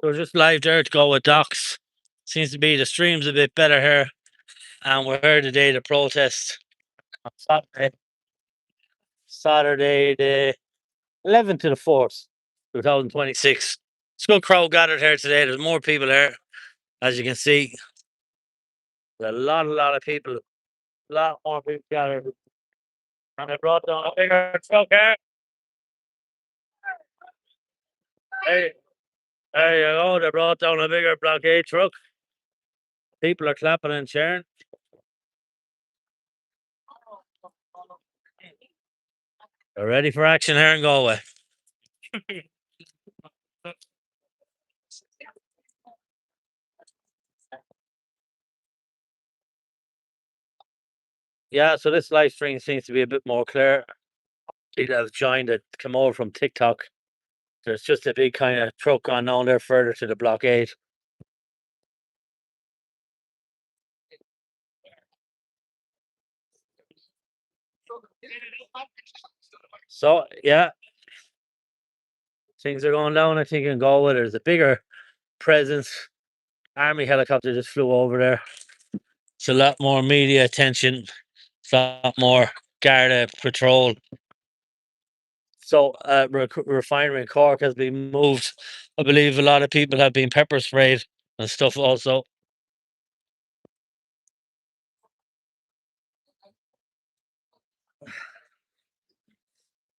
We're just live there to go with Docs. Seems to be the stream's a bit better here, and we're here today to protest on Saturday the 11th to the 4th, 2026. It's a good crowd gathered here today. There's more people here, as you can see. There's a lot of people, a lot more people gathered. And they brought down a bigger truck here. Hey, there you go. They brought down a bigger blockade truck. People are clapping and cheering. They're ready for action here in Galway. Yeah, so this live stream seems to be a bit more clear. People have joined it, come over from TikTok. There's just a big kind of truck on down there further to the blockade. So yeah, things are going down. I think in Galway there's a bigger presence. Army helicopter just flew over there. It's a lot more media attention. It's a lot more Garda patrol. So refinery in Cork has been moved. I believe a lot of people have been pepper sprayed and stuff also.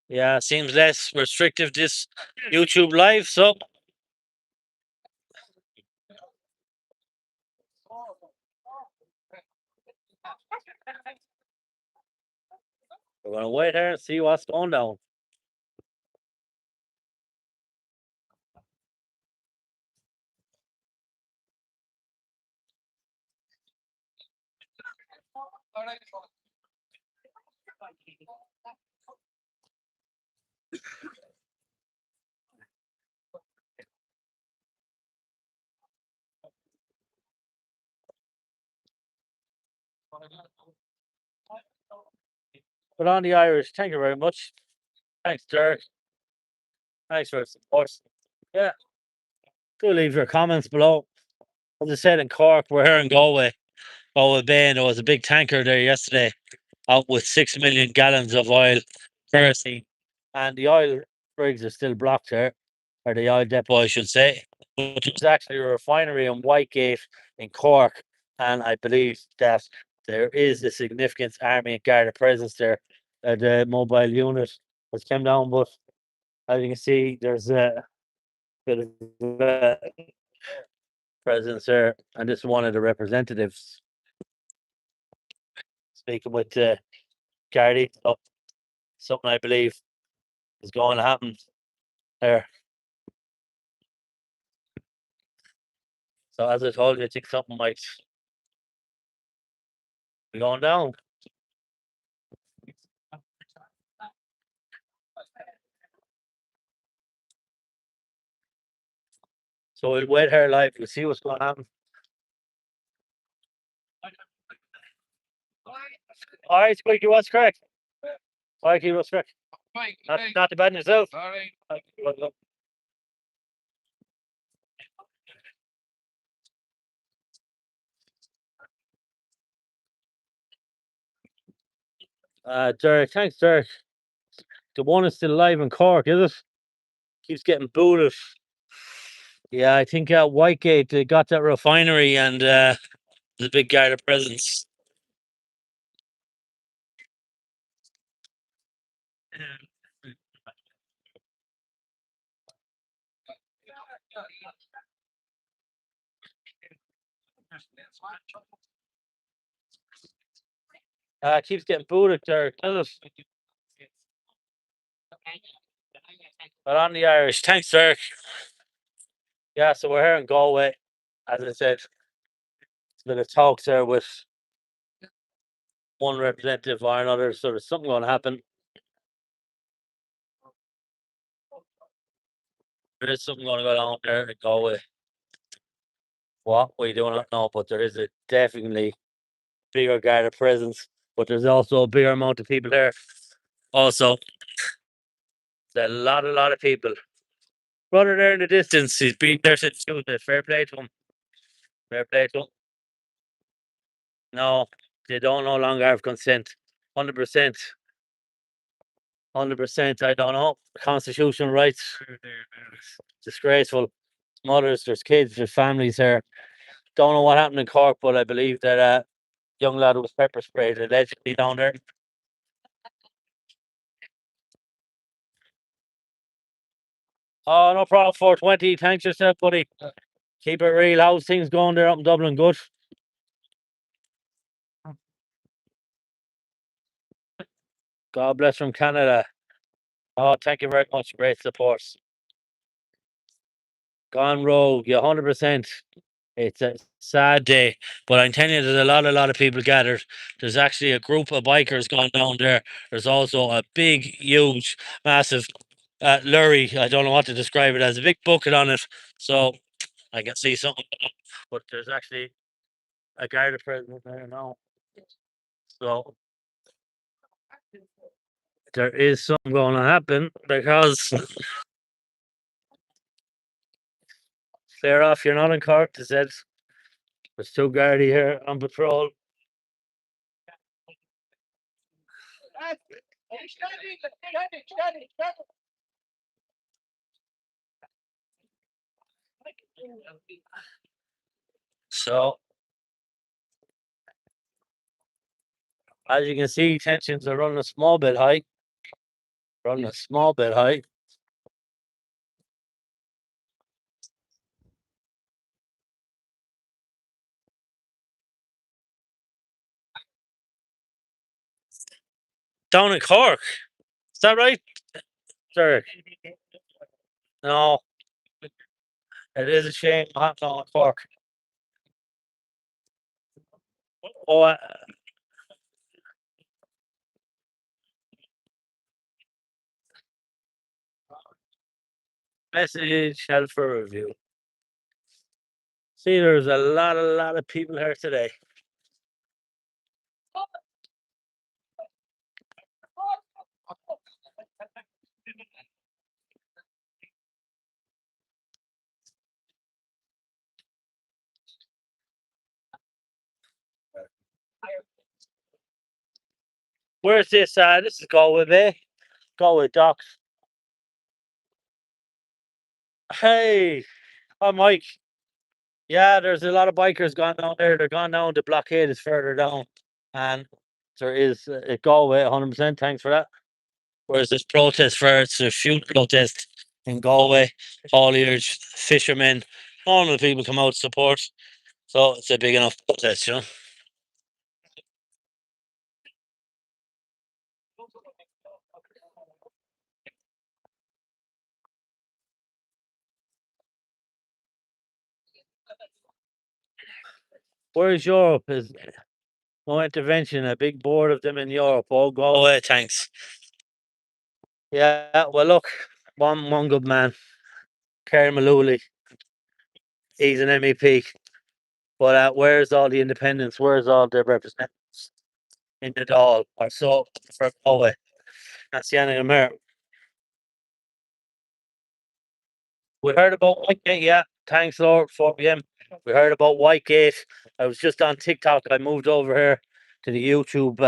Yeah, seems less restrictive this YouTube live, so we're gonna wait here and see what's going down. But on the Irish, thank you very much. Thanks, Derek. Thanks for the support. Yeah, do leave your comments below. As I said in Cork, we're here in Galway, Galway Bay, and there was a big tanker there yesterday out with 6 million gallons of oil kerosene. And the oil rigs are still blocked there, or the oil depot, I should say. But there's actually a refinery in Whitegate in Cork, and I believe that there is a significant Army and Garda presence there. The mobile unit has come down, but as you can see, there's a bit of presence there, and this is one of the representatives speaking with the Gardaí. So something I believe is going to happen there. So as I told you, I think something might be going down. So we'll wait here live. We'll see what's going to happen. All right, Squeaky, what's correct? Squeaky, what's correct? Not too bad in yourself. Derek, thanks, Derek. The one is still alive in Cork, is it? Keeps getting booted. Yeah, I think Whitegate they got that refinery and there's a big Garda presence. Keeps getting booted, Derek. Does it? But on the Irish, thanks, Derek. Yeah, so we're here in Galway. As I said, it's been a talk there with one representative or another, so there's something going to happen. There is something going to go down there in Galway. What we do not know, but there is a definitely bigger Garda presence. But there's also a bigger amount of people there. Also, there's a lot of people. Brother there in the distance, he's been there since Tuesday. Fair play to him. Fair play to him. No, they don't no longer have consent. 100%. 100%. I don't know. Constitutional rights. Disgraceful. Mothers, there's kids, there's families here. Don't know what happened in Cork, but I believe that young lad was pepper sprayed allegedly down there. Oh, no problem. 420. Thanks yourself, buddy. Keep it real. How's things going there up in Dublin? Good. God bless from Canada. Oh, thank you very much. Great support. Gone rogue. Yeah, 100%. It's a sad day, but I'm telling you, there's a lot of people gathered. There's actually a group of bikers gone down there. There's also a big, huge, massive lorry. I don't know what to describe it as. A big bucket on it, so I can see something. But there's actually a Garda present there now, so there is something going to happen because clear off. You're not in Cork. They said there's two Garda here on patrol. So as you can see, tensions are running a small bit high. Running a small bit high. Down in Cork. Is that right, sir? No, it is a shame. Not down in Cork. Oh, message held for review. See, there's a lot of people here today. Where's this? This is Galway Bay. Galway Docks. Hey, I'm Mike. Yeah, there's a lot of bikers gone down there. They're gone down. The blockade is further down, and there is a Galway. 100%. Thanks for that. Whereas this protest for it's a huge protest in Galway, hauliers, fishermen, all of the people come out to support. So it's a big enough protest, you know. Where's Europe? Is no intervention, a big board of them in Europe. Oh, Galway, thanks. Yeah, well, look, one good man, Karen Malooly, he's an MEP. But where's all the independents? Where's all the representatives in the Dáil or so for Galway? That's the end of America. We heard about Whitegate, yeah. Thanks, Lord, 4 p.m. We heard about Whitegate. I was just on TikTok. I moved over here to the YouTube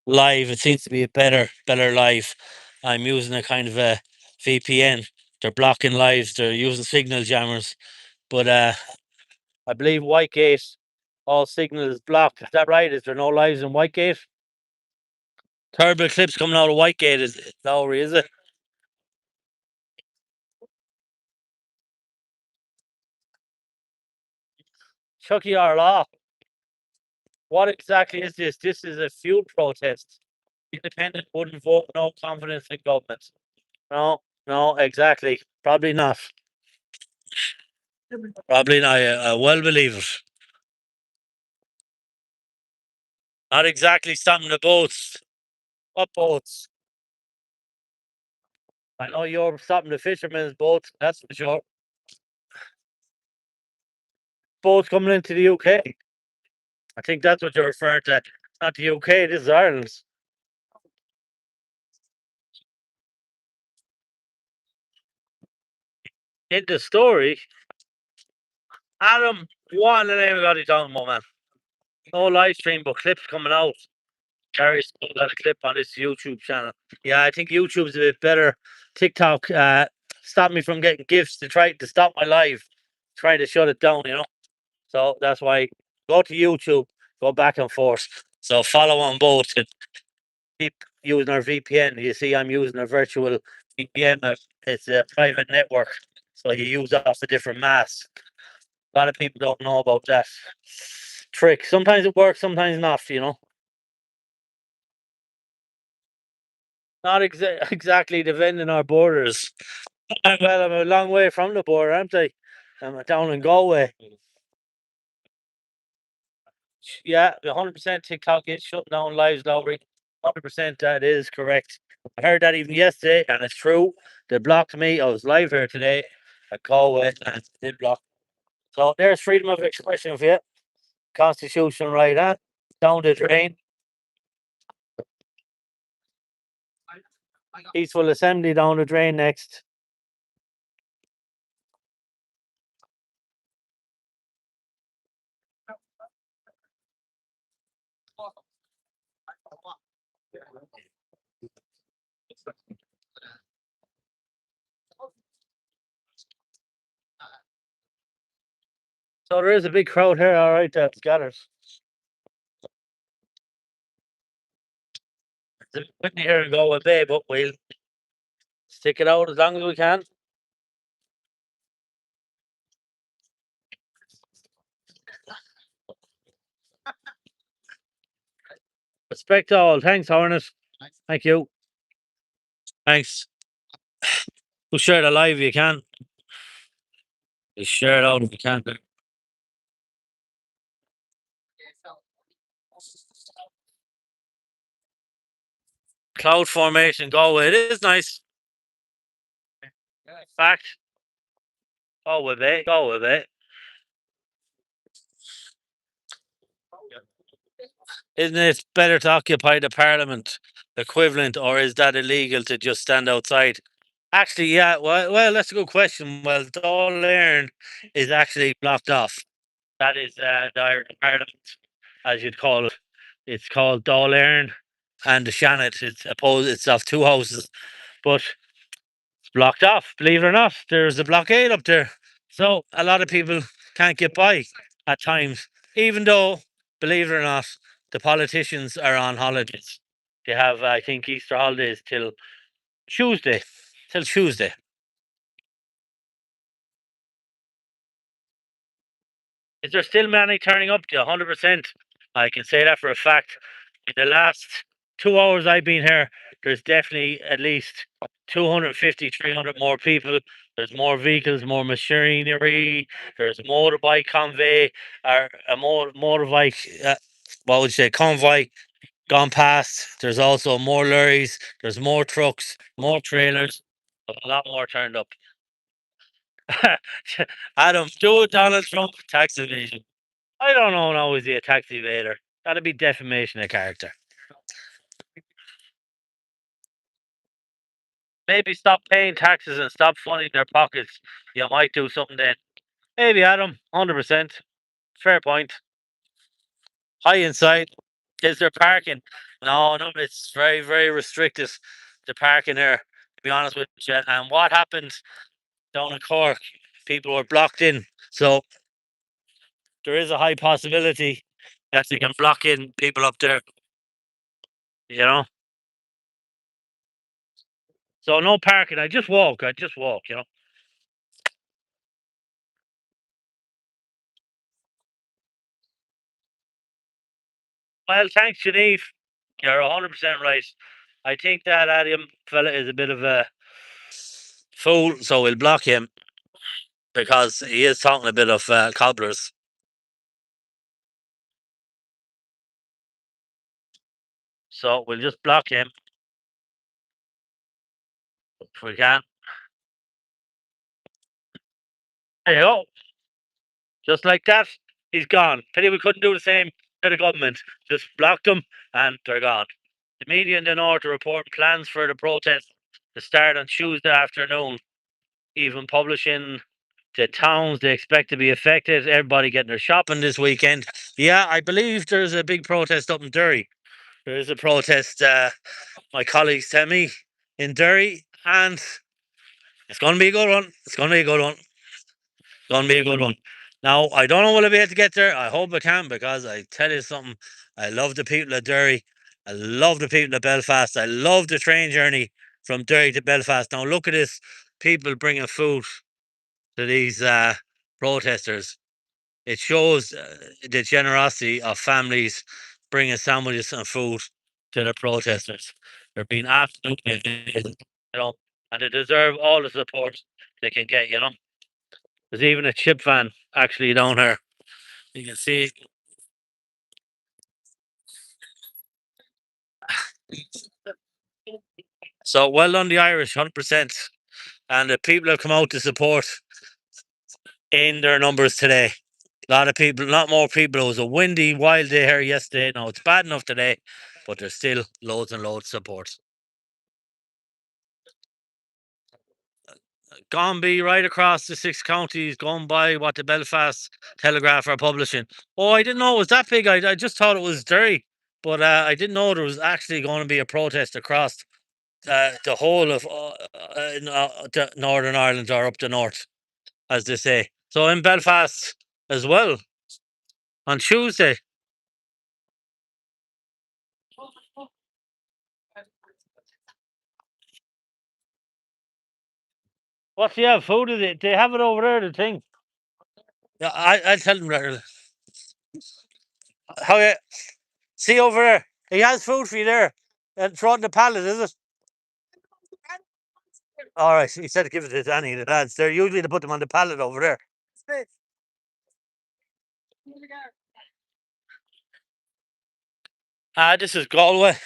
live. It seems to be a better live. I'm using a kind of a VPN. They're blocking lives. They're using signal jammers. But I believe Whitegate, all signal is blocked. Is that right? Is there no lives in Whitegate? Terrible clips coming out of Whitegate, is it, Lowry, is it? Chucky our law. What exactly is this? This is a fuel protest. Independent wouldn't vote no confidence in government. No, no, exactly. Probably not. Probably not. I well believe it. Not exactly stopping the boats. What boats? I know you're stopping the fishermen's boats, that's for sure. Boats coming into the UK. I think that's what you're referring to. Not the UK, this is Ireland. in the story, Adam, what in the name of God are you talking about, man? No live stream, but clips coming out. Gary's got a clip on his YouTube channel. Yeah, I think YouTube's a bit better. TikTok stopped me from getting gifts to try to stop my live, trying to shut it down. So that's why go to YouTube, go back and forth. So follow on both and keep using our VPN. You see, I'm using a virtual VPN. It's a private network, so you use off a different mask. A lot of people don't know about that trick. Sometimes it works, sometimes not. Not exactly defending our borders. Well, I'm a long way from the border, aren't I? I'm down in Galway. Yeah, 100% TikTok is shutting down lives, Lowry. 100% that is correct. I heard that even yesterday, and it's true. They blocked me. I was live here today at Galway, and they did block. So there's freedom of expression for you. Constitution right, huh? Down the drain. Peaceful assembly down the drain next. So there is a big crowd here, all right, that scatters. It's a bit windy here in Galway Bay, but we'll stick it out as long as we can. Respect all. Thanks, Hornet. Thank you. Thanks. We'll share the live if you can. You share it out if you can. Cloud formation, Galway. It is nice. Fact. Galway Bay. Galway Bay. Isn't it better to occupy the parliament equivalent, or is that illegal to just stand outside? Actually, yeah. Well, that's a good question. Well, Dáil Éireann is actually blocked off. That is the Irish Parliament, as you'd call it. It's called Dáil Éireann and the Shannon. It's off two houses, but it's blocked off. Believe it or not, there's a blockade up there, so a lot of people can't get by at times. Even though, believe it or not, the politicians are on holidays. They have, I think, Easter holidays till Tuesday. Till Tuesday. Is there still many turning up to 100%? I can say that for a fact. In the last 2 hours I've been here, there's definitely at least 250, 300 more people. There's more vehicles, more machinery. There's motorbike convoy, or a motorbike, what would you say, convoy gone past. There's also more lorries. There's more trucks, more trailers. A lot more turned up. Adam, do Donald Trump tax evasion. I don't know now, is he a tax evader? That'd be defamation of character. Maybe stop paying taxes and stop funding their pockets. You might do something then. Maybe, Adam, 100%. Fair point. High inside. Is there parking? No, no, it's very, very restricted. The parking here, to be honest with you. And what happened down in Cork? People were blocked in. So there is a high possibility that they can block in people up there, you know? So no parking. I just walk. Well, thanks, Geneve. You're 100% right. I think that Adam fella is a bit of a fool, so we'll block him because he is talking a bit of cobblers. So we'll just block him if we can. There you go. Just like that, he's gone. Pity we couldn't do the same to the government. Just blocked them and they're gone. The media in the north are reporting plans for the protest to start on Tuesday afternoon. even publishing the towns they expect to be affected. Everybody getting their shopping this weekend. Yeah, I believe there's a big protest up in Derry. There is a protest. My colleagues tell me in Derry, and it's going to be a good one. It's going to be a good one. Gonna be a good one. Now, I don't know will I be able to get there. I hope I can because I tell you something. I love the people of Derry. I love the people of Belfast. I love the train journey from Derry to Belfast. Now, look at this. People bringing food to these protesters. It shows the generosity of families bringing sandwiches and food to the protesters. They're being absolutely amazing, and they deserve all the support they can get. There's even a chip van actually down here. You can see. So well done, the Irish, 100%. And the people have come out to support in their numbers today. A lot of people, not more people. It was a windy, wild day here yesterday. Now it's bad enough today, but there's still loads and loads of support. Gone be right across the 6 counties, going by what the Belfast Telegraph are publishing. Oh, I didn't know it was that big. I just thought it was Derry, but I didn't know there was actually going to be a protest across the whole of Northern Ireland or up the north, as they say. So in Belfast as well on Tuesday. What do you have? Food is it? They have it over there. The thing. Yeah, I'll tell them right. How you see over there? He has food for you there, and throw it in the pallet. Is it? All right. He said to give it to Danny, the lads. They're usually to put them on the pallet over there. This is Galway.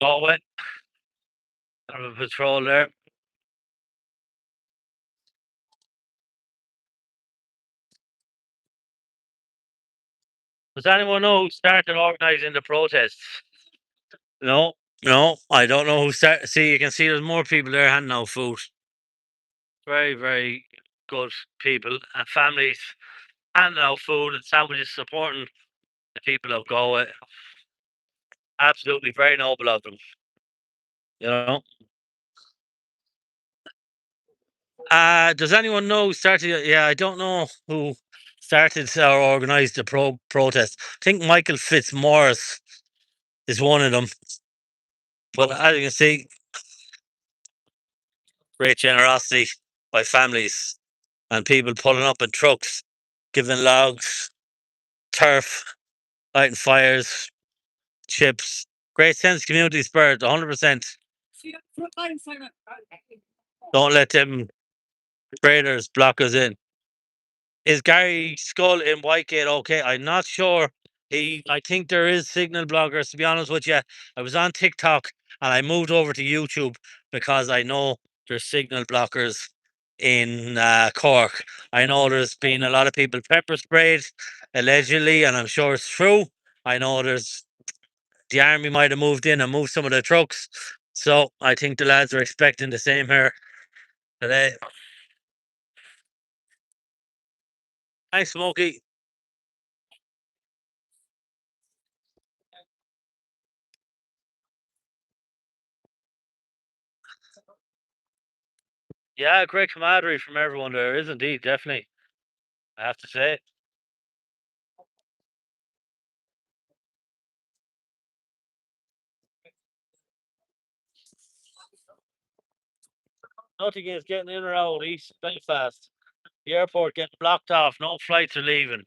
Galway. Have a patrol there. Does anyone know who started organising the protests? No, no, I don't know who started. See, you can see there's more people there handing out food. Very, very good people and families handing out food and sandwiches, supporting the people of Galway. Absolutely very noble of them. You know. Does anyone know who started? Yeah, I don't know who started or organised the protest. I think Michael Fitzmaurice is one of them. But as you can see, great generosity by families and people pulling up in trucks, giving logs, turf, lighting fires, chips. Great sense of community spirit, 100%. Don't let them traders block us in. Is Gary Skull in Whitegate okay? I'm not sure. I think there is signal blockers. To be honest with you, I was on TikTok and I moved over to YouTube because I know there's signal blockers in Cork. I know there's been a lot of people pepper sprayed allegedly, and I'm sure it's true. I know there's the army might have moved in and moved some of the trucks, so I think the lads are expecting the same here today. Thanks, Smokey. Yeah, great camaraderie from everyone there is indeed, definitely. I have to say. Nothing is getting in or out East Belfast. The airport getting blocked off, no flights are leaving.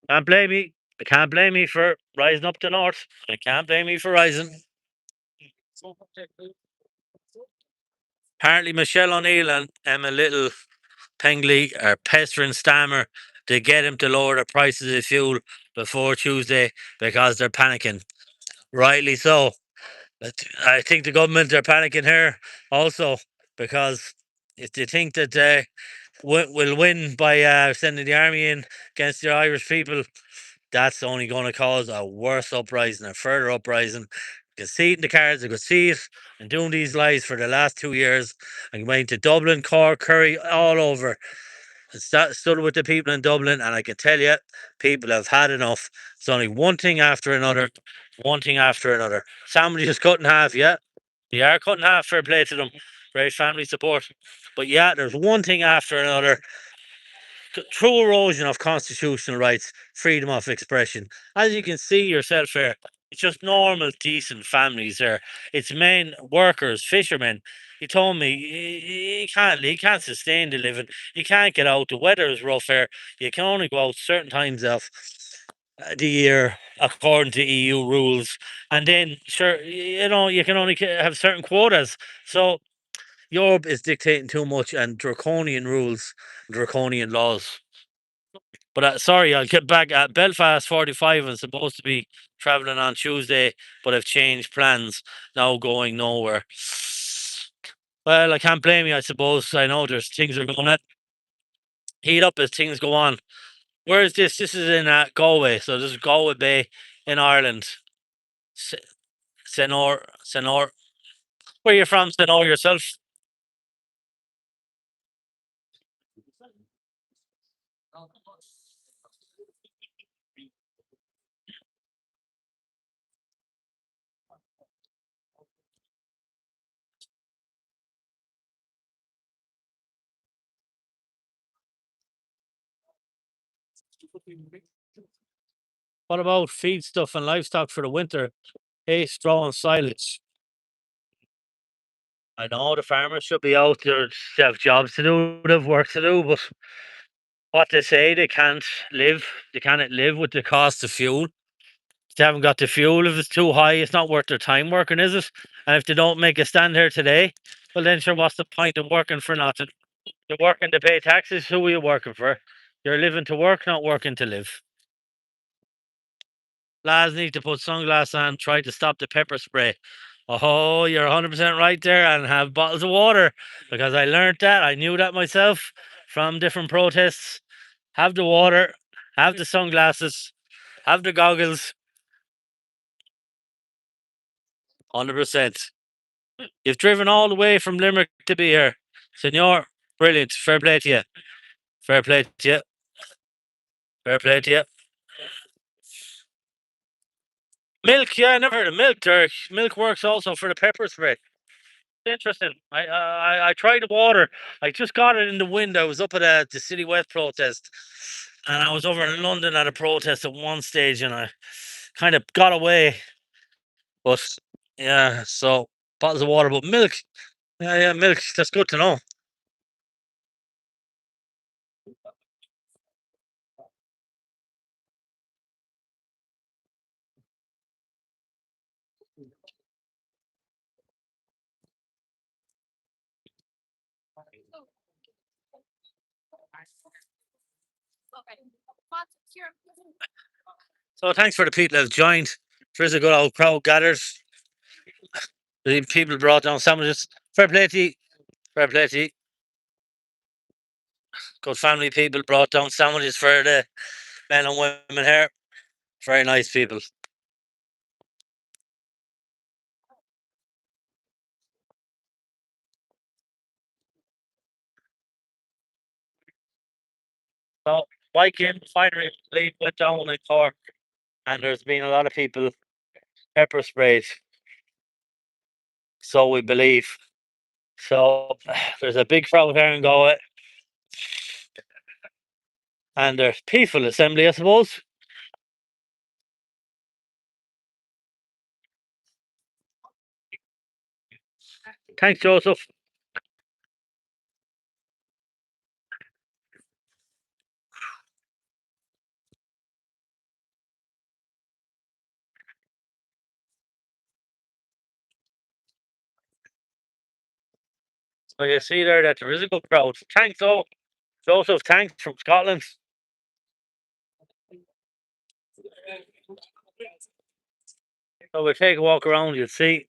Can't blame me. I can't blame me for rising up the north. I can't blame me for rising. Apparently Michelle O'Neill and Emma Little Pengley are pestering Stammer to get him to lower the prices of fuel before Tuesday because they're panicking. Rightly so. But I think the government are panicking here also because if they think that they will win by sending the army in against the Irish people, that's only going to cause a worse uprising, a further uprising. could see it in the cars. I could see it. And doing these lives for the last 2 years. I'm going to Dublin, Cork, Kerry, all over. And stood with the people in Dublin, and I can tell you, people have had enough. It's only one thing after another, one thing after another. Somebody just cut in half, yeah. They are cut in half, fair play to them. Great family support. But yeah, there's one thing after another. True erosion of constitutional rights, freedom of expression. As you can see yourself here, it's just normal, decent families there. It's men, workers, fishermen. He told me he can't sustain the living. You can't get out. The weather is rough here. You can only go out certain times of the year according to EU rules, and then sure, you can only have certain quotas. So Europe is dictating too much and draconian rules, draconian laws. But sorry, I'll get back at Belfast 45. I'm supposed to be traveling on Tuesday, but I've changed plans. Now going nowhere. Well, I can't blame you, I suppose. I know there's things are going to heat up as things go on. Where is this? This is in Galway. So this is Galway Bay in Ireland. Senor. Where are you from, Senor, yourself? What about feed stuff and livestock for the winter? Hay, straw, and silage. I know the farmers should be out there, they have jobs to do, they have work to do, but what they say, they cannot live with the cost of fuel. They haven't got the fuel. If it's too high, it's not worth their time working, is it? And if they don't make a stand here today, well then sure, what's the point of working for nothing? You're working to pay taxes, who are you working for? You're living to work, not working to live. Lads need to put sunglasses on, try to stop the pepper spray. Oh, you're 100% right there, and have bottles of water, because I learned that. I knew that myself from different protests. Have the water, have the sunglasses, have the goggles. 100%. You've driven all the way from Limerick to be here. Senor, brilliant. Fair play to you. Fair play to you. Fair play to you. Milk, yeah, I never heard of milk, Derek. Milk works also for the pepper spray. Interesting. I tried the water. I just got it in the wind. I was up at the City West protest, and I was over in London at a protest at one stage, and I kind of got away. But yeah, so bottles of water, but milk. Yeah, milk. That's good to know. So thanks for the people that have joined. There's a good old crowd gathered. The people brought down sandwiches. Fair play to you. Fair play to you. Good family people brought down sandwiches for the men and women here. Very nice people. So Viking finery lead went down in Cork, and there's been a lot of people pepper sprayed. So we believe. So there's a big crowd here in Galway, and there's peaceful assembly, I suppose. Thanks, Joseph. So you see there that there is a good crowd. Thanks, though. Joseph, thanks from Scotland. So we'll take a walk around, you'll see.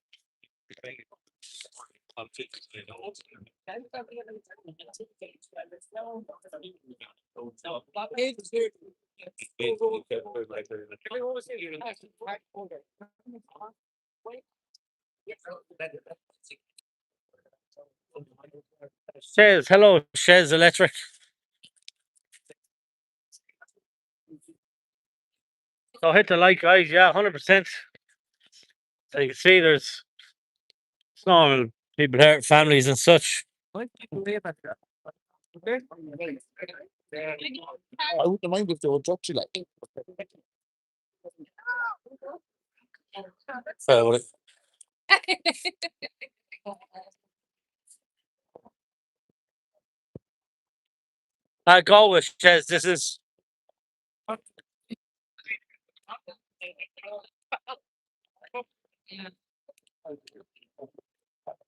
Shez, hello, Shez Electric. So hit the like, guys. Yeah, 100%. So you can see there's normal people here, families and such. I wouldn't mind if they were dirty, like. Fair with it. Galway, Shez, this is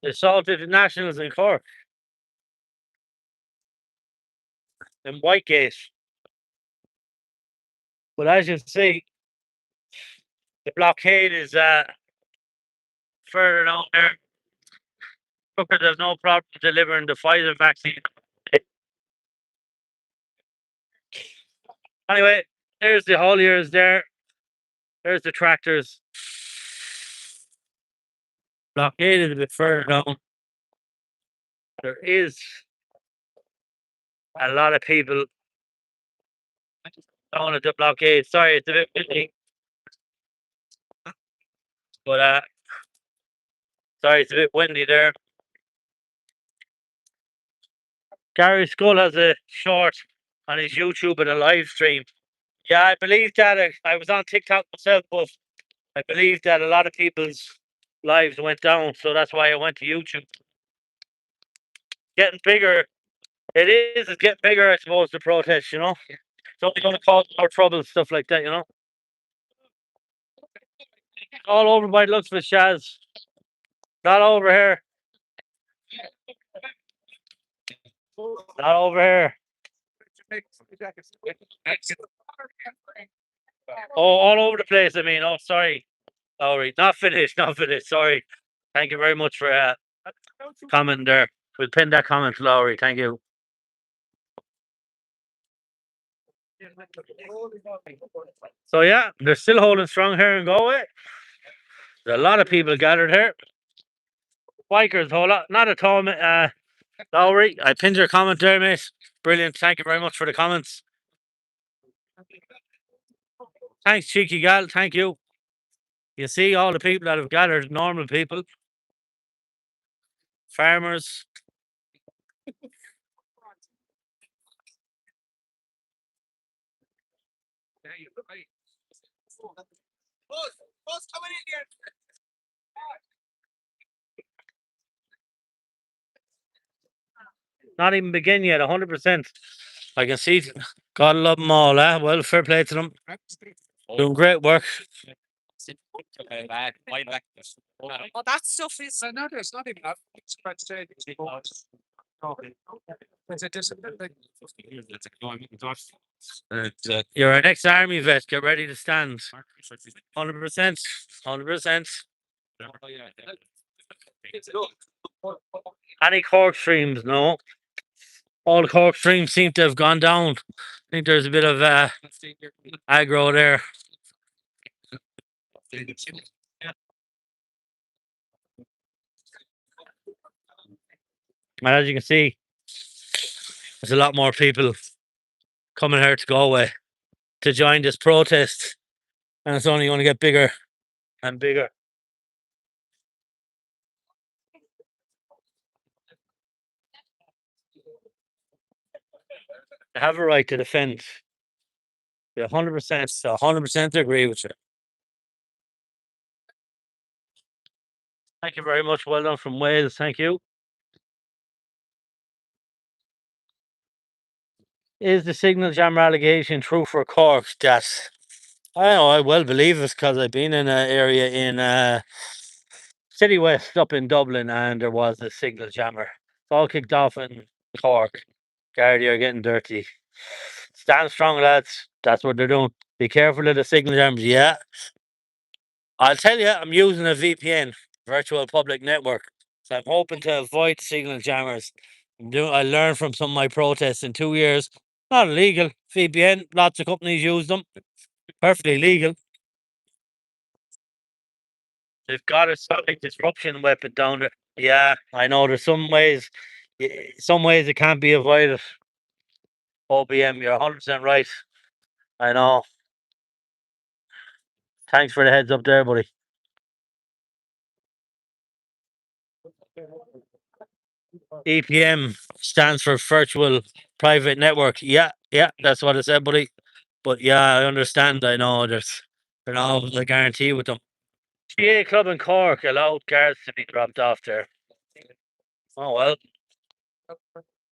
the Assaulted Nationals in Cork, in Whitegate. But as you can see, the blockade is further down there. Truckers have no problem delivering the Pfizer vaccine. Anyway, there's the hauliers there. There's the tractors. Blockade is a bit further down. There is a lot of people down at the blockade. Sorry, it's a bit windy. But sorry, it's a bit windy there. Gary Skull has a short on his YouTube and a live stream. Yeah, I believe that I was on TikTok myself, but I believe that a lot of people's lives went down, so that's why I went to YouTube. Getting bigger. It's getting bigger, I suppose, the protest, you know? It's only going to cause more trouble, stuff like that, you know? All over by the looks of it, Shaz. Not over here. Not over here. Oh, all over the place, I mean. Oh, sorry. Lowry. Not finished, not finished. Sorry. Thank you very much for comment there. We'll pin that comment, Lowry. Thank you. So yeah, they're still holding strong here in Galway. There's a lot of people gathered here. Bikers, whole lot. Not at all, Lowry. I pinned your comment there, mate. Brilliant. Thank you very much for the comments. Thanks, cheeky gal. Thank you. You see all the people that have gathered, normal people, farmers. Not even begin yet, 100%. I can see, God love them all, eh? Well, fair play to them. Doing great work. Oh, that stuff is another. It's not even that. It's quite strange. It's a discipline. You're an ex-army vet. Get ready to stand. 100%. 100%. Any Cork streams? No. All the Cork streams seem to have gone down. I think there's a bit of aggro there. And as you can see, there's a lot more people coming here to Galway to join this protest, and it's only going to get bigger and bigger. They have a right to defend. Yeah, 100%. 100% agree with you. Thank you very much. Well done from Wales. Thank you. Is the signal jammer allegation true for Cork? That I know, I well believe it because I've been in an area in City West up in Dublin, and there was a signal jammer. It's all kicked off in Cork. Garda are getting dirty. Stand strong, lads. That's what they're doing. Be careful of the signal jammers. Yeah, I'll tell you, I'm using a VPN, virtual public network. So I'm hoping to avoid signal jammers. I learned from some of my protests in 2 years. Not illegal. VPN, lots of companies use them. Perfectly legal. They've got a sonic disruption weapon down there. Yeah, I know. There's some ways it can't be avoided. OBM, you're 100% right. I know. Thanks for the heads up there, buddy. EPM stands for virtual private network. Yeah, yeah, that's what it said, buddy. But yeah, I understand. I know there's no a guarantee with them. GA Club in Cork allowed guards to be dropped off there. Oh well.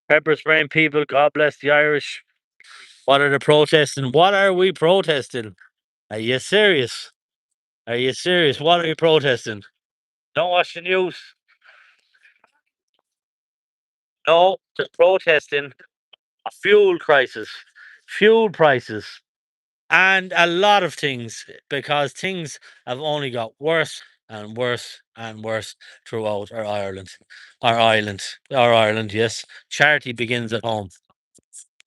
Pepper spraying people, God bless the Irish. What are they protesting? What are we protesting? Are you serious? Are you serious? What are you protesting? Don't watch the news. No, just protesting a fuel crisis, fuel prices, and a lot of things because things have only got worse and worse and worse throughout our Ireland. Our island. Our Ireland, yes. Charity begins at home.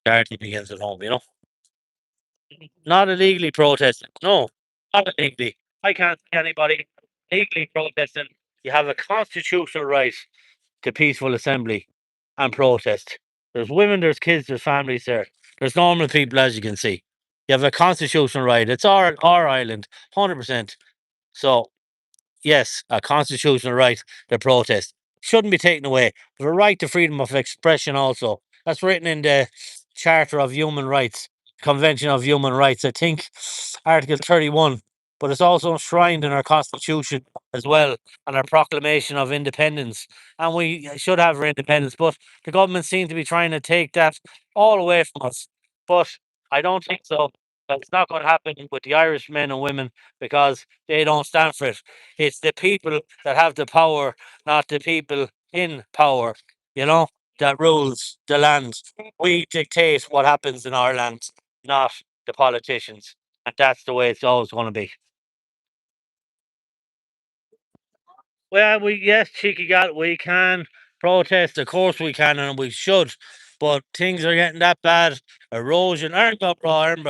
Charity begins at home, you know. Not illegally protesting. No, not illegally. I can't see anybody legally protesting. You have a constitutional right to peaceful assembly and protest. There's women, there's kids, there's families there. There's normal people, as you can see. You have a constitutional right. It's our island, 100%. So yes, a constitutional right to protest shouldn't be taken away. There's a right to freedom of expression also. That's written in the Charter of Human Rights, Convention of Human Rights, I think, Article 31. But it's also enshrined in our Constitution as well, and our Proclamation of Independence. And we should have our independence, but the government seems to be trying to take that all away from us. But I don't think so. That's not going to happen with the Irish men and women because they don't stand for it. It's the people that have the power, not the people in power, you know, that rules the land. We dictate what happens in our land, not the politicians. And that's the way it's always going to be. Well, yes, cheeky got, we can protest, of course we can, and we should. But things are getting that bad. Erosion, aren't go, bro, aren't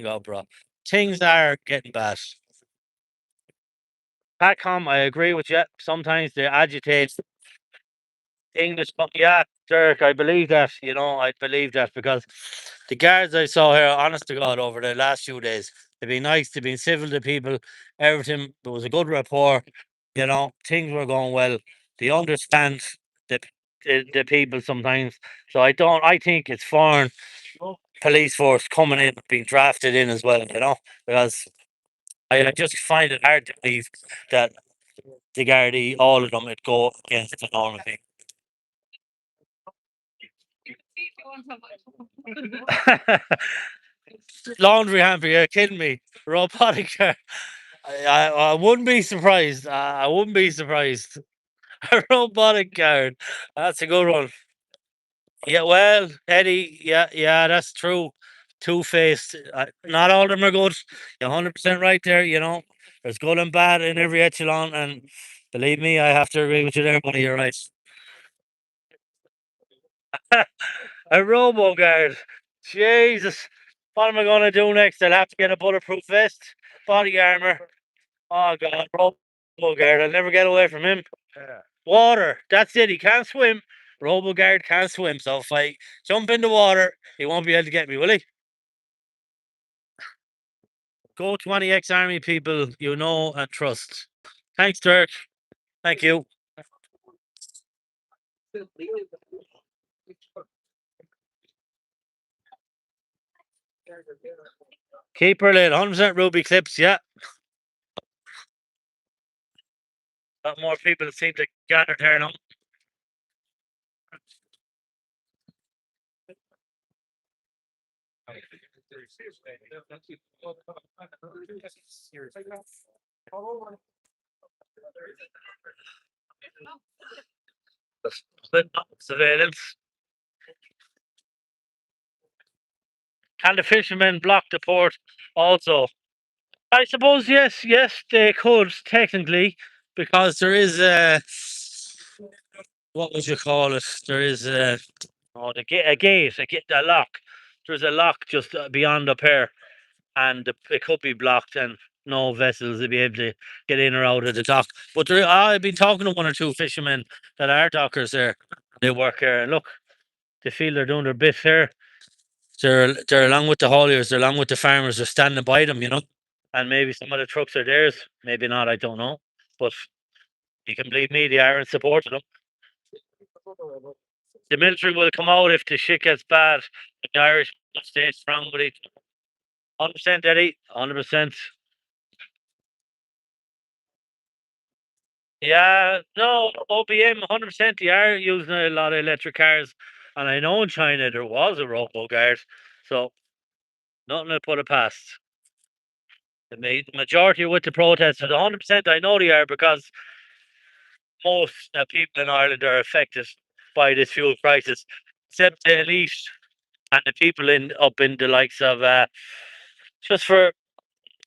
go, bro. Things are getting bad. Patcom, I agree with you. Sometimes they agitate English, yeah, Dirk, I believe that. I believe that because the guards I saw here, honest to God, over the last few days, they've been nice, they've been civil to people, everything. There was a good rapport, things were going well. They understand the the people sometimes. So I think it's foreign police force coming in, being drafted in as well, because I just find it hard to believe that the Gardaí, all of them, would go against the normal thing. Laundry hamper, you're kidding me. Robotic car. I wouldn't be surprised. I wouldn't be surprised. A robotic guard. That's a good one. Yeah, well, Eddie, yeah, that's true. Two-faced. Not all of them are good. You're 100% right there, There's good and bad in every echelon, and believe me, I have to agree with you there, buddy. You're right. A robo guard. Jesus. What am I going to do next? I'll have to get a bulletproof vest, body armor. Oh, God. Robo guard. I'll never get away from him. Water. That's it. He can't swim. Robo guard can't swim. So if I jump in the water, he won't be able to get me, will he? Go to any ex-army people you know and trust. Thanks, Dirk. Thank you. Keep her lid. 100% ruby clips. Yeah. A lot more people seem to gather there now. Surveillance. Can the fishermen block the port also? I suppose yes, they could technically, because there is what would you call it? There is a lock. There's a lock just beyond up here, and it could be blocked. And no vessels to be able to get in or out of the dock. But I've been talking to one or two fishermen that are dockers there. They work here, and look, they feel they're doing their bit here. They're along with the hauliers, they're along with the farmers, they're standing by them, And maybe some of the trucks are theirs, maybe not, I don't know. But you can believe me, they are in support of them. The military will come out if the shit gets bad. The Irish will stay strong with it. 100%, Eddie. 100%. Yeah, no, OBM, 100%. They are using a lot of electric cars. And I know in China there was a robo guard. So nothing to put it past. The majority are with the protesters. 100%, I know they are because most people in Ireland are affected by this fuel crisis, except the elite and the people up in the likes of, just for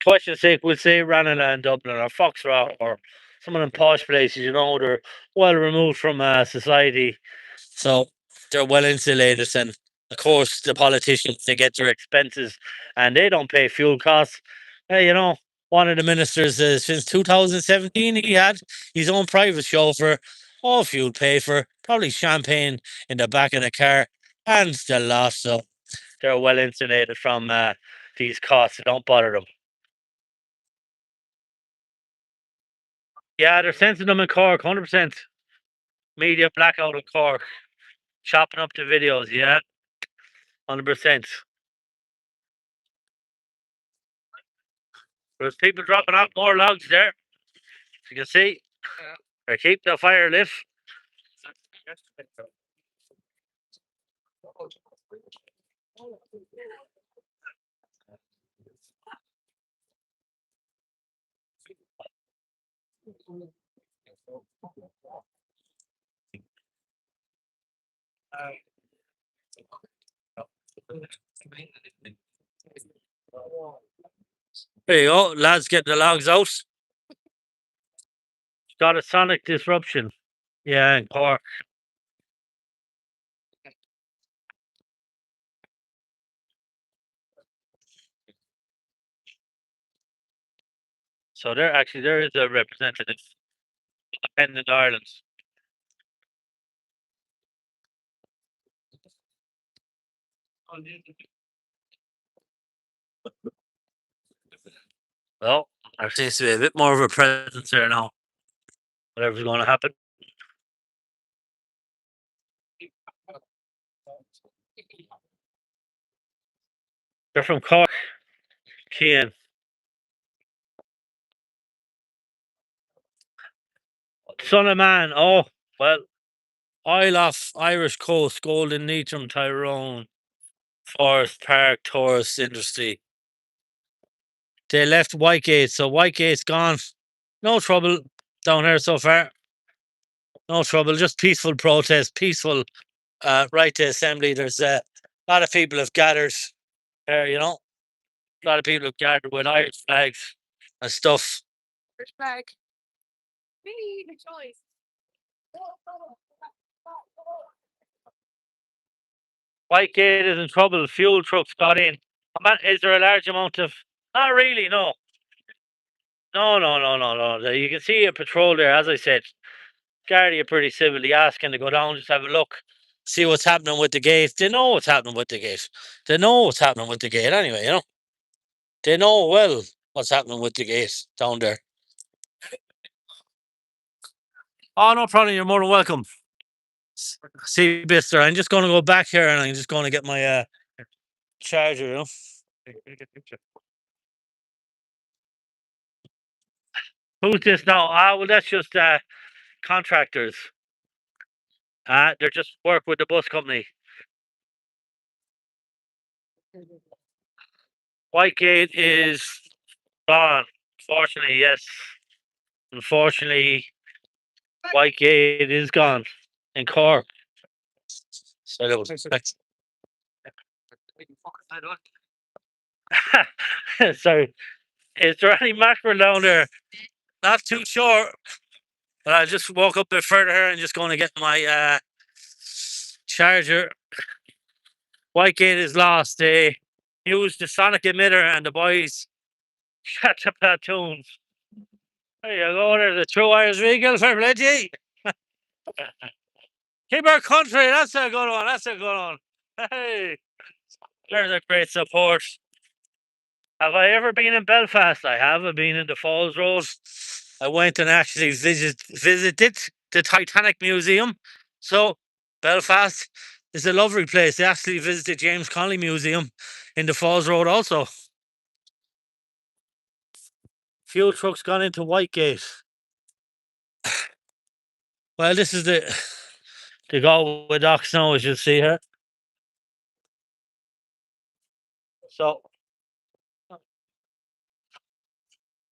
question's sake, we'll say Ranelagh and Dublin or Foxrock or some of them posh places, they're well removed from society. So they're well insulated. And of course, the politicians, they get their expenses and they don't pay fuel costs. Hey, one of the ministers since 2017, he had his own private chauffeur, all fuel paid for, probably champagne in the back of the car, and the lot. So they're well insulated from these costs. It don't bother them. Yeah, they're sensing them in Cork, 100%. Media blackout in Cork, chopping up the videos. Yeah, 100%. There's people dropping off more logs there. As you can see, they keep the fire lit. There you go, lads, get the logs out. Got a sonic disruption. Yeah, in Cork. So there is a representative independent Ireland. Well, there seems to be a bit more of a presence there now. Whatever's going to happen. They're from Cork, Cian. Son of man. Oh, well, Isle off Irish coast, Golden Leitrim, Tyrone, Forest Park, tourist industry. They left Whitegate, so Whitegate's gone. No trouble down here so far. No trouble, just peaceful protest, peaceful right to assembly. There's a lot of people have gathered there, A lot of people have gathered with Irish flags and stuff. Irish flag. Me, the choice. Whitegate is in trouble. Fuel trucks got in. Is there a large amount of? Not really. No. No, no, no, no, no. You can see a patrol there. As I said, Garda are pretty civilly asking to go down, just have a look, see what's happening with the gate. They know what's happening with the gate. They know what's happening with the gate anyway. They know well what's happening with the gate down there. Oh, no problem. You're more than welcome. See, Bister, I'm just going to go back here and I'm just going to get my charger, Who's this now? Well, that's just contractors. They're just work with the bus company. Whitegate is gone. Unfortunately, yes. Unfortunately, Whitegate is gone in Cork. So that was sorry. Is there any mackerel down there? Not too sure. But I'll just walk up a bit further here and just going to get my charger. Whitegate is lost. They used the sonic emitter and the boys Shut the platoons. There you go. There's the true Irish Regal for plenty. Keep our country. That's a good one. That's a good one. Hey, there's a great support. Have I ever been in Belfast? I have. I've been in the Falls Road. I went and actually visited the Titanic Museum. So Belfast is a lovely place. I actually visited James Connolly Museum in the Falls Road also. Fuel trucks gone into Whitegate. Well, this is the Galway docks now, as you see here. So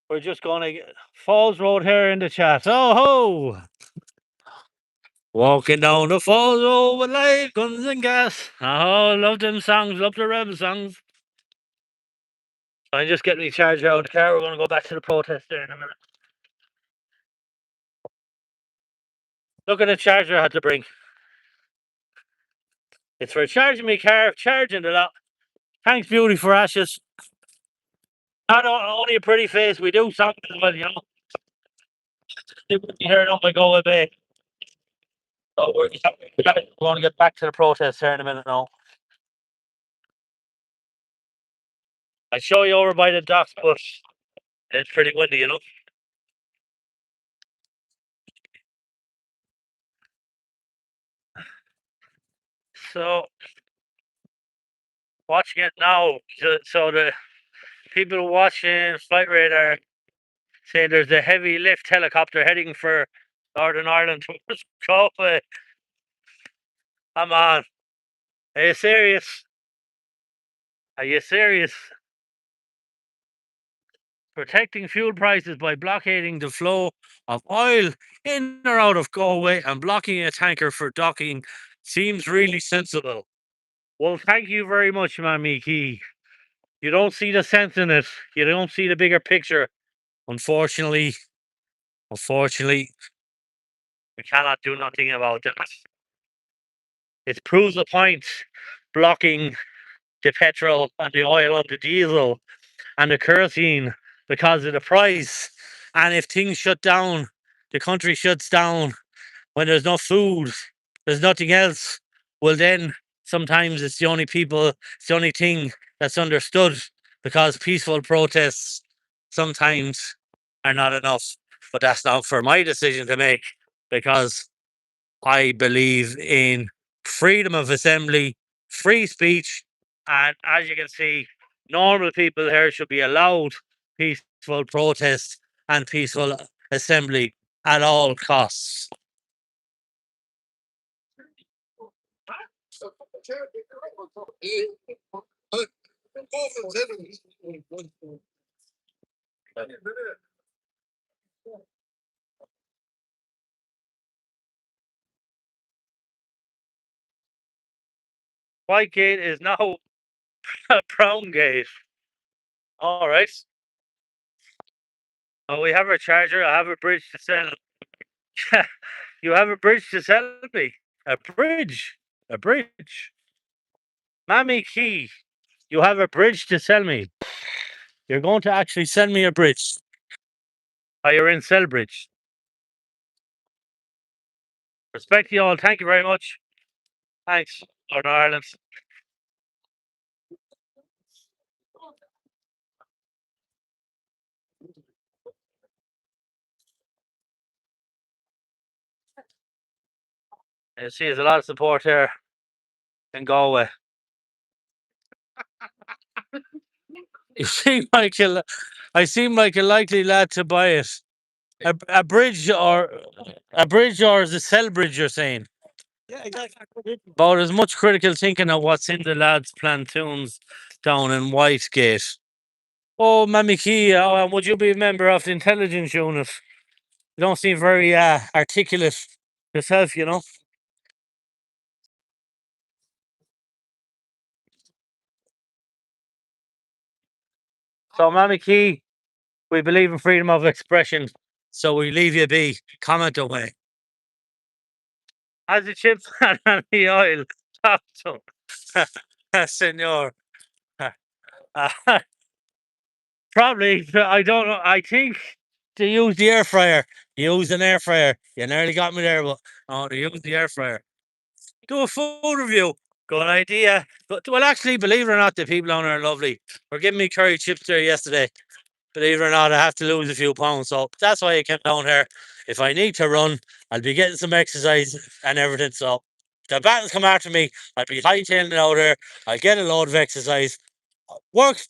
we're just going to get Falls Road here in the chat. Oh ho! Walking down the Falls Road with light guns and gas. Oh, love them songs. Love the rebel songs. I'm just getting the charger out of the car. We're going to go back to the protest there in a minute. Look at the charger I had to bring. It's for charging my car, charging the lot. Thanks, Beauty, for Ashes. Not only a pretty face, we do songs as well, you know. You heard on my Galway Bay. So we're going to get back to the protest here in a minute now. I'll show you over by the docks, but it's pretty windy, you know. So, watching it now, so the people watching Flight Radar say there's a heavy lift helicopter heading for Northern Ireland towards Galway. Come on. Are you serious? Are you serious? Protecting fuel prices by blockading the flow of oil in or out of Galway and blocking a tanker for docking seems really sensible. Well, thank you very much, Mammy Key. You don't see the sense in it. You don't see the bigger picture. Unfortunately, we cannot do nothing about it. It proves a point blocking the petrol and the oil and the diesel and the kerosene because of the price. And if things shut down, the country shuts down when there's no food, there's nothing else. Well, then sometimes it's the only people, it's the only thing that's understood because peaceful protests sometimes are not enough. But that's not for my decision to make because I believe in freedom of assembly, free speech, and as you can see, normal people here should be allowed peaceful protest and peaceful assembly at all costs. Whitegate is now Brown Gate. All right. Oh, we have our charger. I have a bridge to sell. You have a bridge to sell me. A bridge. A bridge. Mammy Key, you have a bridge to sell me. You're going to actually sell me a bridge. Oh, you're in Selbridge. Respect you all. Thank you very much. Thanks, Northern Ireland. You see, there's a lot of support here in Galway. You seem like I seem like a likely lad to buy it. A bridge or is a cell bridge? You're saying? Yeah, exactly. About as much critical thinking of what's in the lads' plantoons down in Whitegate. Oh, Mammy Key, would you be a member of the intelligence unit? You don't seem very articulate yourself, you know. So, Mammy Key, we believe in freedom of expression, so we leave you be. Comment away. As the chips and the oil, talk to Senor. Probably, I don't know. I think they use the air fryer. Use an air fryer. You nearly got me there, but oh, they use the air fryer. Do a food review. Good idea. But well, actually, believe it or not, the people down there are lovely. We're giving me curry chips there yesterday. Believe it or not, I have to lose a few pounds, so that's why I came down here. If I need to run, I'll be getting some exercise and everything. So the battles come after me. I'll be hightailing it out here. I'll get a load of exercise. Works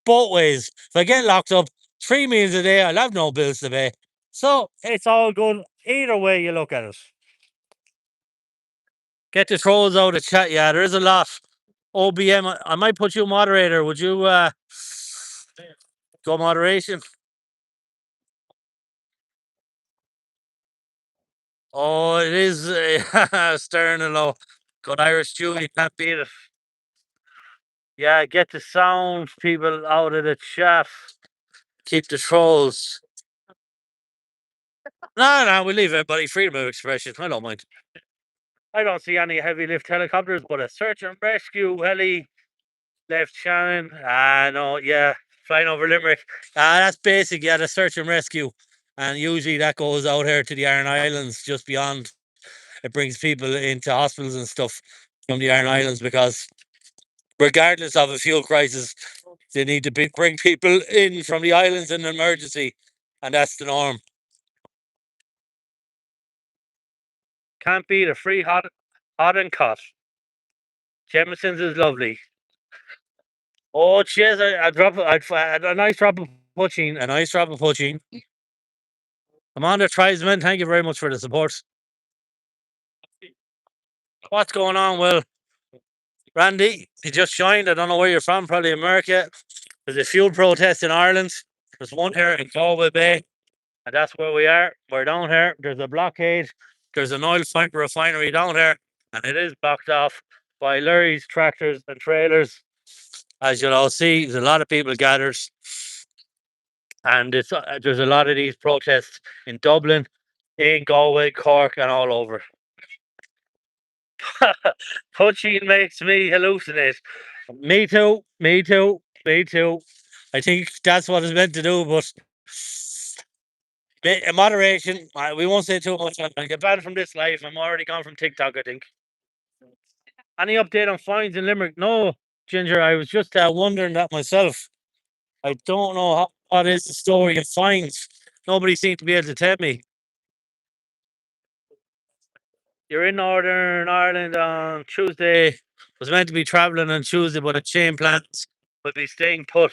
both ways. If I get locked up, 3 meals a day, I'll have no bills to pay. So it's all good. Either way you look at it. Get the trolls out of chat. Yeah, there is a lot. OBM, I might put you moderator. Would you go moderation? Oh, it is Stern and low. Good Irish Jew, you can't beat it. Yeah, get the sound people out of the chat. Keep the trolls. No, we leave everybody freedom of expression. I don't mind. I don't see any heavy lift helicopters, but a search and rescue heli left Shannon. No, yeah, flying over Limerick. That's basic. Yeah, the search and rescue, and usually that goes out here to the Iron Islands, just beyond. It brings people into hospitals and stuff from the Iron Islands because, regardless of a fuel crisis, they need to bring people in from the islands in an emergency, and that's the norm. Can't beat a free hot and cut. Jeminson's is lovely. Oh, cheers! I'd a nice drop of poaching. A nice drop of poaching. Amanda Trisman, thank you very much for the support. What's going on? Well, Randy, you just joined. I don't know where you're from, probably America. There's a fuel protest in Ireland. There's one here in Galway Bay, and that's where we are. We're down here. There's a blockade. There's an oil refinery down here, and it is blocked off by lorries, tractors, and trailers. As you'll all see, there's a lot of people gathered, and there's a lot of these protests in Dublin, in Galway, Cork, and all over. Touching makes me hallucinate. Me too. Me too. Me too. I think that's what it's meant to do, but moderation. We won't say too much. I'll get banned from this life. I'm already gone from TikTok, I think. Any update on fines in Limerick? No, Ginger. I was just wondering that myself. I don't know what is the story of fines. Nobody seemed to be able to tell me. You're in Northern Ireland on Tuesday. Was meant to be travelling on Tuesday, but a chain plans would be staying put.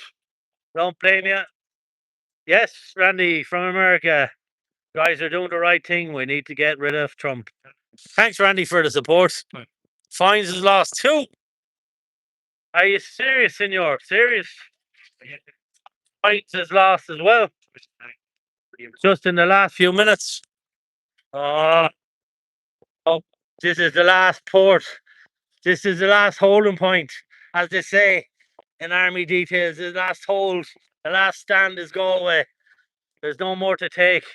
Don't blame you. Yes, Randy from America. Guys are doing the right thing. We need to get rid of Trump. Thanks, Randy, for the support. Fines is lost too. Are you serious, senor? Serious? Fines is lost as well. Just in the last few minutes. Oh, oh, this is the last port. This is the last holding point, as they say in army details. The last hold, the last stand is Galway. There's no more to take.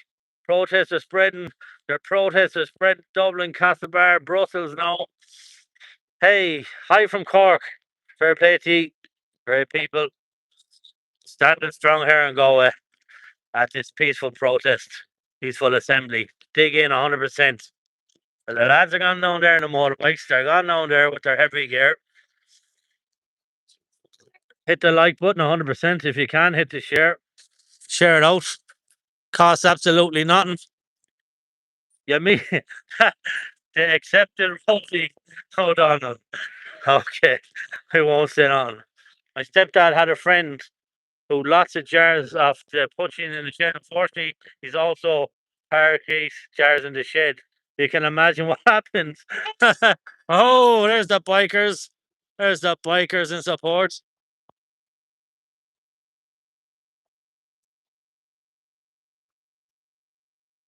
Protests are spreading. Their protests are spreading. Dublin, Castlebar, Brussels now. Hey, hi from Cork. Fair play to you. Great people. Standing strong here in Galway at this peaceful protest, peaceful assembly. Dig in 100%. The lads are gone down there in the motorbikes. They're gone down there with their heavy gear. Hit the like button 100% if you can. Hit the share. Share it out. Costs absolutely nothing. Yeah, me. The accepted rugby. Hold on. Okay. I won't sit on. My stepdad had a friend who lots of jars of the poaching in the shed. Unfortunately, he's also parakeet jars in the shed. You can imagine what happens. Oh, there's the bikers. There's the bikers in support.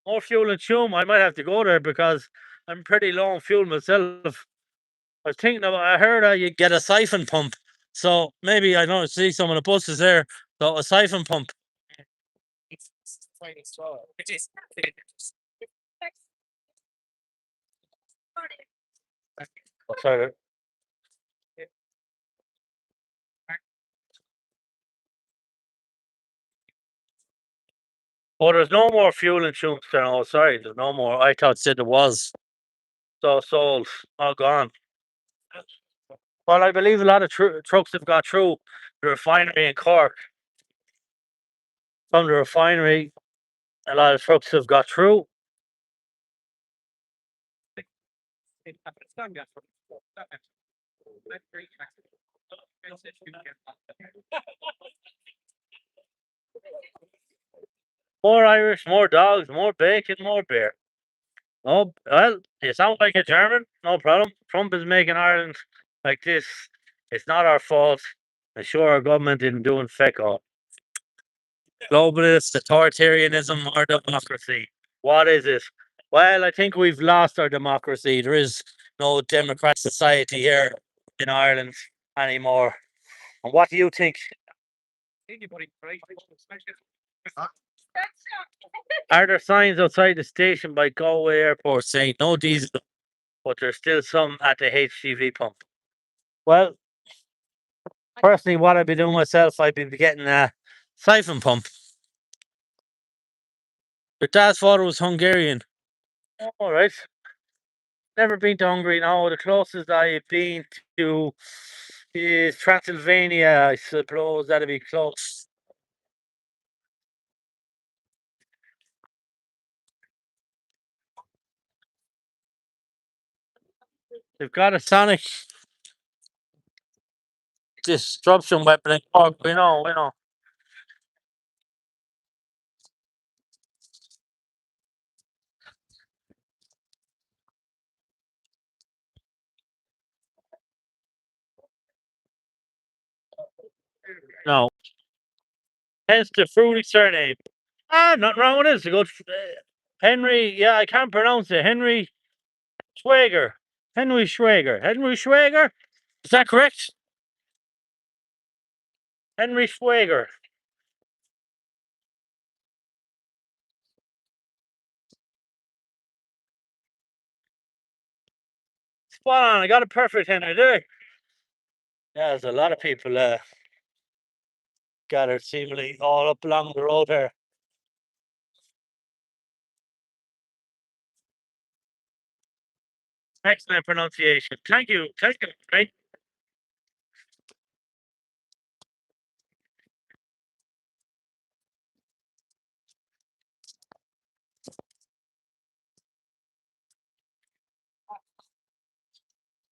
More fuel and chum. I might have to go there because I'm pretty low on fuel myself. I was thinking about. I heard you get a siphon pump, so maybe I don't see some of the buses there. So a siphon pump. Oh, sorry. Oh, there's no more fuel in Tubes there. Oh, sorry, there's no more. I thought said there was. So sold. All gone. Well, I believe a lot of trucks have got through the refinery in Cork. From the refinery, a lot of trucks have got through. More Irish, more dogs, more bacon, more beer. Oh, well, you sound like a German. No problem. Trump is making Ireland like this. It's not our fault. I'm sure our government isn't doing feck all. Globalist, authoritarianism, or democracy. What is it? Well, I think we've lost our democracy. There is no democratic society here in Ireland anymore. And what do you think? Are there signs outside the station by Galway Airport saying no diesel, but there's still some at the HGV pump? Well, personally, what I'd be doing myself, I'd be getting a siphon pump. Your dad's father was Hungarian. All right. Never been to Hungary. No, the closest I've been to is Transylvania. I suppose that'd be close. They've got a sonic disruption weapon in Cork. We know, we know. No. Hence the fruity surname. Ah, nothing wrong with this. A good Henry. Yeah, I can't pronounce it. Henry Schwager. Henry Schwager. Henry Schwager. Is that correct? Henry Schwager. Spot on. I got it perfect, Henry. There. Yeah, there's a lot of people gathered seemingly all up along the road here. Excellent pronunciation. Thank you. Thank you. Right.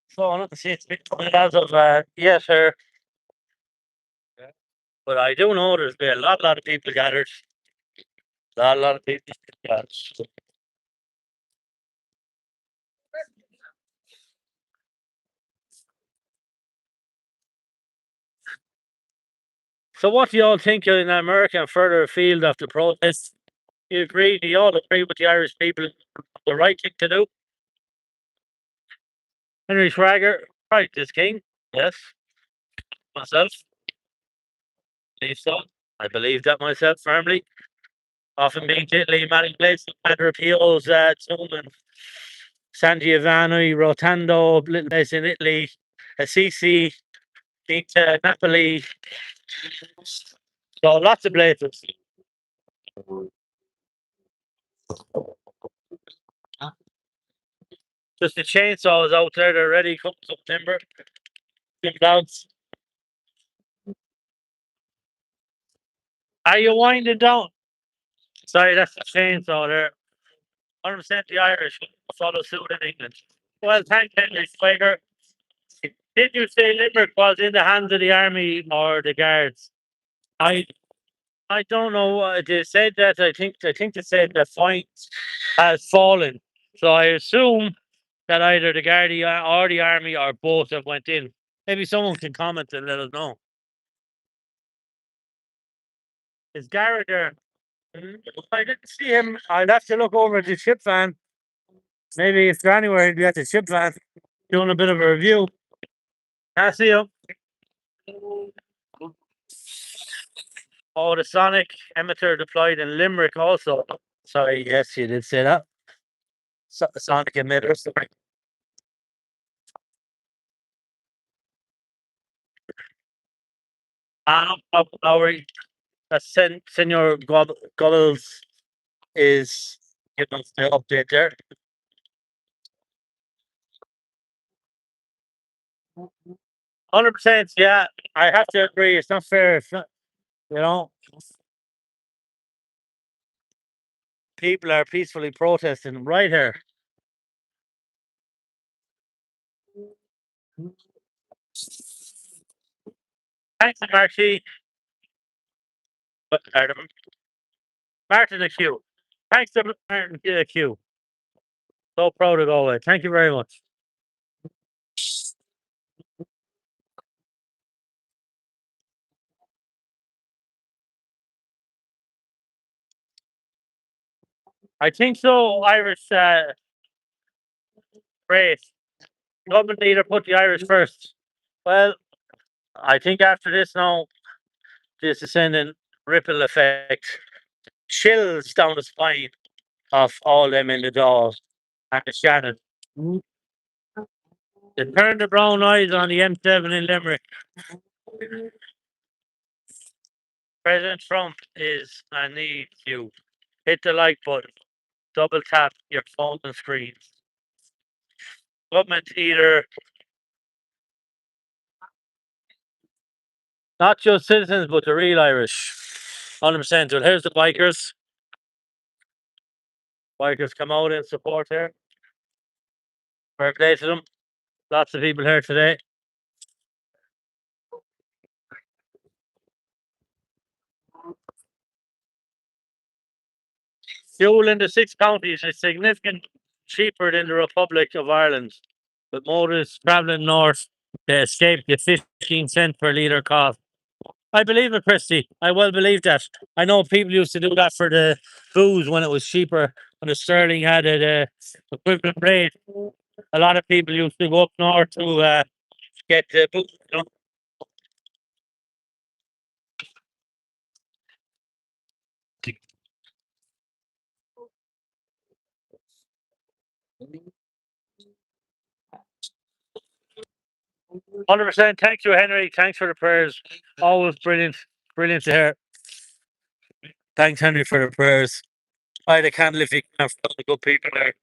So let's see. It's been coming as of yes, sir. But I do know there's been a lot of people gathered. Lot of people gathered. So what do you all think in America and further afield of the protests? You agree? Do you all agree with the Irish people? The right thing to do? Henry Schwager, right, this king. Yes, myself. Believe so. I believe that myself firmly. Often being to Italy, many places, Matter appeals, Tumen, San Giovanni, Rotando, little place in Italy, Assisi, been to Napoli. So lots of places. Just the chainsaws out there, they're ready, cut some timber. Big clouds. Are you winding down? Sorry, that's the chainsaw there. 100% the Irish follow suit in England. Well, thank Henry Schwager. Did you say Limerick was in the hands of the army or the guards? I I don't know. They said that. I think they said the fine has fallen. So I assume that either the Garda or the army or both have went in. Maybe someone can comment and let us know. Is Garrett there? I didn't see him. I'd have to look over at the ship van. Maybe if they're anywhere, he'd be at the ship van doing a bit of a review. I see him. Oh, the sonic emitter deployed in Limerick also. Sorry, yes, you did say that. Sonic emitter. Sorry. No, no worry. That's Senor Goggles. is giving us the update there. 100%, yeah. I have to agree. It's not fair. It's not, you know, people are peacefully protesting right here. Thanks, Marty. Martin Q. Thanks to Martin Q. So proud of Galway. Thank you very much. I think so. Irish race. Government leader put the Irish first. Well, I think after this now, this is sending ripple effect, chills down the spine of all them in the dolls and the Shannon. They turned the brown eyes on the M7 in Limerick. President Trump is, I need you. Hit the like button. Double tap your phone and screens. Government either not just citizens, but the real Irish. 100%. Well, here's the bikers. Bikers come out in support here. Fair play to them. Lots of people here today. Fuel in the 6 counties is significant cheaper than the Republic of Ireland. With motorists travelling north, they escape the 15 cent per litre cost. I believe it, Christy. I well believe that. I know people used to do that for the booze when it was cheaper, when the sterling had a equivalent rate. A lot of people used to go up north to get the booze. 100%. Thank you, Henry. Thanks for the prayers. Always brilliant. Brilliant to hear. Thanks, Henry, for the prayers. Light a candle if you can for all the good people there.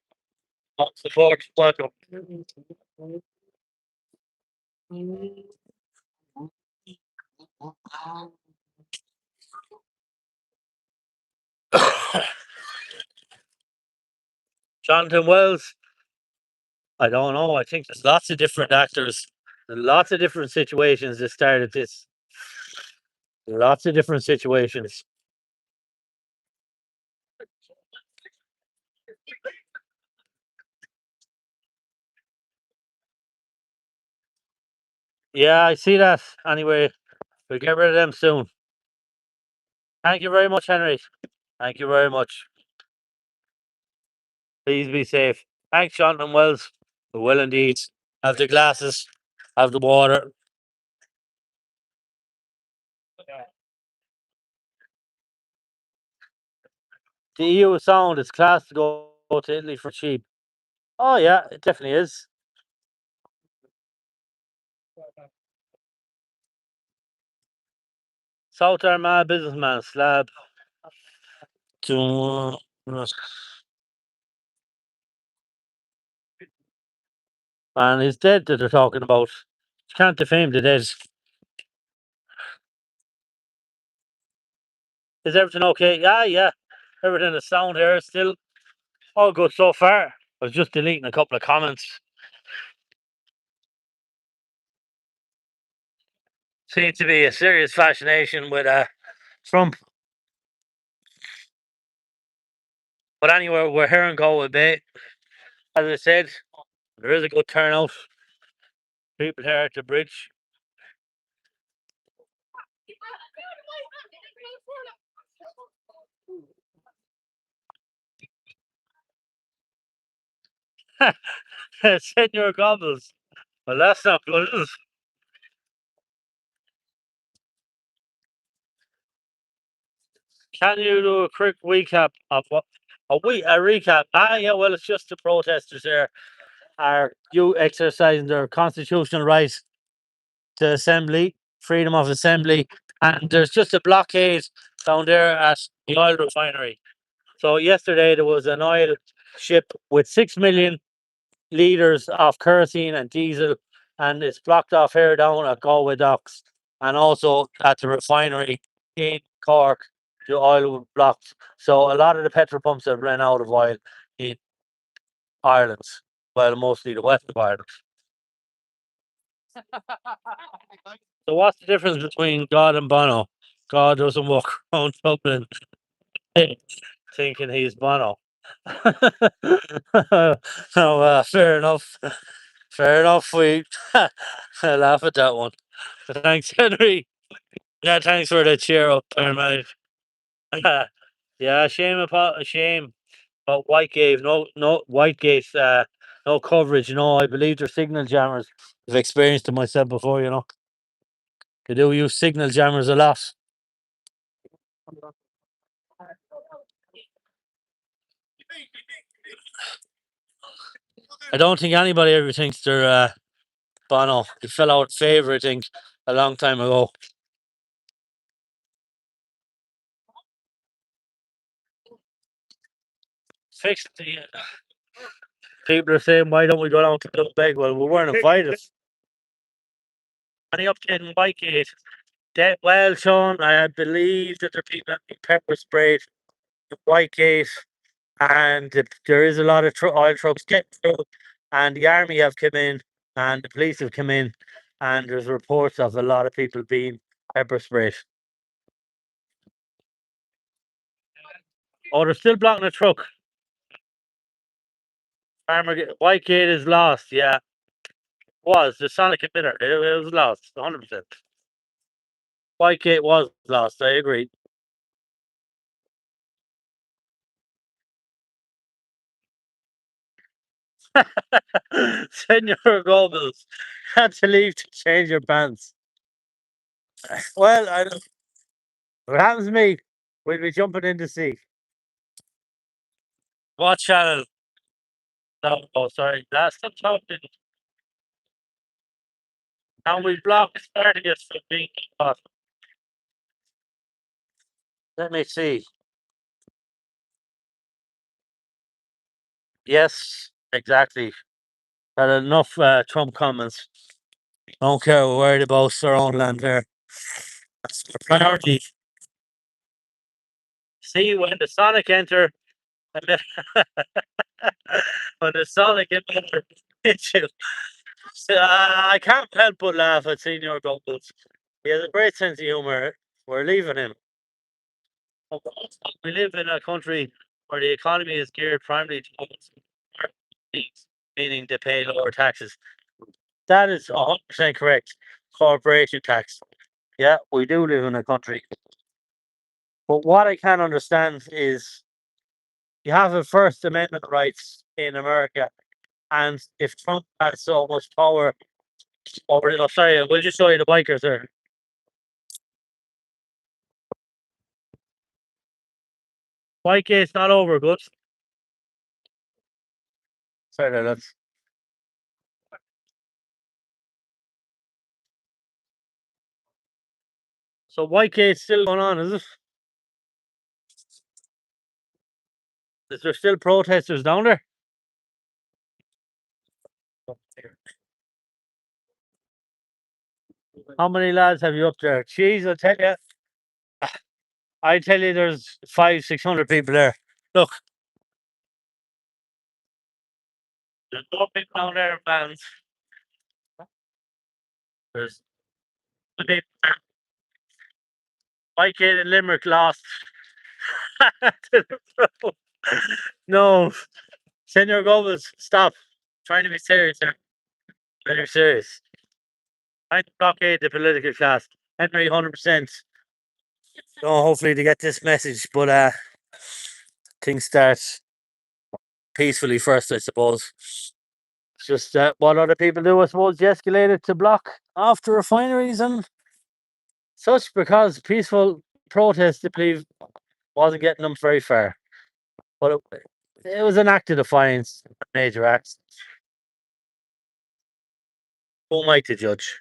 All support. Welcome. Jonathan Wells. I don't know. I think there's lots of different actors, and lots of different situations that started this. Lots of different situations. Yeah, I see that. Anyway, we'll get rid of them soon. Thank you very much, Henry. Thank you very much. Please be safe. Thanks, Jonathan Wells. We will indeed. Have the glasses, have the water. The EU is sound. It's class to go to Italy for cheap. Oh, yeah, it definitely is. South Armagh businessman slab to and he's dead that they're talking about. You can't defame the dead. Is everything okay? Yeah, yeah. Everything is sound here. Still all good so far. I was just deleting a couple of comments. Seems to be a serious fascination with Trump. But anyway, we're here in Galway Bay. As I said, there is a good turnout. People here at the bridge. Senor Gobbles. Well, that's not good. Is it? Can you do a quick recap of what a recap? Ah, yeah. Well, it's just the protesters there are you exercising their constitutional right to assembly, freedom of assembly, and there's just a blockade down there at the oil refinery. So yesterday there was an oil ship with 6 million liters of kerosene and diesel, and it's blocked off here down at Galway docks, and also at the refinery in Cork. The oil was blocked, so a lot of the petrol pumps have run out of oil in Ireland, well, mostly the west of Ireland. So what's the difference between God and Bono? God doesn't walk around Dublin thinking he's Bono. So fair enough. Fair enough. We laugh at that one. Thanks, Henry. Yeah, thanks for the cheer up there, mate. Yeah, shame about a shame. But Whitegate, no Whitegate, no coverage. I believe they're signal jammers. I've experienced it myself before. They do use signal jammers a lot. I don't think anybody ever thinks they're Bono. He fell out of favour, I think, a long time ago. Fixed the people are saying, why don't we go down to the beg? Well, we weren't invited. Any update in Whitegate? Well, Sean, I believe that there are people that be pepper sprayed in Whitegate, and there is a lot of oil trucks getting through, and the army have come in, and the police have come in, and there's reports of a lot of people being pepper sprayed. Oh, they're still blocking a truck. Whitegate is lost, yeah. Was the Sonic emitter. It was lost, 100%. Whitegate was lost, I agree. Senor Goebbels had to leave to change your pants. Well, I don't, what happens to me, we'll be jumping in the sea. What channel? No, oh, sorry. That's the topic. And we block Spartacus from being caught. Let me see. Yes, exactly. Had enough Trump comments. Don't care, we're worried about our own land there. That's the priority. See, when the Sonic enter, when the Sonic enter, hits you. I can't help but laugh at Senior Goebbels. He has a great sense of humor. We're leaving him. We live in a country where the economy is geared primarily towards needs, meaning they pay lower taxes. That is 100% correct. Corporation tax. Yeah, we do live in a country. But what I can't understand is you have a First Amendment rights in America, and if Trump has so much power over, oh, sorry, we'll just show you the bikers there. Bike is not over, good. Sorry, there, lads. So Whitegate's still going on, is it? Is there still protesters down there? How many lads have you up there? Jeez, I tell you, there's 500-600 people there. Look, there's no people down there, fans. There's the people there. Whitegate and Limerick lost. No, Senor Gomez, stop. Trying to be serious here. Very serious. Trying to blockade the political class. Henry, 100%. So hopefully to get this message, but things start peacefully first, I suppose. It's just what other people do, I suppose, de-escalate it to block off the refineries and such, because peaceful protest, I believe, wasn't getting them very far. But it was an act of defiance, a major act. Who am I to judge?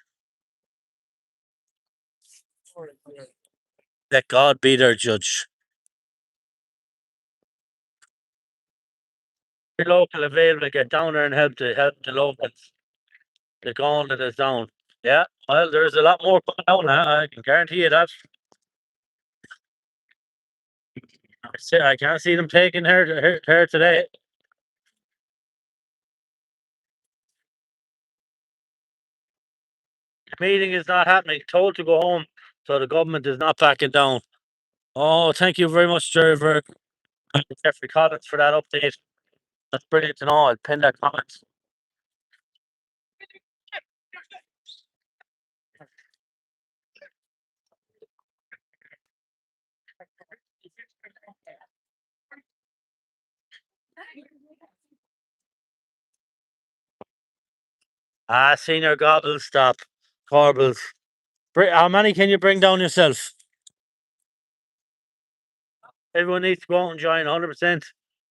Let God be their judge. local available, get down there and help the locals. The gauntlet is down. Yeah, well, there's a lot more coming down. I can guarantee you that. I can't see them taking her today. The meeting is not happening. Told to go home, so the government is not backing down. Oh, thank you very much, Jeffrey Collins, for that update. That's brilliant to know. I'll pin that comment. Senior gobbles, stop. Horribles. How many can you bring down yourself? Everyone needs to go out and join 100%.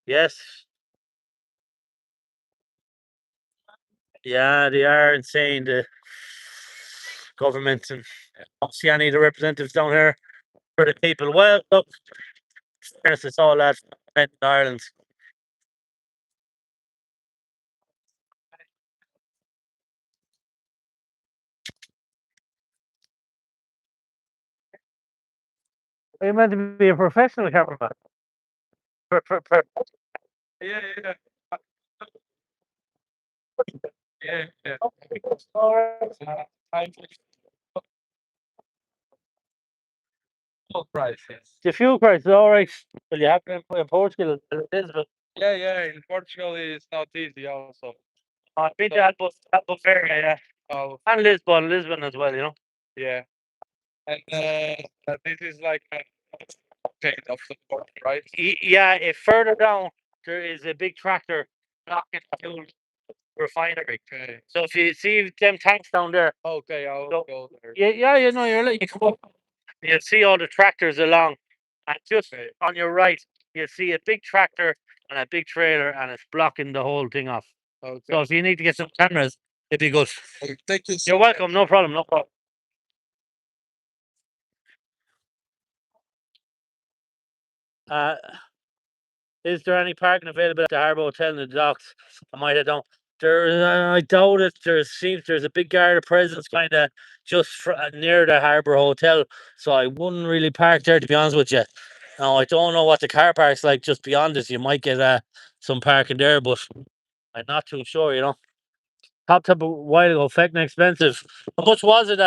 Yes. Yeah, they are insane. The government and obviously any of the representatives down here for the people. Well, look, it's all that in Ireland. Are you meant to be a professional cameraman? Yeah, yeah, yeah, yeah. Time full price, yes. The fuel price is all right. Well, you have to in Portugal, Lisbon. Yeah, yeah. In Portugal, it's not easy. Also, I've been to Albufeira, yeah. oh, And Lisbon as well, you know. yeah. And this is like a chain of support, right? Yeah, if further down, there is a big tractor blocking the fuel refinery. Okay. So if you see them tanks down there, Okay, I'll so, go there. yeah, you know, you come up, you'll see all the tractors along, and just Okay. on your right, you'll see a big tractor and a big trailer, and it's blocking the whole thing off. Okay. So if you need to get some cameras, it'd be good. Thank you. You're welcome. No problem. No problem. Uh, is there any parking available at the Harbour Hotel in the docks? I might have done. I doubt it. There's a big Garda presence kind of just near the Harbour Hotel, so I wouldn't really park there, to be honest with you. Now I don't know what the car park's like just beyond this. You might get some parking there, but I'm not too sure. You know, topped up a while ago. Feckin' expensive. How much was it?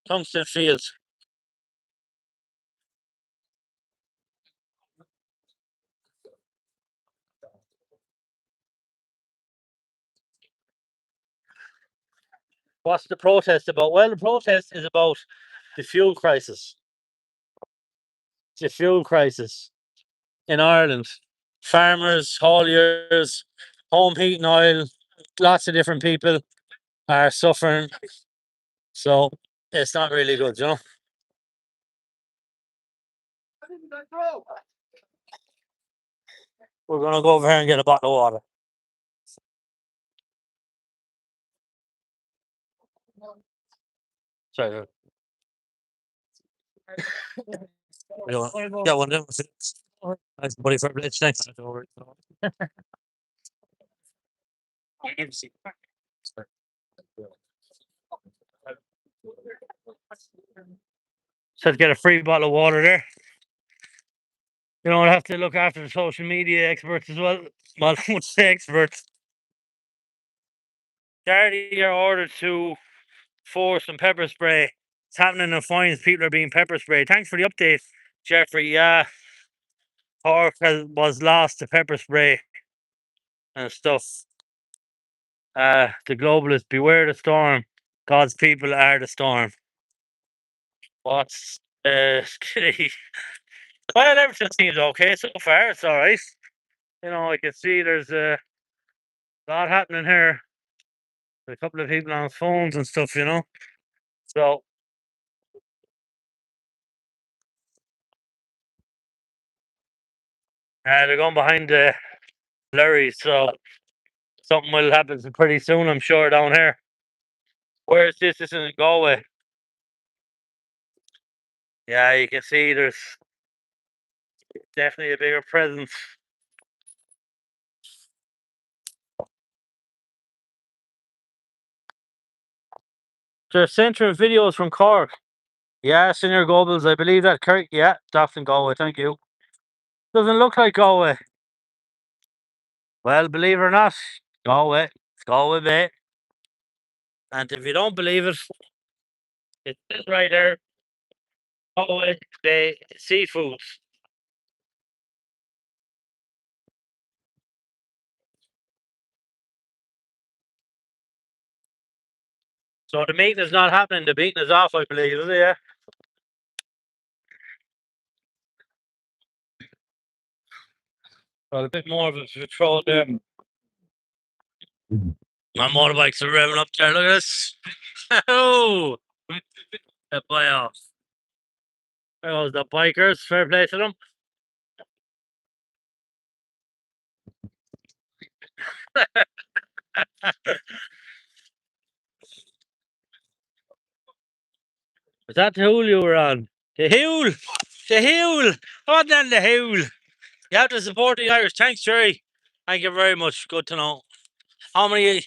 Tungsten Fields. What's the protest about? Well, the protest is about the fuel crisis. The fuel crisis in Ireland. Farmers, hauliers, home heating oil, lots of different people are suffering. So it's not really good, you know. We're gonna go over here and get a bottle of water. Sorry. Yeah, one of them. Nice buddy for a thanks. So to get a free bottle of water there. You know, I have to look after the social media experts as well. Well, I would say experts. Garda are ordered to force some pepper spray. It's happening in fines. People are being pepper sprayed. Thanks for the update, Jeffrey. Yeah, Cork was lost to pepper spray and stuff. The globalists, beware the storm. God's people are the storm. What's well, everything seems okay so far. It's all right. You know, I can see there's a lot happening here. A couple of people on phones and stuff. You know, so they're going behind the lorries. So something will happen pretty soon, I'm sure, down here. Where is this? This is in Galway. Yeah, you can see there's definitely a bigger presence. They're censoring videos from Cork. Yeah, Senior Goebbels, I believe that. Yeah, that's in Galway. Thank you. Doesn't look like Galway. Well, believe it or not, Galway. It's Galway Bay. And if you don't believe it, it is right there. Galway Bay seafood. So the meeting is not happening. The meeting is off, I believe, is it? Yeah. Well, a bit more of a patrol there. My motorbikes are revving up there. Look at this. Oh, the playoffs. There goes the bikers. Fair play to them. Was that the hool you were on? The hool! The hool! What then the hool? You have to support the Irish. Thanks, Jerry. Thank you very much. Good to know. How many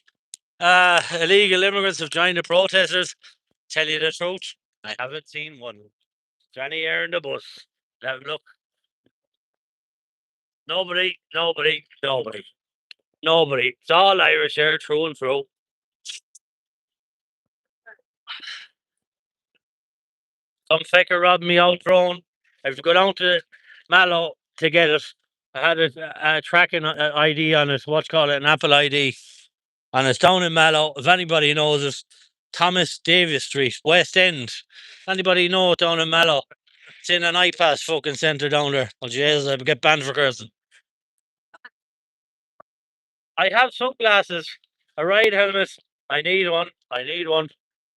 illegal immigrants have joined the protesters? Tell you the truth, I haven't seen one. Johnny Air in the bus. Have a look. Nobody, nobody, nobody. Nobody. It's all Irish here through and through. Some fecker robbed me out drone. I have to go down to Mallow to get it. I had a tracking ID on it, what's called it, an Apple ID. And it's down in Mallow. If anybody knows it, Thomas Davis Street, West End. Anybody know it down in Mallow? It's in an iPass fucking centre down there. Oh, Jesus, I'd get banned for cursing. I have sunglasses, a ride helmet. I need one. I need one.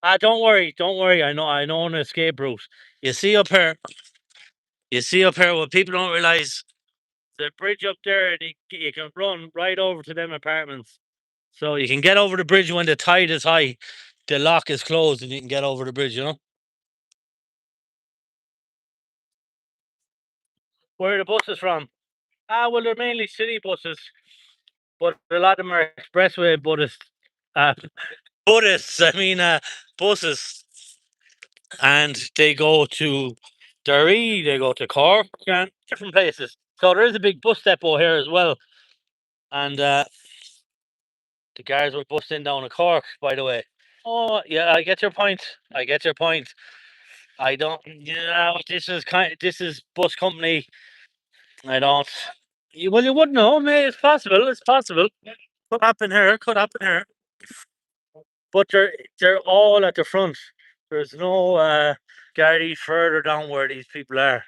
Ah, don't worry, don't worry. I know an escape route. You see up here, you see up here what people don't realise. The bridge up there, and you can run right over to them apartments. So you can get over the bridge when the tide is high. The lock is closed and you can get over the bridge, you know? Where are the buses from? Ah, well, they're mainly city buses, but a lot of them are expressway Buddhists. Uh, Buddhists, I mean, buses. And they go to Derry, they go to Cork, and different places. So there is a big bus depot here as well. And the guards were busting down to Cork, by the way. Oh, yeah, I get your point. I get your point. I don't, this is bus company. I don't, well, you wouldn't know, mate. It's possible. It's possible. Could happen here. Could happen here. But they're all at the front. There's no Gardaí further down where these people are.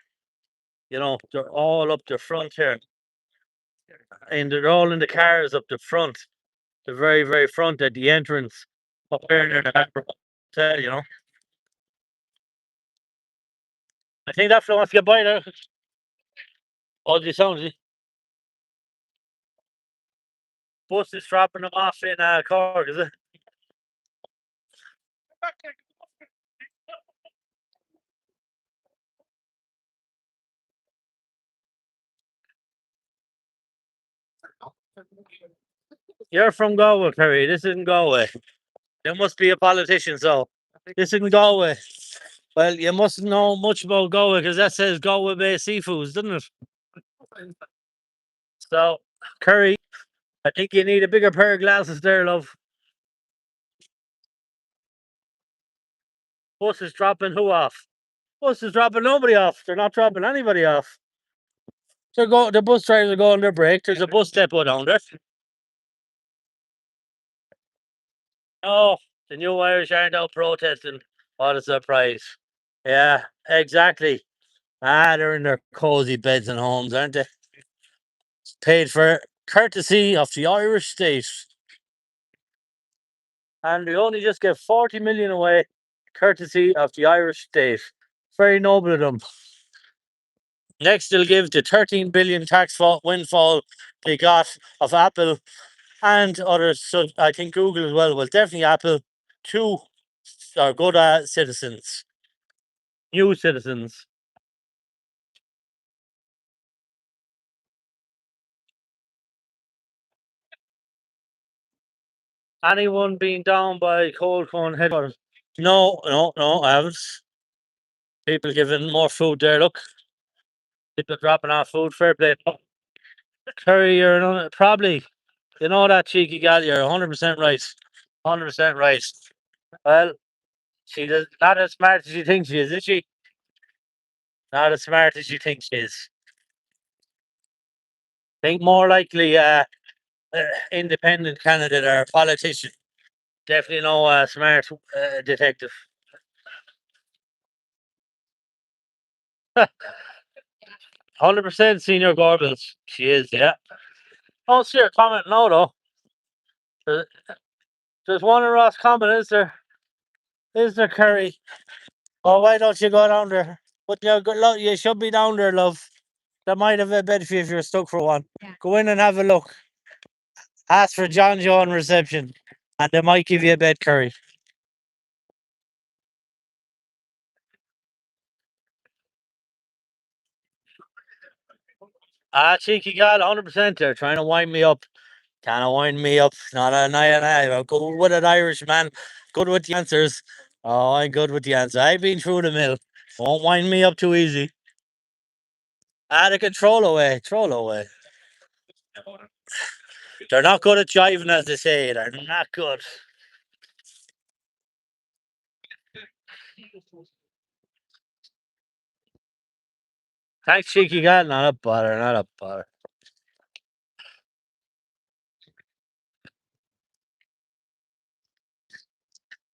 You know, they're all up the front here, and they're all in the cars up the front, the very, very front at the entrance. Up here near the hotel, you know. I think that fella wants to get by there. All the sounds. Bus is dropping them off in Cork, is it? You're from Galway, Kerry. This isn't Galway. There must be a politician, so this isn't Galway. Well, you mustn't know much about Galway because that says Galway Bay Seafoods, doesn't it? So, Kerry, I think you need a bigger pair of glasses there, love. Bus is dropping who off? Bus is dropping nobody off. They're not dropping anybody off. The bus drivers are going their break. There's a bus depot down there. Oh, the new Irish aren't out protesting. What a surprise. Yeah, exactly. Ah, they're in their cozy beds and homes, aren't they? Paid for courtesy of the Irish state. And they only just give 40 million away, courtesy of the Irish state. Very noble of them. Next, they'll give the 13 billion windfall they got of Apple and others. So I think Google as well. Well, definitely Apple. Two are good citizens, new citizens. Anyone being down by cold cone headquarters. No, no, no, I haven't. People giving more food there. Look, people dropping off food. Fair play. Curry, probably. You know that cheeky gal. You're 100% right. 100% right. Well, she does not as smart as you think she is she? Not as smart as you think she is. Think more likely independent candidate or politician. Definitely no smart detective. 100% senior Gorbals. She is, yeah. Oh, see her comment no though. There- There's one in Ross comment, is there? Is there, Curry? Oh, why don't you go down there? But you should be down there, love. They might have a bed for you if you're stuck for one. Go in and have a look. Ask for John Joe on reception, and they might give you a bed, Curry. Ah, cheeky gal, 100% they're trying to wind me up. Kind of wind me up. Not a night. I'm good with an Irish man. Good with the answers. Oh, I'm good with the answer. I've been through the mill. Won't wind me up too easy. Ah, they can troll away. Troll away. They're not good at jiving, as they say. They're not good. Thanks, cheeky gal. Not a bother. Not a bother.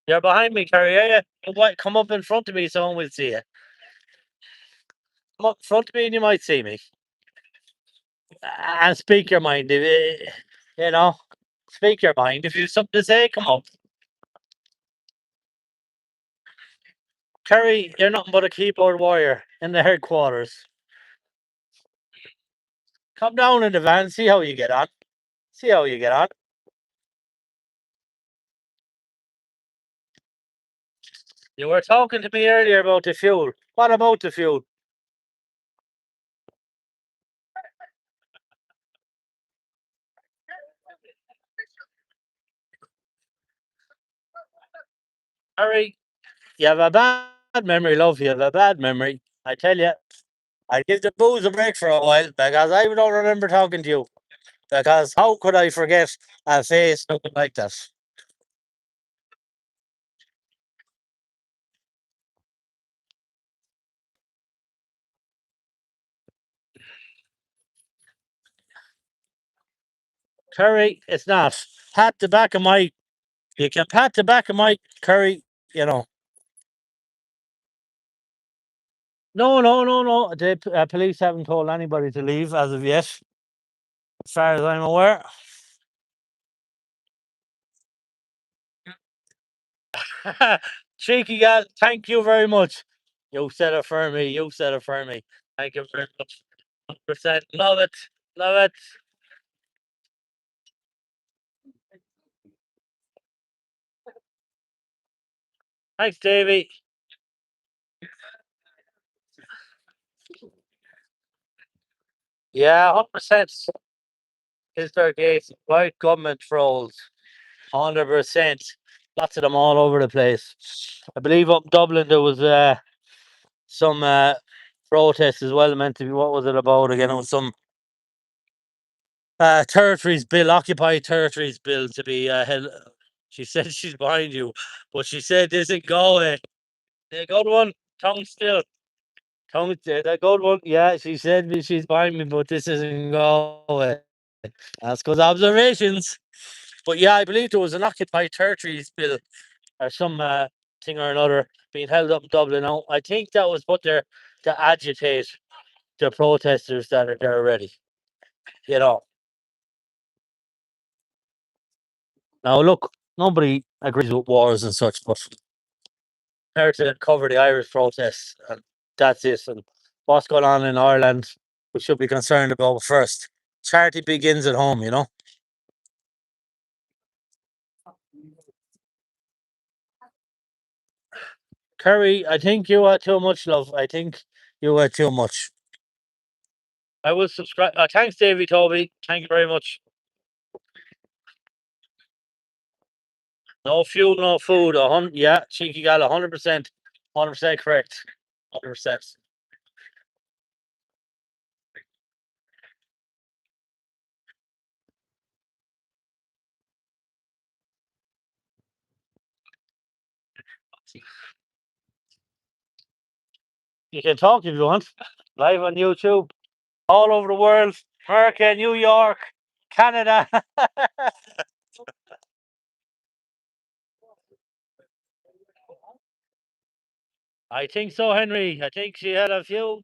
You're behind me, Kerry, are you? What? Come up in front of me, someone will see you. Come up in front of me, and you might see me. And speak your mind. You know, speak your mind. If you've something to say, come up. Kerry, you're nothing but a keyboard warrior in the headquarters. Come down in the van, see how you get on. See how you get on. You were talking to me earlier about the fuel. What about the fuel? Kerry, you have a bad memory, love. You have a bad memory. I tell you, I give the booze a break for a while because I don't remember talking to you. Because how could I forget a face looking like that? Curry, it's not. Pat the back of my. You can pat the back of my Curry. You know. No, no, no, no. The police haven't told anybody to leave as of yet, as far as I'm aware. Cheeky gal, thank you very much. You said it for me. You said it for me. Thank you very much. 100%. Love it. Love it. Thanks, Davey. Yeah, 100%. Is their case right government trolls? 100%. Lots of them all over the place. I believe up in Dublin there was some protests as well. Meant to be, what was it about again? It was some territories bill, occupied territories bill to be held. She said she's behind you, but she said this in Galway. The good one, tongue still. Tongue, the good one, yeah, she said she's behind me, but this isn't Galway. That's because observations. But yeah, I believe there was an occupied territories bill or some thing or another being held up in Dublin. Now, I think that was put there to agitate the protesters that are there already. You know. Now, look, nobody agrees with wars and such, but there to cover the Irish protests, and that's it. And what's going on in Ireland, we should be concerned about first. Charity begins at home, you know. Kerry, I think you had too much love. I think you had too much. I will subscribe. Thanks, Davy Toby. Thank you very much. No fuel, no food. Yeah, cheeky gal, 100%, 100% correct, 100%. You can talk if you want. Live on YouTube, all over the world, America, New York, Canada. I think so, Henry. I think she had a few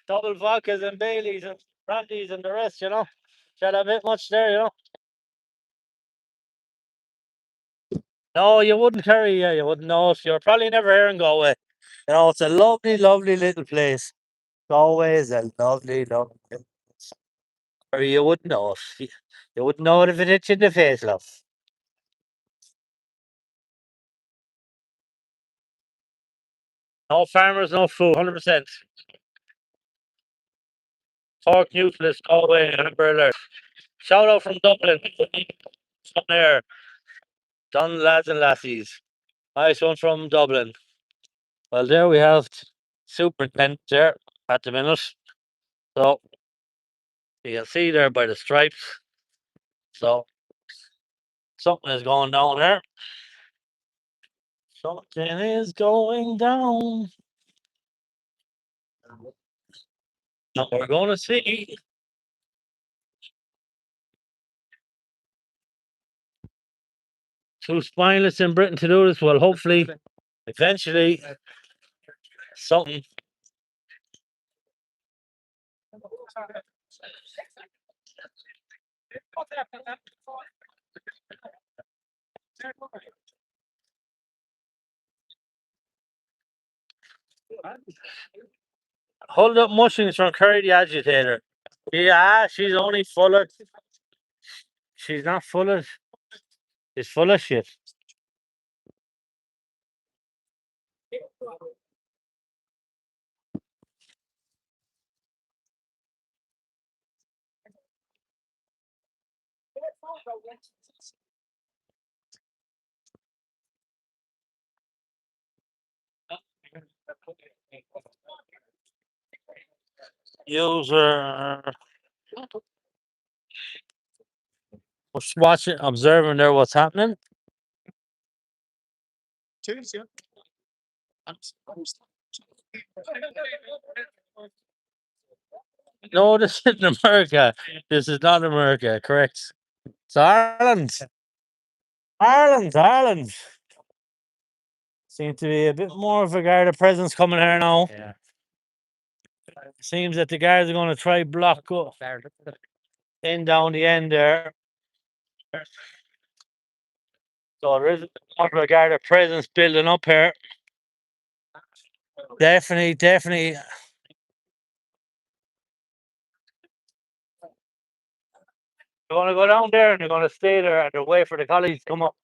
double vodkas and Baileys and brandies and the rest. She had a bit much there. No, you wouldn't carry. Yeah, you wouldn't know it. You're probably never here in Galway. It's a lovely, lovely little place. Galway is a lovely, lovely place. Or you wouldn't know it. You wouldn't know it if it hit you in the face, love. No farmers, no food, 100%. Cork useless, Galway, Amber Alert. Shout out from Dublin. From there. Done lads and lassies. Nice one from Dublin. Well, there we have superintendent there at the minute. So you can see there by the stripes. So something is going down there. Something is going down. Now we're going to see. Too spineless in Britain to do this. Well, hopefully, eventually, something. Hold up mushings from Curry the agitator. Yeah, she's only full of. She's not full of. She's full of shit. User. Just watching, observing there what's happening. No, this isn't America. This is not America, correct? It's Ireland. Ireland, Ireland. Seems to be a bit more of a Garda presence coming here now. Yeah. Seems that the guards are going to try block up in down the end there. So there is more of a Garda presence building up here. Definitely, definitely. They're going to go down there and they're going to stay there and they'll wait for the colleagues to come up.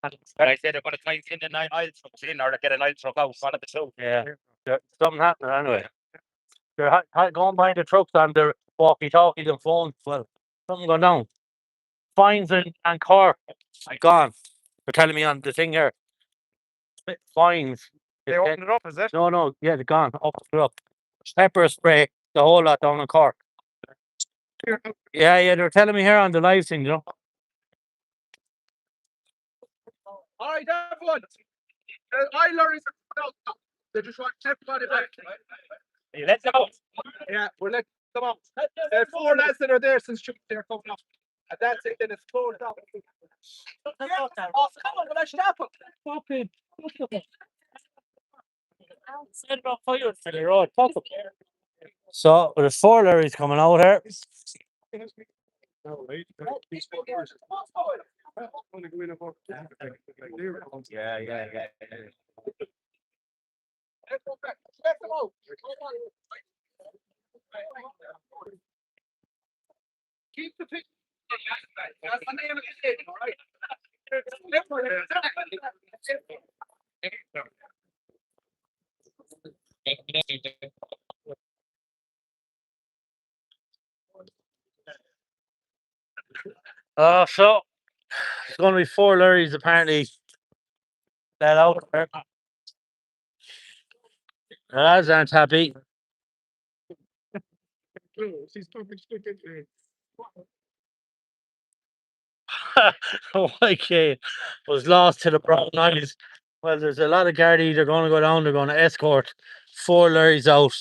And I said they're going to try and send an aisle trucks in or get an aisle truck out, one of the two. Yeah, something happening anyway. They're going behind the trucks on their walkie-talkies and phones. Well, something going down. Fines and Cork gone. They're telling me on the thing here. Fines. They opened it up, is it? No, no, yeah, they're gone. Up. Pepper spray, the whole lot down in Cork. Yeah, they're telling me here on the live thing. All right, everyone. The hauliers are out. They just want everybody back. You let them out. Yeah, we're letting them out. There are 4 lads that are there since they're coming up. And that's it, then it's closed off. Oh, come on, will I stop it? Okay. Set it on fire for the road. So there's 4 lorries coming out here. Yeah. Keep the picture. That's the name of the station, all right? So it's going to be 4 lorries apparently let out there. The lads aren't happy. Okay, was lost to the brown eyes. Well, there's a lot of Gardaí. They're going to go down. They're going to escort 4 lorries out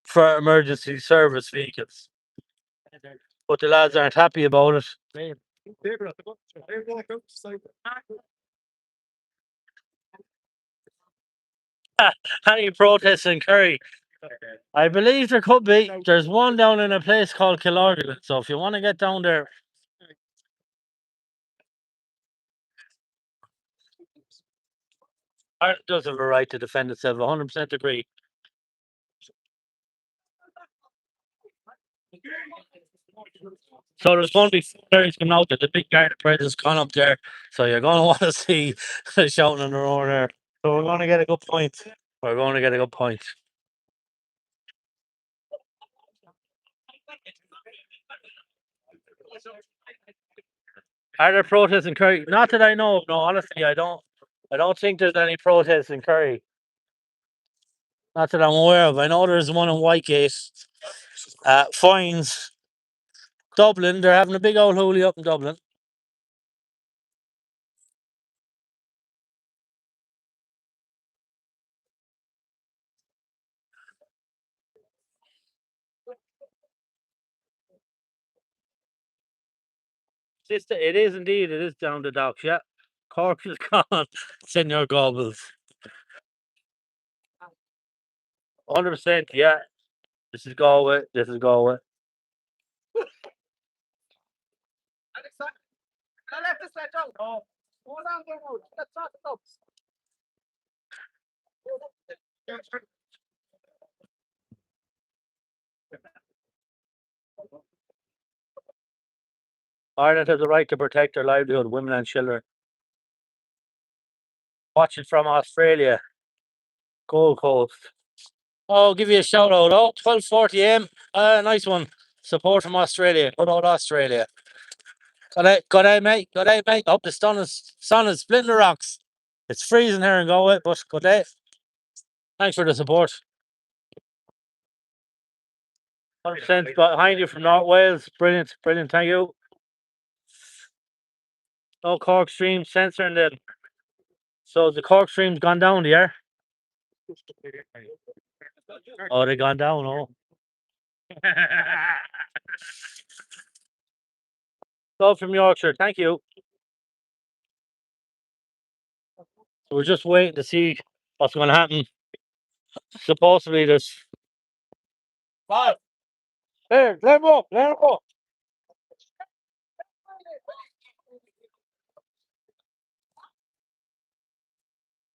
for emergency service vehicles. But the lads aren't happy about it. Any protests in Kerry? I believe there could be. There's one down in a place called Killorglin. So if you want to get down there, Ireland does have a right to defend itself. 100% agree. So there's going to be players coming out there. The big Garda presence gone up there. So you're going to want to see the shouting on the road there. So we're going to get a good point. We're going to get a good point. Are there protests in Kerry? Not that I know of. No, honestly, I don't think there's any protests in Kerry. Not that I'm aware of. I know there's one in Whitegate. Fines. Dublin, they're having a big old holy up in Dublin. It is indeed. It is down the docks. Yeah, Cork is gone. Senior Gobbles. 100%. Yeah, this is Galway. This is Galway. Ireland has the right to protect their livelihood, women and children. Watching from Australia, Gold Coast. Oh, give you a shout out. Oh, 12:40 AM. Nice one. Support from Australia. Good old Australia. Good day, mate. Good day, mate. Hope the sun is splitting the rocks. It's freezing here in Galway, but good day. Thanks for the support. 100% behind you from North Wales. Brilliant, brilliant. Thank you. No Cork stream censoring them. So the Cork stream's gone down there. Oh, they gone down. Oh. So from Yorkshire. Thank you. So we're just waiting to see what's going to happen. Supposedly there's. There, let him up, let him up.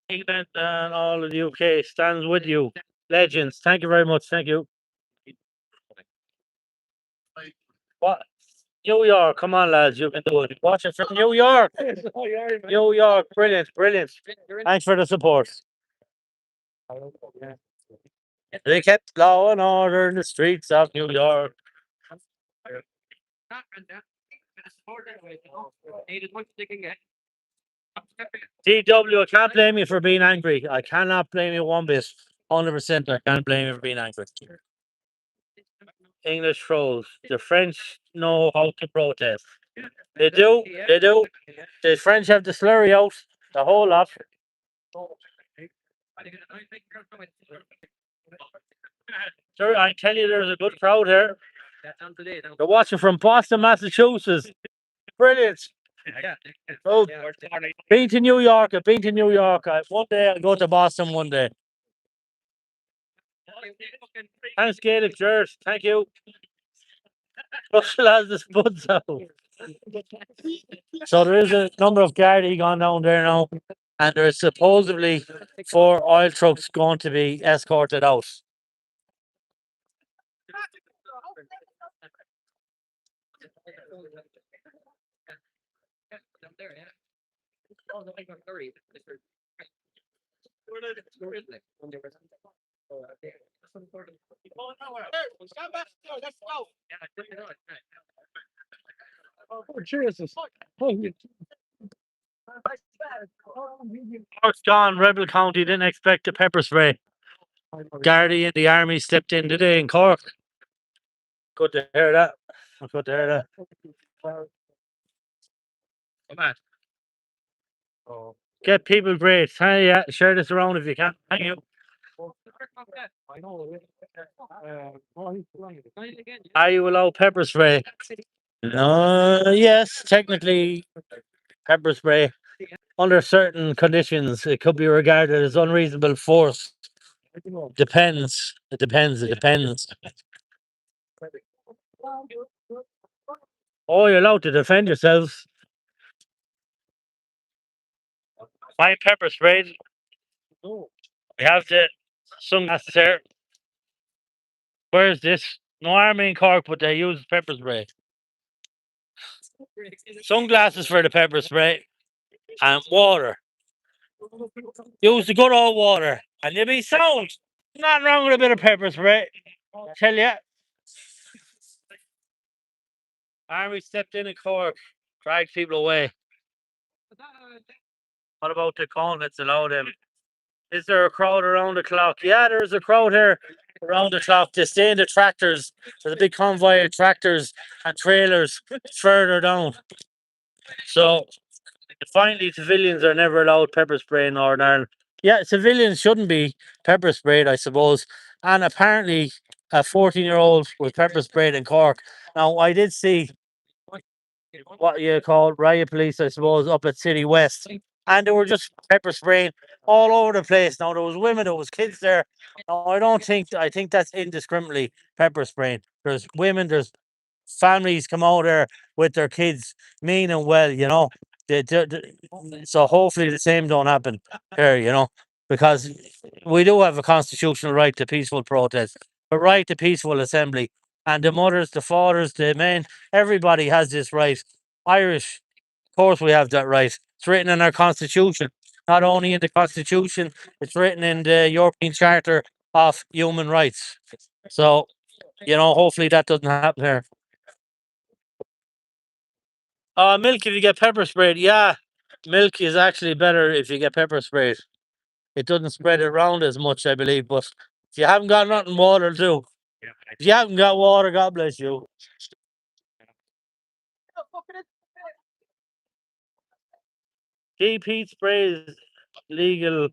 England and all of the UK stands with you. Legends. Thank you very much. Thank you. What? New York. Come on, lads. You can do it. Watch it from New York. New York. Brilliant. Brilliant. Thanks for the support. They kept law and order in the streets of New York. DW, I can't blame you for being angry. I cannot blame you one bit. 100%. I can't blame you for being angry. English trolls. The French know how to protest. They do. They do. The French have the slurry out. The whole lot. Sir, I tell you, there's a good crowd here. They're watching from Boston, Massachusetts. Brilliant. Oh, been to New York. I've been to New York. One day I'll go to Boston one day. Thanks, Gaelic George. Thank you. Russell has the spuds out. So there is a number of Gardaí gone down there now, and there's supposedly 4 oil trucks going to be escorted out. Oh, Jesus. Cork's gone. Rebel County didn't expect a pepper spray. Garda and the army stepped in today in Cork. Good to hear that. Good to hear that. Come on. Get people great. Yeah, share this around if you can. Thank you. Are you allowed pepper spray? No, yes, technically pepper spray. Under certain conditions, it could be regarded as unreasonable force. Depends. It depends. It depends. Oh, you're allowed to defend yourselves. My pepper sprayed. We have the sunglasses here. Where's this? No army in Cork, but they use pepper spray. Sunglasses for the pepper spray and water. Use the good old water, and you'll be sound. Nothing wrong with a bit of pepper spray. Tell you. Army stepped in Cork, dragged people away. What about the cone that's allowed them? Is there a crowd around the clock? Yeah, there's a crowd here around the clock. They stay in the tractors. There's a big convoy of tractors and trailers further down. So finally, civilians are never allowed pepper spray in Northern Ireland. Yeah, civilians shouldn't be pepper sprayed, I suppose. And apparently, a 14-year-old was pepper sprayed in Cork. Now, I did see what you call riot police, I suppose, up at City West. And they were just pepper spraying all over the place. Now there was women, there was kids there. No, I think that's indiscriminately pepper spraying. There's women, there's families come out there with their kids, mean and well, you know. So hopefully the same don't happen here, you know, because we do have a constitutional right to peaceful protest, a right to peaceful assembly. And the mothers, the fathers, the men, everybody has this right. Irish, of course, we have that right. It's written in our constitution. Not only in the constitution, it's written in the European Charter of Human Rights. So, you know, hopefully that doesn't happen here. Milk if you get pepper sprayed. Yeah, milk is actually better if you get pepper sprayed. It doesn't spread around as much, I believe. But if you haven't got nothing, water too. If you haven't got water, God bless you. DP sprays legal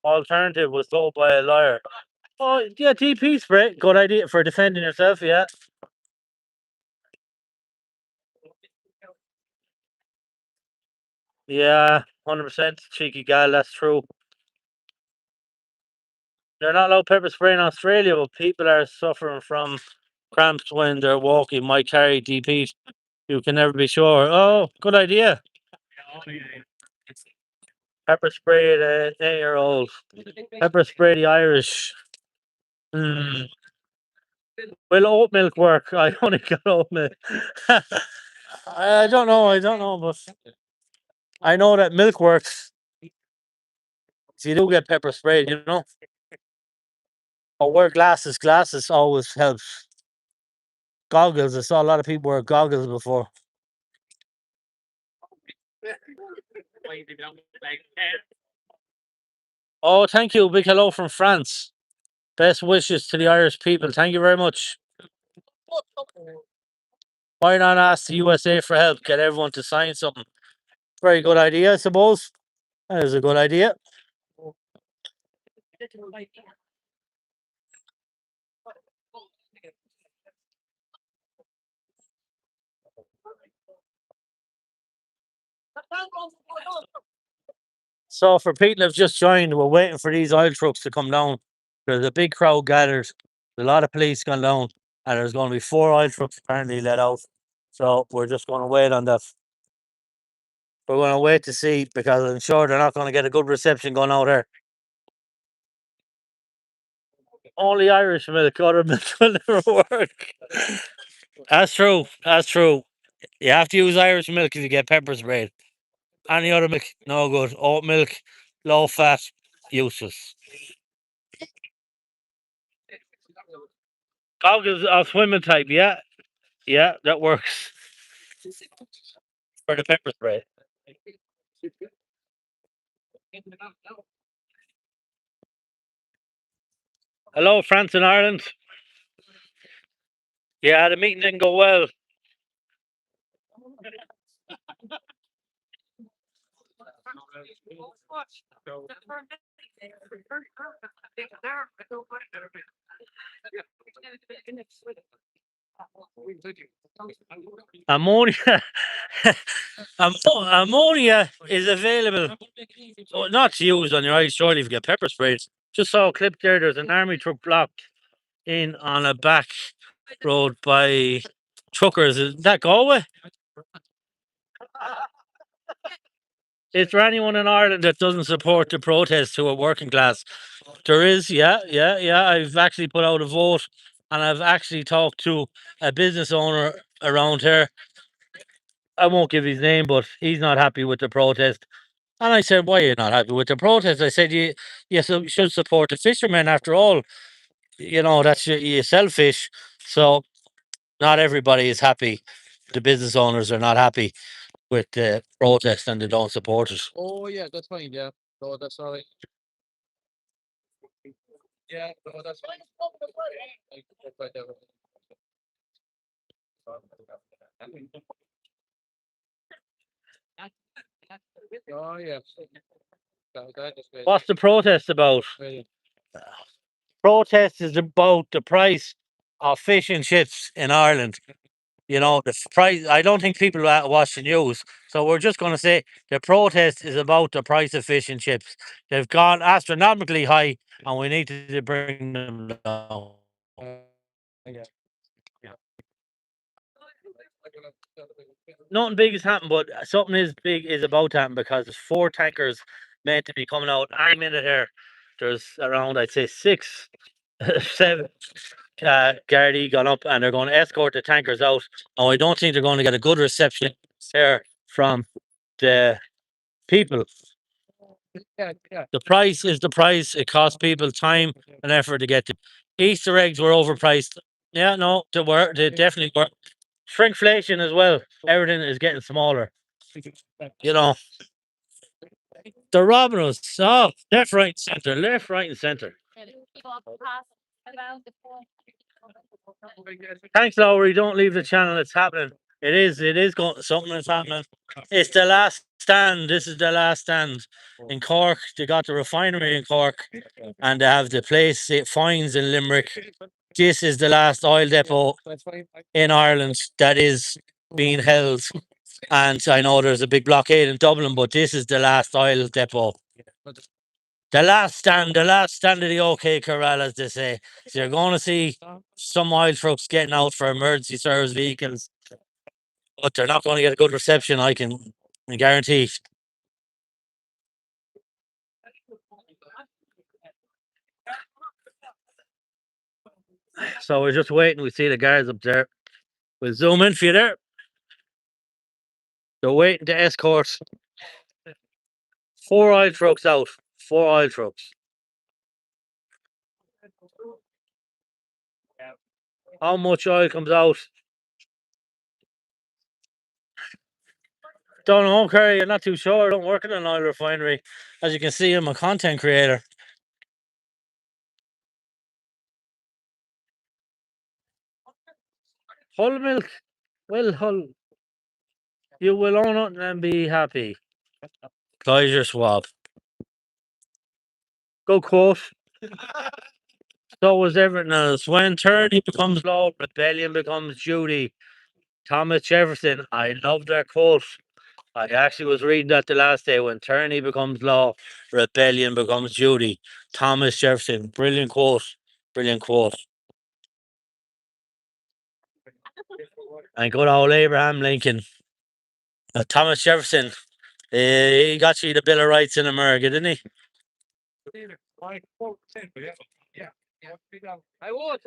alternative was told by a lawyer. Oh yeah, DP spray, good idea for defending yourself. Yeah, yeah, 100%. Cheeky gal, that's true. They're not allowed pepper spray in Australia, but people are suffering from cramps when they're walking. Might carry DP. You can never be sure. Oh, good idea. Pepper spray the 8-year-old. Pepper spray the Irish. Mm. Will oat milk work? I only got oat milk. I don't know. I don't know, but I know that milk works. So you do get pepper sprayed, you know. Or wear glasses. Glasses always helps. Goggles. I saw a lot of people wear goggles before. Oh, thank you. Big hello from France. Best wishes to the Irish people. Thank you very much. Why not ask the USA for help? Get everyone to sign something. Very good idea, I suppose. That is a good idea. So for people who've just joined, we're waiting for these oil trucks to come down. There's a big crowd gathered. A lot of police gone down, and there's going to be 4 oil trucks apparently let out. So we're just going to wait on that. We're going to wait to see because I'm sure they're not going to get a good reception going out there. Only Irish milk, other milk will never work. That's true. That's true. You have to use Irish milk if you get pepper sprayed. Any other milk, no good. Oat milk, low fat, useless. Goggles of swimming type, yeah. Yeah, that works for the pepper spray. Hello, France and Ireland. Yeah, the meeting didn't go well. Ammonia, ammonia is available. Not to use on your eyes, surely, if you get pepper sprayed. Just saw a clip there. There's an army truck blocked in on a back road by truckers. Is that Galway? Is there anyone in Ireland that doesn't support the protest to a working class? There is, yeah, yeah, yeah. I've actually put out a vote, and I've actually talked to a business owner around here. I won't give his name, but he's not happy with the protest. And I said, "Why are you not happy with the protest?" I said, you should support the fishermen. After all, that's you sell fish, so not everybody is happy. The business owners are not happy with the protest, and they don't support it. Oh yeah, that's fine. Yeah, no, that's all right. Yeah, no, that's fine. Oh yeah. What's the protest about? Protest is about the price of fish and chips in Ireland. The price. I don't think people watch the news, so we're just going to say the protest is about the price of fish and chips. They've gone astronomically high, and we need to bring them down. Nothing big has happened, but something is big is about to happen because there's 4 tankers meant to be coming out any minute here. There's around, I'd say, 6, 7 Gardaí gone up, and they're going to escort the tankers out. And I don't think they're going to get a good reception there from the people. Yeah, yeah. The price is the price. It costs people time and effort to get to. Easter eggs were overpriced. Yeah, no, they definitely were. Shrinkflation as well. Everything is getting smaller. You know, they're robbing us. Oh, left, right, and centre. Left, right, and centre. Thanks, Lowry. Don't leave the channel. It's happening. It is going. Something is happening. It's the last stand. This is the last stand in Cork. They got the refinery in Cork, and they have the place fines in Limerick. This is the last oil depot in Ireland that is being held. And I know there's a big blockade in Dublin, but this is the last oil depot. The last stand of the OK Corral, as they say. So you're going to see some oil trucks getting out for emergency service vehicles, but they're not going to get a good reception, I can guarantee. So we're just waiting. We see the guards up there. We'll zoom in for you there. They're waiting to escort 4 oil trucks out. 4 oil trucks. How much oil comes out? Don't know, Kerry. I'm not too sure. I don't work in an oil refinery. As you can see, I'm a content creator. Hull milk. Well, Hull. You will own it and be happy. Pleasure swab. Go quote. So was everything else. When tyranny becomes law, rebellion becomes duty. Thomas Jefferson. I love that quote. I actually was reading that the last day. When tyranny becomes law, rebellion becomes duty. Thomas Jefferson. Brilliant quote. Brilliant quote. And good old Abraham Lincoln. Thomas Jefferson. He got you the Bill of Rights in America, didn't he? I won't.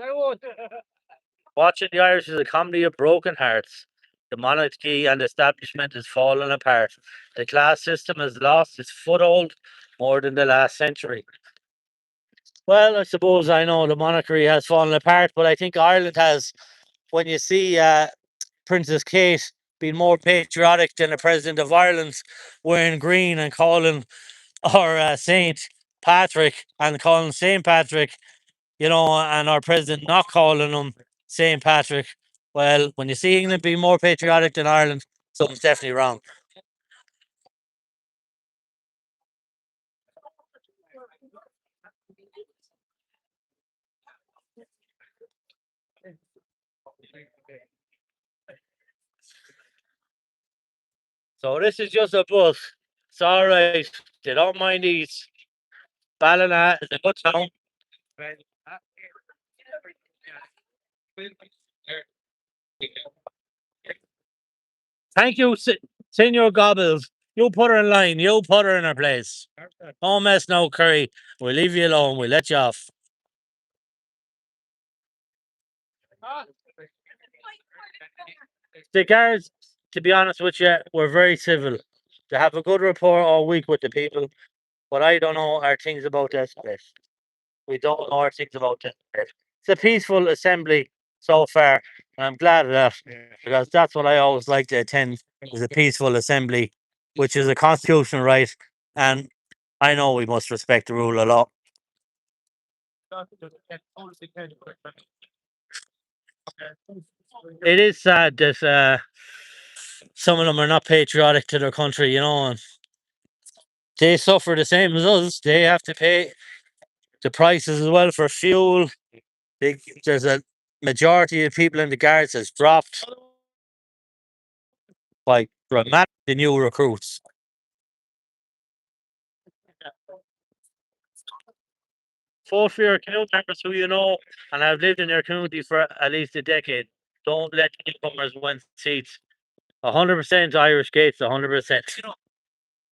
Watching the Irish is a comedy of broken hearts. The monarchy and establishment is falling apart. The class system has lost its foothold more than the last century. Well, I suppose I know the monarchy has fallen apart, but I think Ireland has. When you see Princess Kate being more patriotic than the President of Ireland, wearing green and calling or Saint Patrick and call him Saint Patrick, and our president not calling him Saint Patrick. Well, when you see England be more patriotic than Ireland, something's definitely wrong. So this is just a bus. It's all right. They don't mind these. Ballina is a good town. Thank you, Senor Gobbles. You put her in line. You put her in her place. Don't mess no curry. We'll leave you alone. We'll let you off. The guards, to be honest with you, were very civil. They have a good rapport all week with the people. What I don't know are things about this place. We don't know our things about this place. It's a peaceful assembly so far, and I'm glad of that because that's what I always like to attend is a peaceful assembly, which is a constitutional right, and I know we must respect the rule of law. It is sad that some of them are not patriotic to their country, and they suffer the same as us. They have to pay the prices as well for fuel. There's a majority of people in the guards has dropped by dramatic the new recruits. Vote for your community members who you know and have lived in your community for at least a decade. Don't let newcomers win seats. 100% Irish gates, 100%.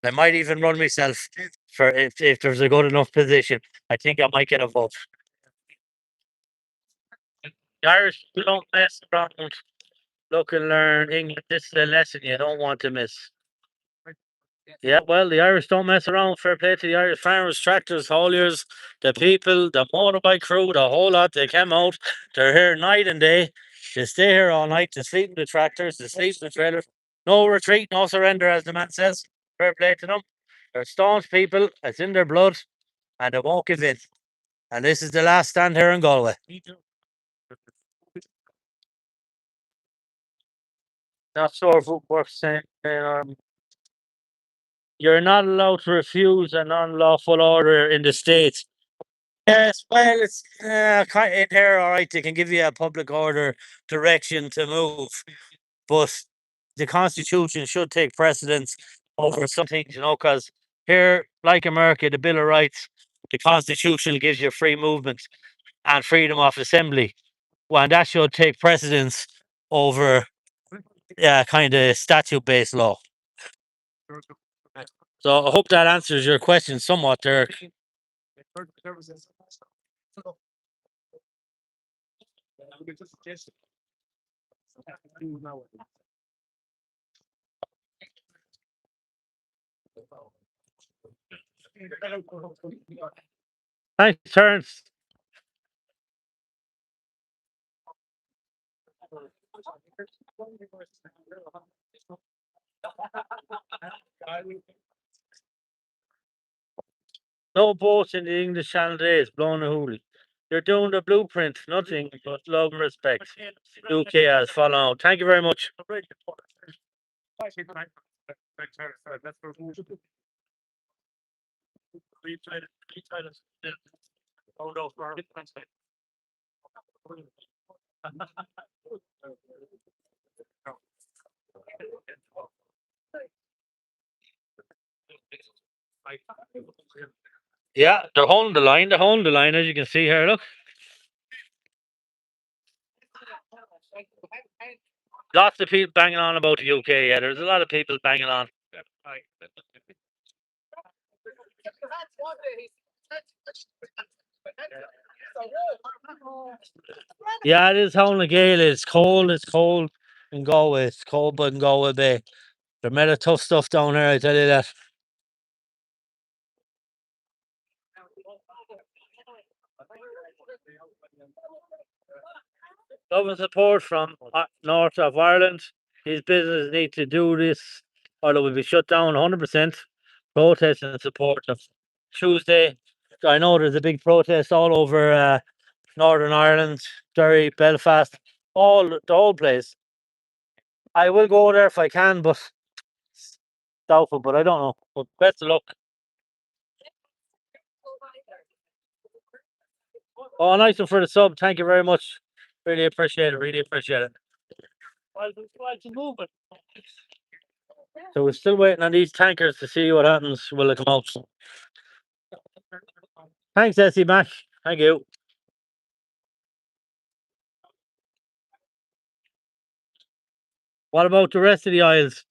I might even run myself for if there's a good enough position. I think I might get a vote. The Irish don't mess around. Look and learn English. This is a lesson you don't want to miss. Yeah, well, the Irish don't mess around. Fair play to the Irish farmers, tractors, hauliers, the people, the motorbike crew, the whole lot. They came out. They're here night and day. They stay here all night. They sleep in the tractors. They sleep in the trailers. No retreat, no surrender, as the man says. Fair play to them. They're staunch people. It's in their blood, and they won't give in. And this is the last stand here in Galway. Not sure if it works same. You're not allowed to refuse an unlawful order in the States. Yes, well, it's kind in here, all right. They can give you a public order direction to move, but the Constitution should take precedence over some things, because here, like America, the Bill of Rights, the Constitution gives you free movement and freedom of assembly. Well, and that should take precedence over kind of statute-based law. So I hope that answers your question somewhat, Derek. Thanks, Terence. No boats in the English Channel days, blown a hoolie. You're doing the blueprint, nothing but love and respect. UK has follow. Thank you very much. Yeah, they're holding the line. They're holding the line, as you can see here. Look, lots of people banging on about the UK. Yeah, there's a lot of people banging on. Yeah, it is howling a gale. It's cold. It's cold in Galway. It's cold, but in Galway Bay, they're made of tough stuff down here. I tell you that. Love and support from north of Ireland. His business need to do this, or they will be shut down 100%. protest in support of Tuesday. I know there's a big protest all over Northern Ireland, Derry, Belfast, the whole place. I will go there if I can, but it's doubtful. But I don't know. But best of luck. Oh, nice one for the sub. Thank you very much. Really appreciate it. Really appreciate it. So we're still waiting on these tankers to see what happens. Will it come out? Thanks, Essie Mac. Thank you. What about the rest of the aisles?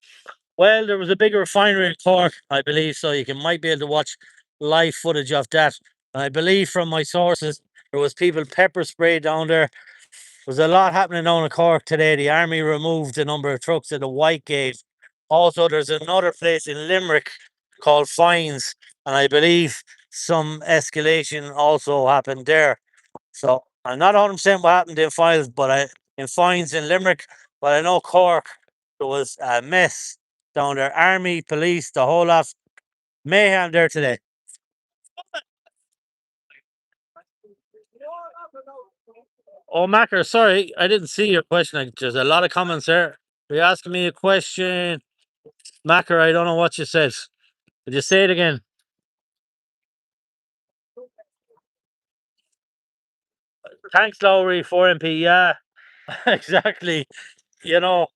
Well, there was a big refinery in Cork, I believe, so you might be able to watch live footage of that. And I believe from my sources, there was people pepper sprayed down there. There's a lot happening down in Cork today. The army removed a number of trucks at the White Gate. Also, there's another place in Limerick called Fines, and I believe some escalation also happened there. So I'm not 100% what happened in Fines, in Fines in Limerick, but I know Cork there was a mess down there. Army, police, the whole lot. Mayhem there today. Oh, Macker, sorry, I didn't see your question. There's a lot of comments there. You're asking me a question. Macker, I don't know what you said. Did you say it again? Thanks, Lowry, 4MP. Yeah, exactly. You know,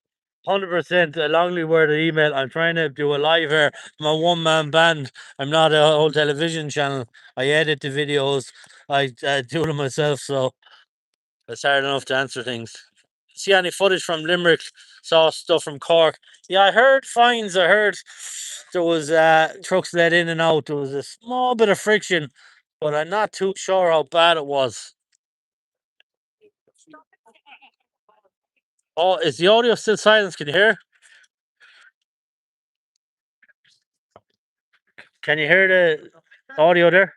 100% a longly worded email. I'm trying to do a live here. I'm a one man band. I'm not a whole television channel. I edit the videos. I do them myself. So it's hard enough to answer things. See any footage from Limerick? Saw stuff from Cork. Yeah, I heard fines. I heard there was trucks let in and out. There was a small bit of friction, but I'm not too sure how bad it was. Oh, is the audio still silent? Can you hear? Can you hear the audio there?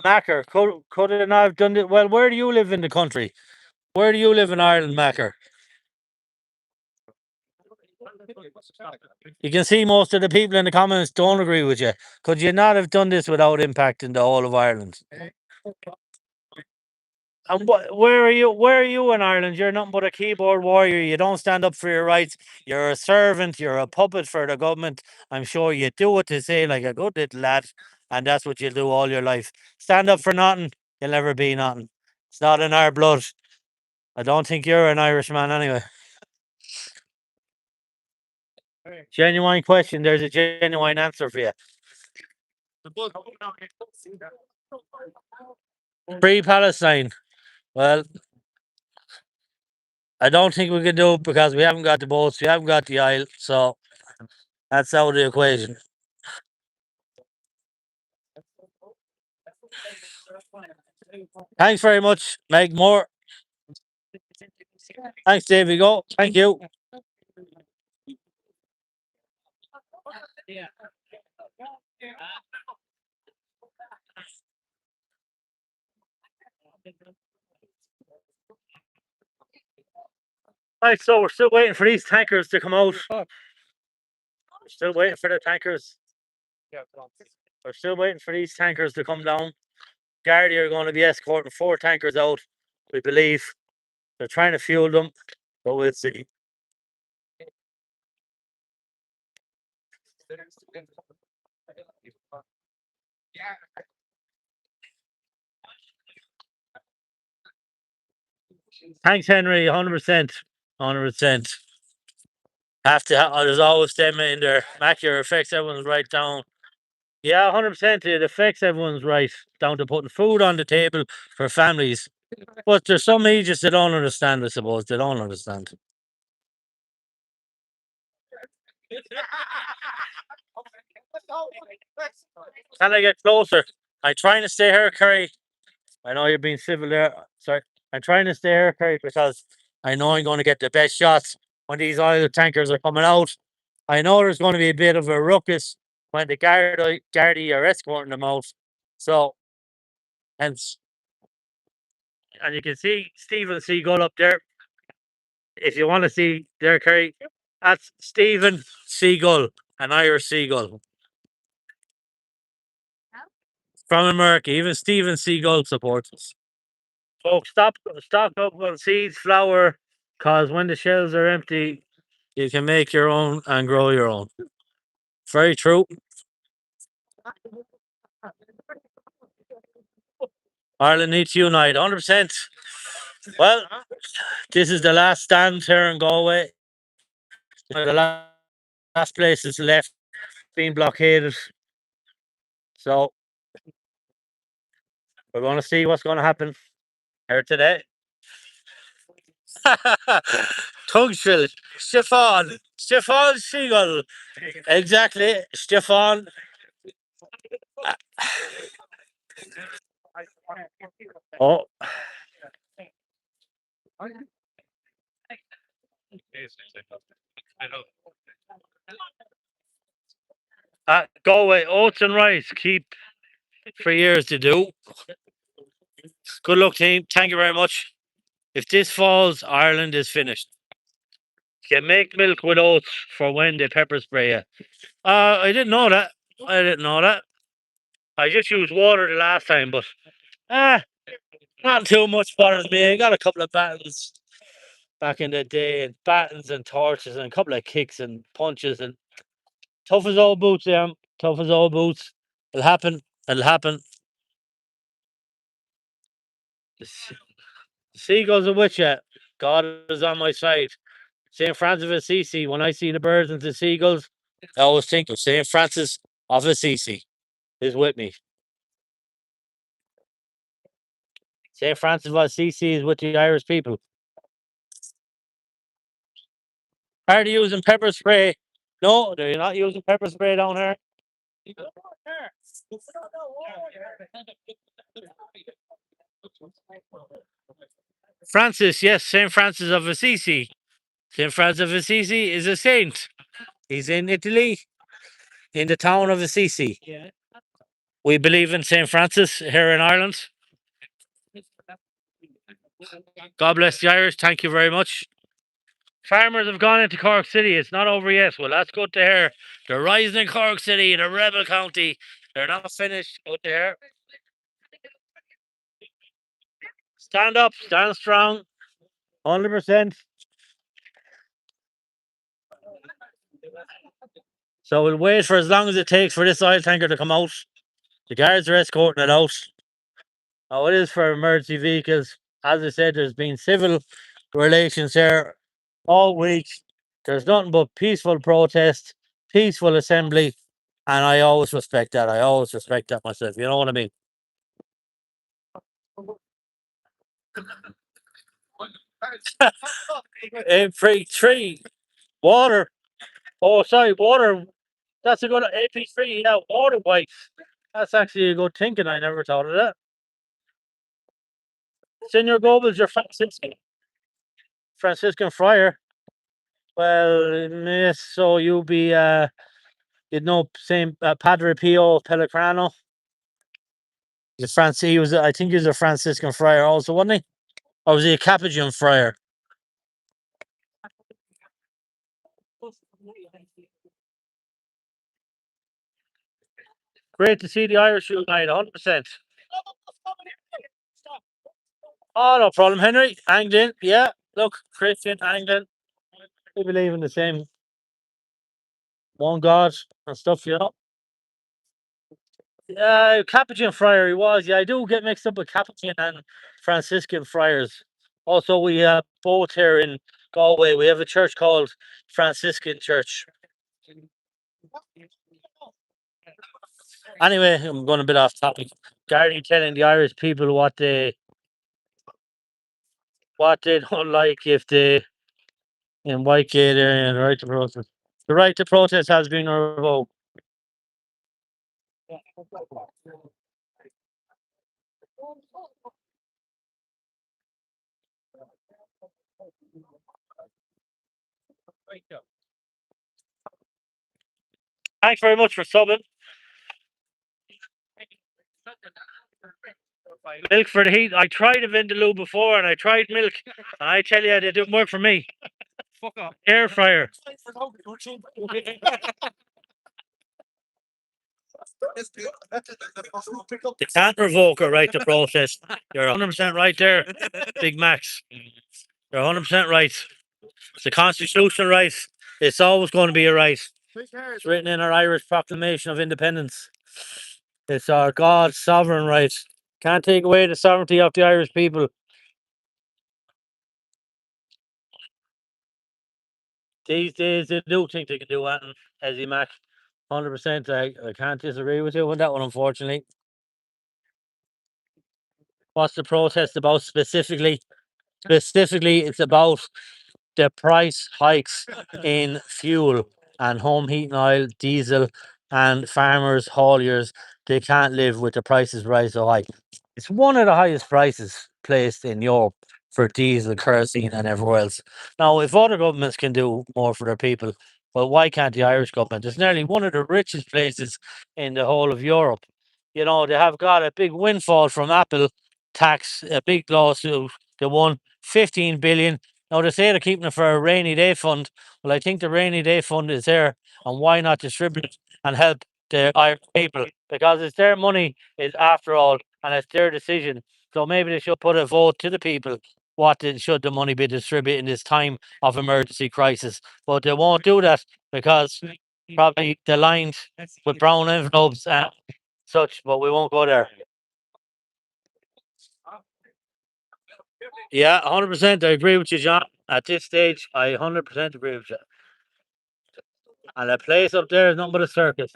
Macker, could it not have done it? Well, where do you live in the country? Where do you live in Ireland, Macker? You can see most of the people in the comments don't agree with you. Could you not have done this without impacting the whole of Ireland? And where are you? Where are you in Ireland? You're nothing but a keyboard warrior. You don't stand up for your rights. You're a servant. You're a puppet for the government. I'm sure you do what they say like a good little lad, and that's what you'll do all your life. Stand up for nothing. You'll never be nothing. It's not in our blood. I don't think you're an Irishman anyway. Genuine question. There's a genuine answer for you. Free Palestine. Well, I don't think we can do it because we haven't got the boats, we haven't got the oil, so that's out of the equation. Thanks very much, Meg Moore. Thanks, Davey. Go. Thank you. Right, so we're still waiting for these tankers to come out. We're still waiting for the tankers. We're still waiting for these tankers to come down. Garda are going to be escorting 4 tankers out, we believe. They're trying to fuel them, but we'll see. Thanks, Henry. 100%. 100%. There's always them in there. Macular affects everyone's right down. Yeah, 100%. It affects everyone's right down to putting food on the table for families. But there's some ages that don't understand, I suppose. They don't understand. Can I get closer? I'm trying to stay here, Kerry. I know you're being civil there. Sorry. I'm trying to stay here, Kerry, because I know I'm going to get the best shots when these oil tankers are coming out. I know there's going to be a bit of a ruckus when the Gardaí are escorting them out. So, and you can see Stephen Seagull up there. If you want to see their Kerry, that's Stephen Seagull, an Irish seagull from America. Even Stephen Seagull supports us. Folks, stock up on seeds, flour, cause when the shelves are empty, you can make your own and grow your own. Very true. Ireland needs to unite, 100%. Well, this is the last stand here in Galway. The last place is left being blockaded. So we're going to see what's going to happen here today. Tugsville, Stefan Siegel. Exactly, Stefan. Oh, Galway, oats and rice. Keep for years to do. Good luck, team. Thank you very much. If this falls, Ireland is finished. You make milk with oats for when they pepper spray you. I didn't know that. I didn't know that. I just used water the last time, but ah, not too much bothers me. I got a couple of battles back in the day, and battens and torches, and a couple of kicks and punches, and tough as old boots. Yeah, tough as old boots. It'll happen. It'll happen. The seagulls are with you. God is on my side. St. Francis of Assisi. When I see the birds and the seagulls, I always think of St. Francis of Assisi is with me. St. Francis of Assisi is with the Irish people. Are they using pepper spray? No, they're not using pepper spray down here. Francis, yes, St. Francis of Assisi. St. Francis of Assisi is a saint. He's in Italy, in the town of Assisi. We believe in St. Francis here in Ireland. God bless the Irish. Thank you very much. Farmers have gone into Cork City. It's not over yet. Well, that's good to hear. They're rising in Cork City, the rebel county. They're not finished. Good to hear. Stand up, stand strong. 100%. So we'll wait for as long as it takes for this oil tanker to come out. The guards are escorting it out. Now it is for emergency vehicles. As I said, there's been civil relations here all week. There's nothing but peaceful protest, peaceful assembly, and I always respect that. I always respect that myself. You know what I mean? Aim three. Water. Oh, sorry, water. That's a good AP3. Yeah, water wipes. That's actually a good thinking. I never thought of that. Senor Goebbels, you're Franciscan friar. Well, yes, so you'll be you know same Padre Pio Pellegrino. He was I think he was a Franciscan friar also, wasn't he? Or was he a Capuchin friar? Great to see the Irish unite, 100%. Oh, no problem, Henry. Hanged in. Yeah, look, Christian, hanged in. We believe in the same one God and stuff, you know. Capuchin friar he was. Yeah, I do get mixed up with Capuchin and Franciscan friars. Also, we have both here in Galway. We have a church called Franciscan Church. Anyway, I'm going a bit off topic. Garda telling the Irish people what they don't like if they in Whitegate area and the right to protest. The right to protest has been revoked. Thanks very much for subbing. Milk for the heat. I tried a Vindaloo before and I tried milk. And I tell you, it didn't work for me. Fuck off. Air fryer. They can't revoke a right to protest. You're 100% right there, Big Max. You're 100% right. It's a constitutional right. It's always going to be a right. It's written in our Irish Proclamation of Independence. It's our God's sovereign right. Can't take away the sovereignty of the Irish people. These days, they do think they can do that, Ezzy Mac. 100%. I can't disagree with you on that one, unfortunately. What's the protest about specifically? Specifically, it's about the price hikes in fuel and home heating oil, diesel, and farmers, hauliers, they can't live with the prices rise so high. It's one of the highest prices placed in Europe for diesel, kerosene, and everywhere else. Now, if other governments can do more for their people, well, why can't the Irish government? It's nearly one of the richest places in the whole of Europe. You know, they have got a big windfall from Apple tax, a big lawsuit. They won 15 billion. Now they say they're keeping it for a rainy day fund. Well, I think the rainy day fund is there, and why not distribute it and help the Irish people? Because it's their money, is after all, and it's their decision. So maybe they should put a vote to the people. Should the money be distributed in this time of emergency crisis? But they won't do that because probably they're lined with brown envelopes and such. But we won't go there. Yeah, 100%. I agree with you, John. At this stage, I 100% agree with you. And a place up there is nothing but a circus.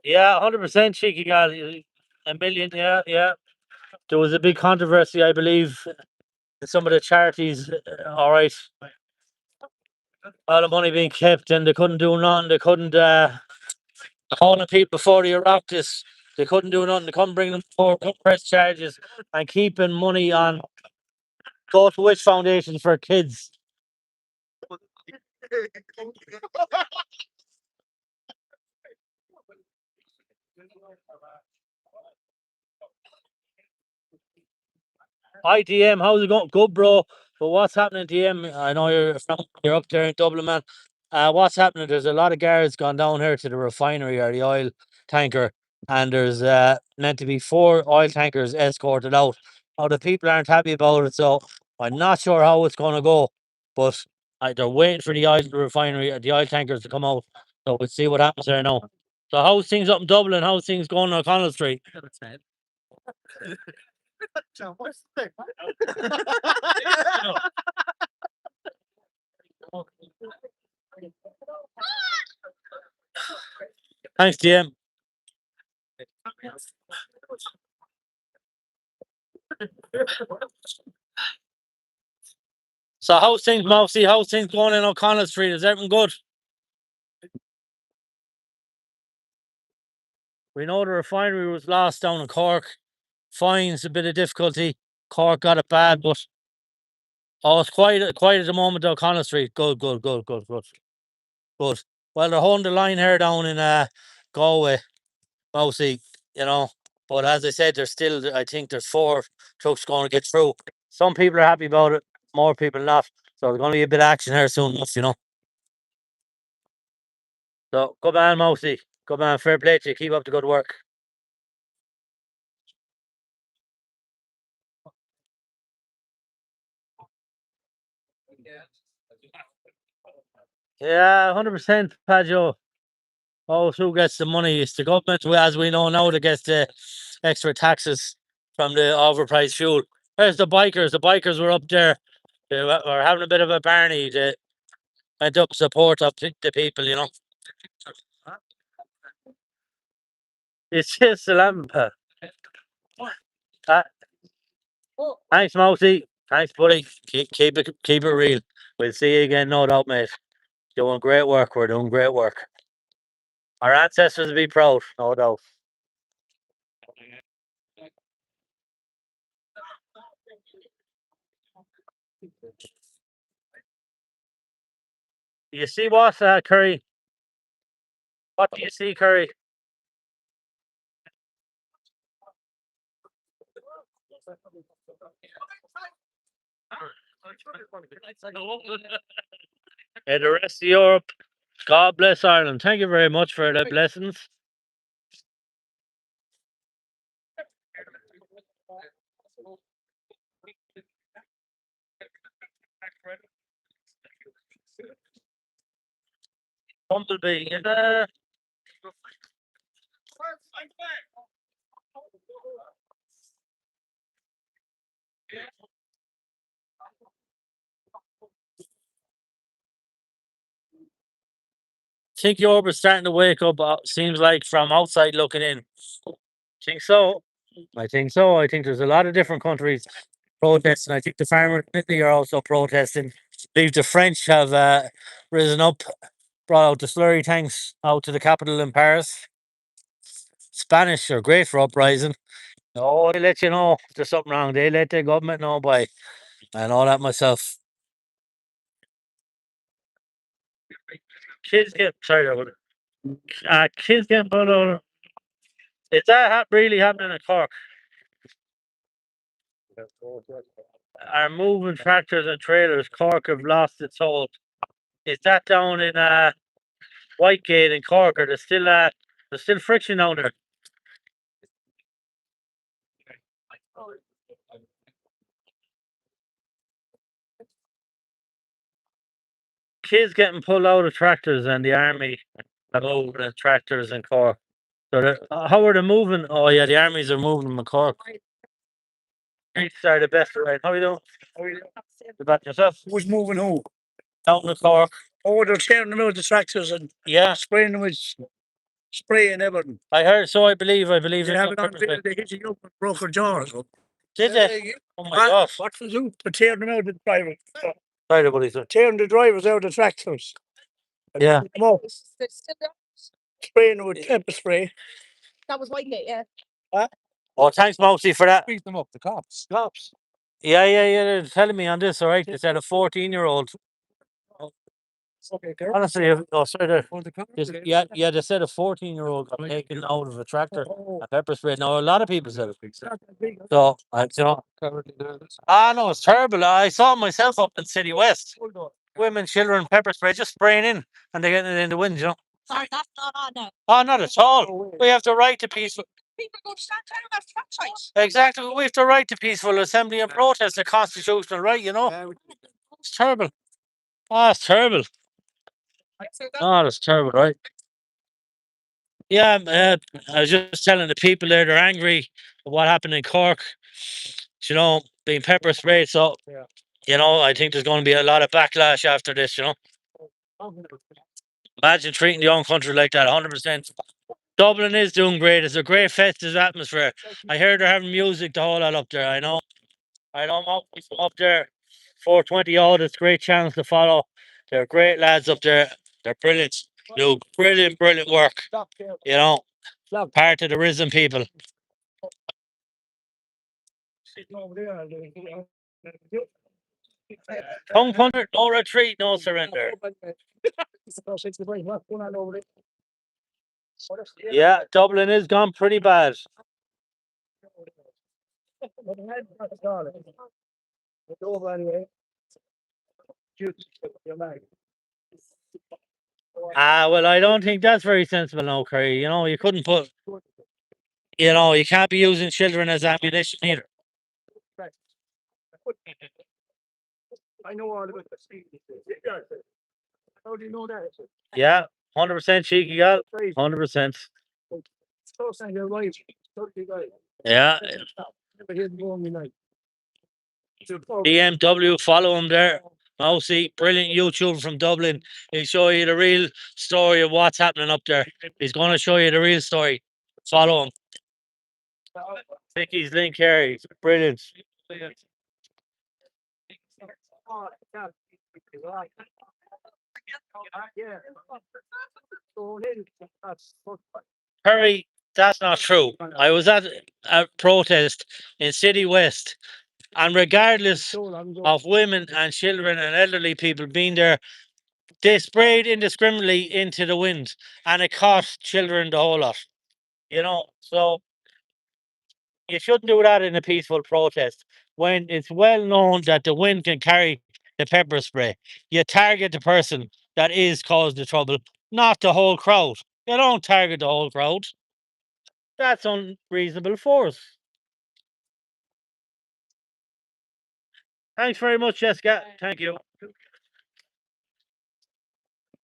Yeah, 100% cheeky guy. A million, yeah, yeah. There was a big controversy, I believe, in some of the charities. All right, all the money being kept, and they couldn't do nothing. They couldn't calling people before the Oireachtas. They couldn't do nothing. They couldn't bring them for press charges and keeping money on go to witch foundations for kids. Hi DM, how's it going? Good, bro. But what's happening, DM? I know you're up there in Dublin, man. What's happening? There's a lot of guards gone down here to the refinery or the oil tanker, and there's meant to be 4 oil tankers escorted out. Now the people aren't happy about it, so I'm not sure how it's going to go. But they're waiting for the refinery, the oil tankers to come out. So we'll see what happens there now. So how's things up in Dublin? How's things going on O'Connell Street? Thanks, DM. So how's things, Mousy? How's things going in O'Connell Street? Is everything good? We know the refinery was lost down in Cork. Fines a bit of difficulty. Cork got it bad, but it's quiet at the moment. O'Connell Street. Good, good, good, good, good, good. Well, they're holding the line here down in Galway, Mousy. You know, but as I said, there's still. I think there's 4 trucks going to get through. Some people are happy about it. More people not. So there's going to be a bit of action here soon enough. You know. So good man, Mousy. Good man. Fair play to you. Keep up the good work. Yeah, 100%, Pajo. Oh, who gets the money? It's the government, as we know now, that gets the extra taxes from the overpriced fuel. There's the bikers. The bikers were up there. They were having a bit of a barney. They went up support of the people, you know. It's just a lamp. Uh, Thanks, Mousy. Thanks, buddy. Keep it real. We'll see you again, no doubt, mate. Doing great work. We're doing great work. Our ancestors will be proud, no doubt. You see what, Curry? What do you see, Curry? And the rest of Europe, God bless Ireland. Thank you very much for the blessings. Bumblebee. Think Europe is starting to wake up, seems like, from outside looking in. Think so. I think so. I think there's a lot of different countries protesting. I think the farmers in Italy are also protesting. I believe the French have risen up, brought out the slurry tanks out to the capital in Paris. Spanish are great for uprising. Oh, they let you know if there's something wrong. They let the government know by. I know that myself. Kids get sorry, kids get pulled over. Is that really happening in Cork? Are moving tractors and trailers. Cork have lost its hold. Is that down in Whitegate in Cork? Or there's still friction down there? Kids getting pulled out of tractors and the army have moved the tractors in Cork. So how are they moving? Oh yeah, the armies are moving them in Cork. Streets are the best around. How are you doing? How are you doing? About yourself? Who's moving who? Down in Cork. Oh, they're tearing them out the tractors and Yeah, spraying them with spray and everything. I heard. So I believe. They it's have on it on purpose, video. like. They hit you up and broke her jaw or something. Did they? Oh my God! What for do? They're tearing them out the drivers. Sorry, buddy. Sir. Tearing the drivers out of the tractors. And Yeah. putting them up, spraying them with pepper spray. That was Whitegate, yeah. Oh, thanks, Mousy, for that. Beat them up, the cops. Yeah. They're telling me on this. All right, they said a 14-year-old. Okay, girl. Honestly, oh sorry, Oh, the cops. yeah. They said a 14-year-old got taken out of a tractor Oh, and pepper sprayed. Now a lot of people said it. it's not that big. So no, it's terrible. I saw it myself up in City West. Women, children, pepper spray just spraying in, and they getting it in the wind. Sorry, that's not on now. Oh, not at all. We have the right to peaceful. People go to stand down and have track sites. Exactly, we have the right to peaceful assembly and protest. A constitutional right. It's terrible. Oh, it's terrible. Oh, that's terrible, right? Yeah, I was just telling the people there they're angry at what happened in Cork. Being pepper sprayed. So, I think there's going to be a lot of backlash after this. Imagine treating the own country like that. 100%. Dublin is doing great. It's a great festive atmosphere. I heard they're having music the whole lot up there. I know. I'm up there. 420 odd. It's a great chance to follow. They're great lads up there. They're brilliant. Do brilliant work. Part of the risen people. Tongue punter, no retreat, no surrender. Yeah, Dublin is gone pretty bad. Well, I don't think that's very sensible now, Kerry. You couldn't put, you can't be using children as ammunition either. I know all about the. How do you know that? Yeah, 100% cheeky gal. 100%. Close on your right. Yeah. BMW, follow him there. Mousy, brilliant YouTuber from Dublin. He'll show you the real story of what's happening up there. He's going to show you the real story. Follow him. Vicky's link here. He's brilliant. Harry, that's not true. I was at a protest in City West, and regardless of women and children and elderly people being there, They sprayed indiscriminately into the wind, and it cost children the whole lot. So you shouldn't do that in a peaceful protest when it's well known that the wind can carry the pepper spray. You target the person that is causing the trouble, not the whole crowd. You don't target the whole crowd. That's unreasonable force. Thanks very much, Jessica. Thank you.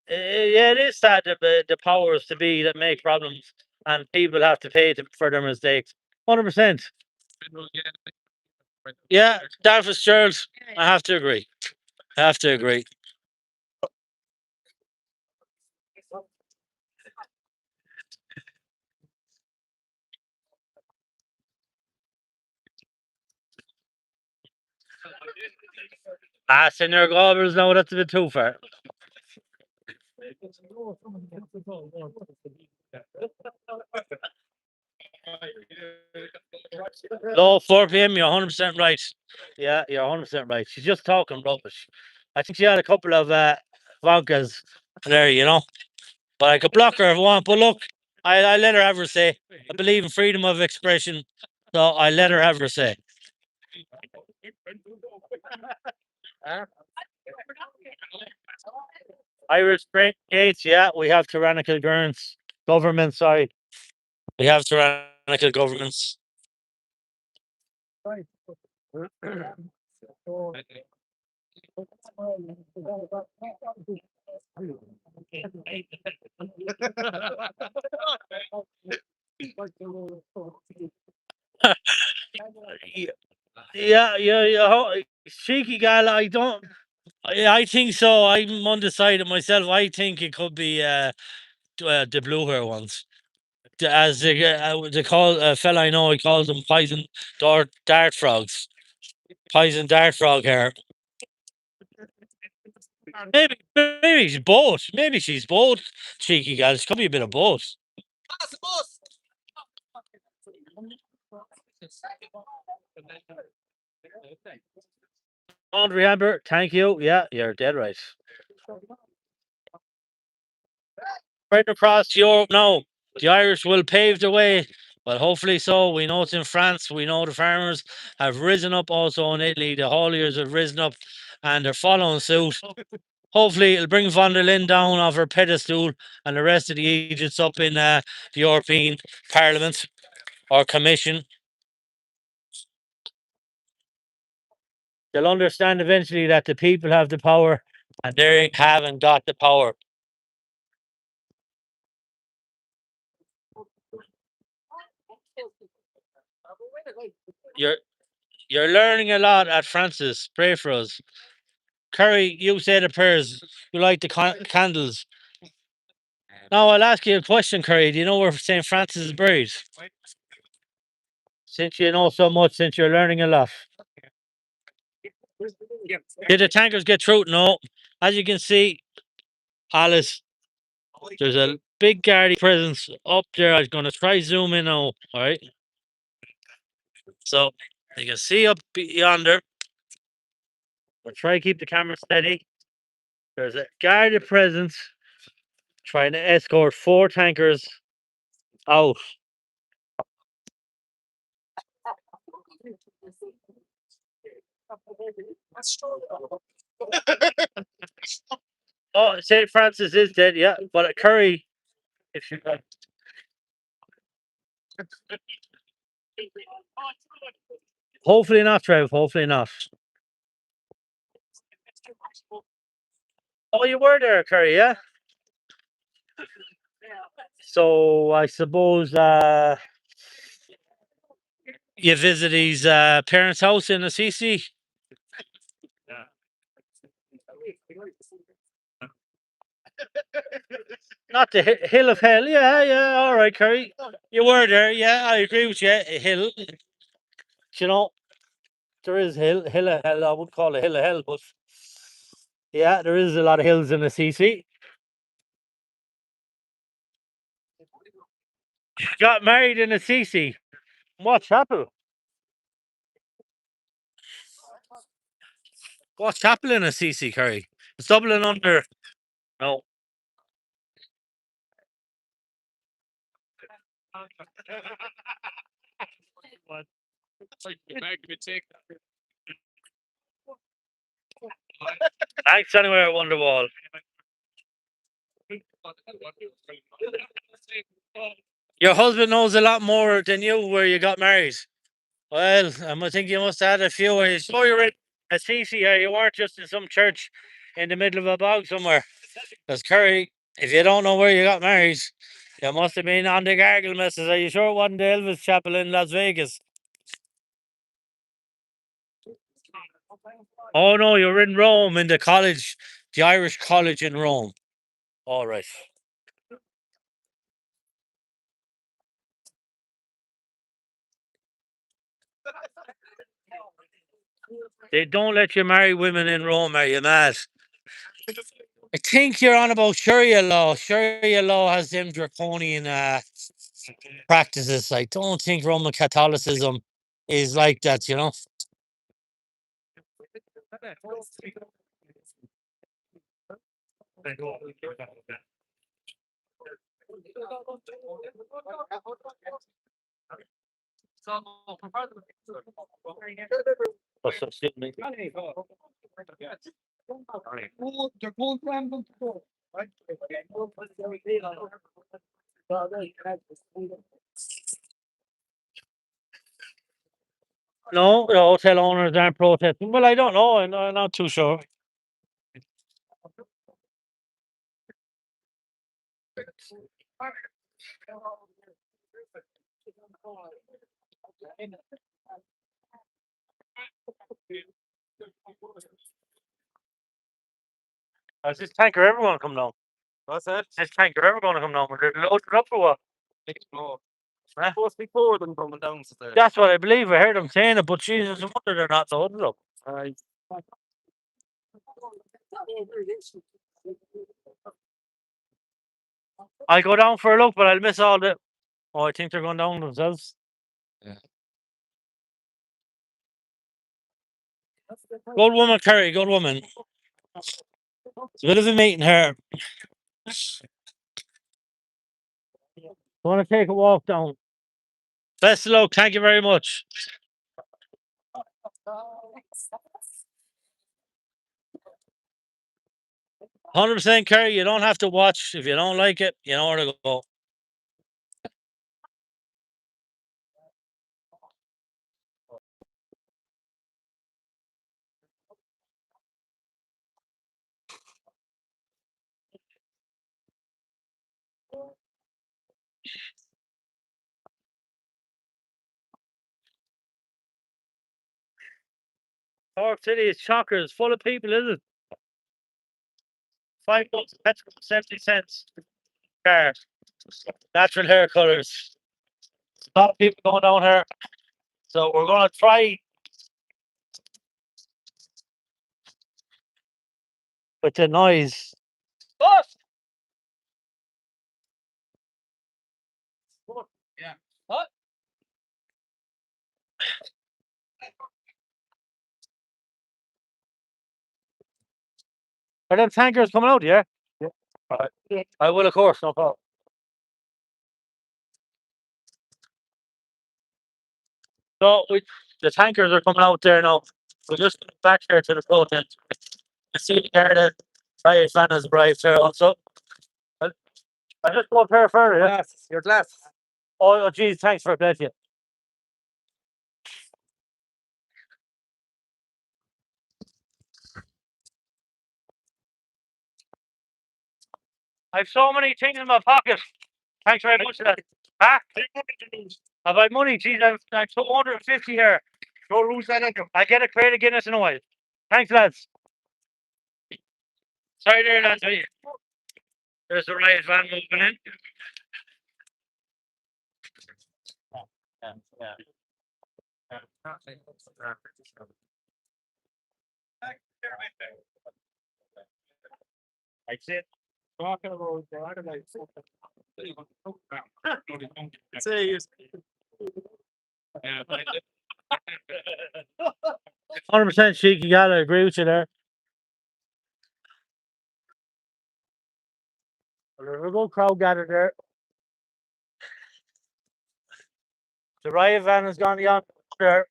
Yeah, it is sad that the powers to be that make problems and people have to pay for their mistakes. 100%. Yeah, Dan Fitzgerald. I have to agree. I have to agree. Senior Gobbers, no, that's a bit too far. Low 4 p.m. You're 100% right. Yeah, you're 100% right. She's just talking rubbish. I think she had a couple of vodkas there. But I could block her if I want. But look, I let her have her say. I believe in freedom of expression, so I let her have her say. Irish gates, yeah, we have tyrannical governments. Sorry, we have tyrannical governments. Yeah. Cheeky gal. I don't. I think so. I'm undecided myself. I think it could be the blue hair ones. As they call a fella I know, he calls them poison dart frogs. Poison dart frog hair. Maybe she's both. Maybe she's both. Cheeky gal. It could be a bit of both. Laundry Amber, thank you. Yeah, you're dead right. Right across Europe now, the Irish will pave the way. Well, hopefully so. We know it's in France. We know the farmers have risen up also in Italy. The hauliers have risen up and they're following suit. Hopefully, it'll bring von der Leyen down off her pedestal and the rest of the agents up in the European Parliament or Commission. They'll understand eventually that the people have the power and they haven't got the power. You're learning a lot at Francis. Pray for us. Curry, you say the prayers. You like the candles. Now I'll ask you a question, Curry. Do you know where St. Francis is buried? Since you know so much, since you're learning a lot. Did the tankers get through? No. As you can see, Alice, there's a big Garda presence up there. I'm going to try zoom in now. All right. So you can see up yonder. We'll try to keep the camera steady. There's a Garda presence trying to escort 4 tankers out. Oh, St. Francis is dead, yeah. But at Curry, if you hopefully not, Trev. Hopefully not. Oh, you were there, Curry, yeah? So I suppose you visit his parents' house in Assisi. Not the hill of hell. Yeah. All right, Curry. You were there. Yeah, I agree with you. A hill. You know, there is hill of hell. I would call it hill of hell, but yeah, there is a lot of hills in Assisi. Got married in Assisi. What chapel? What chapel in Assisi, Curry? It's Dublin under. No. Thanks anyway, Wonderwall. Your husband knows a lot more than you where you got married. Well, I think you must have had a few. Are you sure you're in a CC here? You weren't just in some church in the middle of a bog somewhere. Because Curry, if you don't know where you got married, you must have been on the gargle messes. Are you sure it wasn't the Elvis Chapel in Las Vegas? Oh no, you're in Rome in the college, the Irish college in Rome. All right. They don't let you marry women in Rome, are you mad? I think you're on about Sharia law. Sharia law has them draconian practices. I don't think Roman Catholicism is like that, you know. What's up, Sydney? No, the hotel owners aren't protesting. Well, I don't know. I'm not too sure. Is this tanker ever going to come down? What's that? Is this tanker ever going to come down? We're loaded up or what? Huh? Supposed to be four of them coming down today. That's what I believe. I heard them saying it, but Jesus, I wonder they're not loaded up. I'll go down for a look, but I'll miss all the. Oh, I think they're going down themselves. Yeah. Good woman, Kerry. Good woman. It's a bit of a meeting here. Want to take a walk down? Best of luck. Thank you very much. 100% Kerry. You don't have to watch. If you don't like it, you know where to go. Cork City is chockers, full of people, is it? 5 bucks, petrol, 70 cents. Car. Natural hair colors. A lot of people going down here. So we're going to try with the noise. What? Yeah. What? Are them tankers coming out, yeah? Yeah. Right. I will, of course, no problem. So the tankers are coming out there now. We'll just get back here to the protest. I see the Garda fire fan has arrived here also. I just go up here further, yeah? Glasses. Your glasses. Oh, geez, thanks for bless you. I've so many things in my pocket. Thanks very much for that. Huh? Have I money? Geez, I've 250 here. Don't lose that income. I get a crate of Guinness in a while. Thanks, lads. Sorry there, lads. There's a riot van moving in. I said, Talking about Garda, Say, 100% cheeky gal. I agree with you there. There's a good crowd gathered there. The riot van has gone beyond there.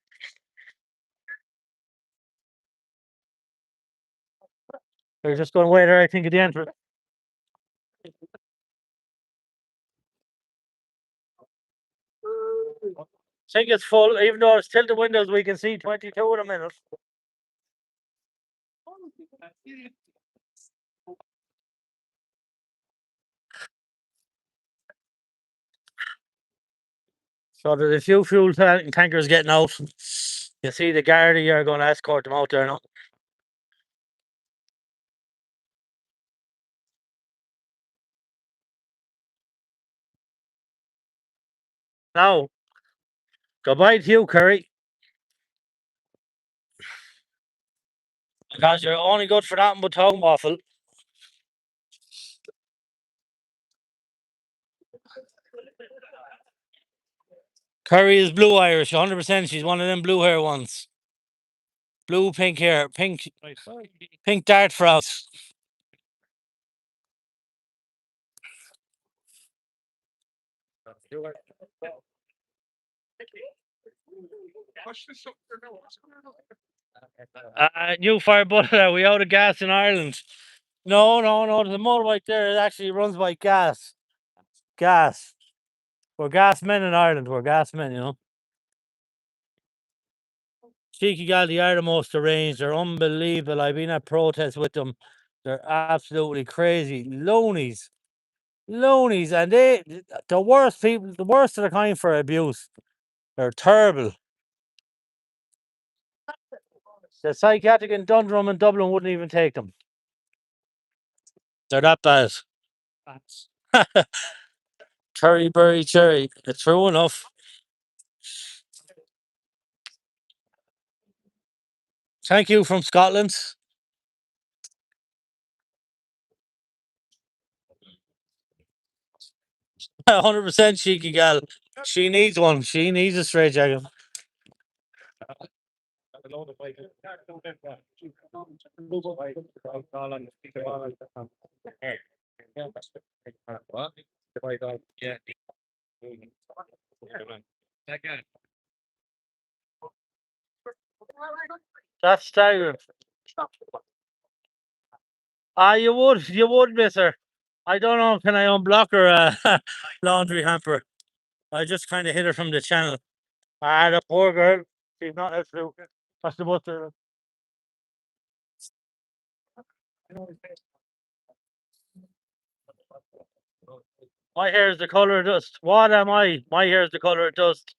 They're just going to wait there, I think, at the entrance. I think it's full, even though it's tilted windows, we can see 22 in a minute. So there's a few fuel tankers getting out. You see the Garda are going to escort them out there now. Now, goodbye to you, Curry. Because you're only good for nothing but tongue waffle. Curry is blue Irish, 100%. She's one of them blue hair ones. Blue, pink hair, pink dart frogs. New fire butter. We out of gas in Ireland. No. The motorbike there, it actually runs by gas. Gas. We're gas men in Ireland. We're gas men, you know. Cheeky Galway are the most arranged. They're unbelievable. I've been at protests with them. They're absolutely crazy. Loonies. And the worst people, the worst of the kind for abuse. They're terrible. The psychiatric in Dundrum and Dublin wouldn't even take them. They're that bad. Cherry. It's true enough. Thank you from Scotland. 100% cheeky gal. She needs one. She needs a straight jacket. That's staggering. You would, miss her. I don't know. Can I unblock her laundry hamper? I just kind of hit her from the channel. The poor girl. She's not as through. That's the butter. My hair is the color of dust. What am I? My hair is the color of dust.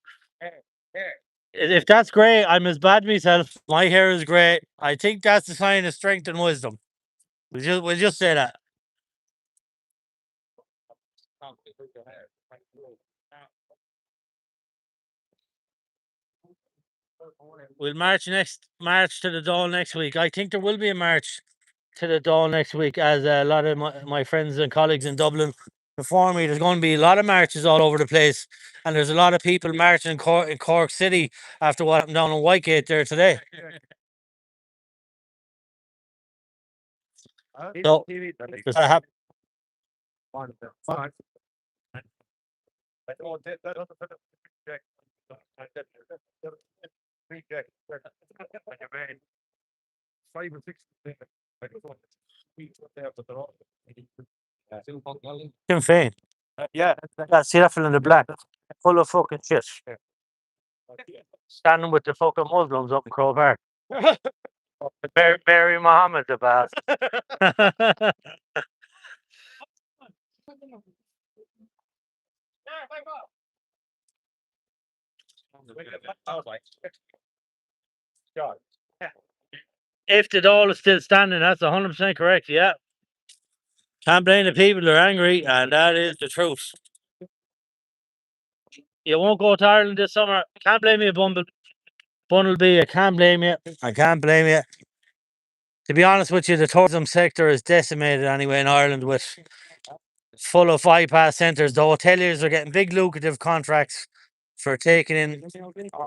If that's grey, I'm as bad myself. My hair is grey. I think that's a sign of strength and wisdom. We'll just say that. We'll march to the Dáil next week. I think there will be a march to the Dáil next week, as a lot of my friends and colleagues in Dublin inform me. There's going to be a lot of marches all over the place, and there's a lot of people marching in Cork City after what happened down in Whitegate there today. So, Tim Fain. Yeah, see that fella in the black, full of fucking shit. Standing with the fucking Muslims up in Crow Park. Mary Mohammed, the boss. If the Dáil is still standing, that's 100% correct. Yeah. Can't blame the people. They're angry, and that is the truth. You won't go to Ireland this summer. Can't blame you, Bumblebee. I can't blame you. To be honest with you, the tourism sector is decimated anyway in Ireland, with full of bypass centres. The hoteliers are getting big lucrative contracts for taking in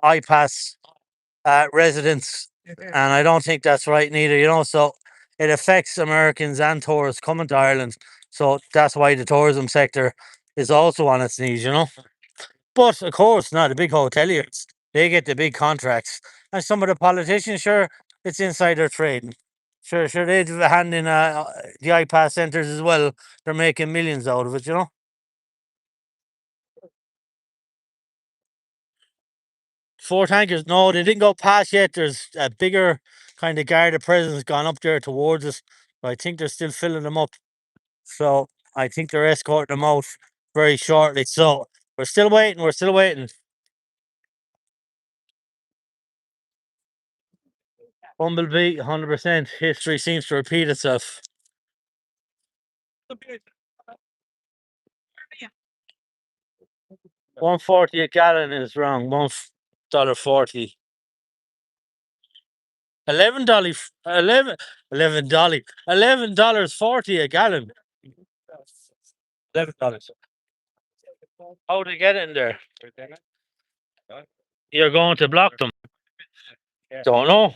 bypass residents, and I don't think that's right neither. So it affects Americans and tourists coming to Ireland. So that's why the tourism sector is also on its knees, you know. But of course, not the big hoteliers. They get the big contracts, and some of the politicians, sure, it's insider trading. Sure, they have a hand in the iPass centres as well. They're making millions out of it, you know. Four tankers. No, they didn't go past yet. There's a bigger kind of Garda presence gone up there towards us. But I think they're still filling them up. So I think they're escorting them out very shortly. So we're still waiting. We're still waiting. Bumblebee, 100%. History seems to repeat itself. 140 a gallon is wrong. $1.40. $11, $11.40 a gallon. $11. How do you get it in there? You're going to block them. Don't know.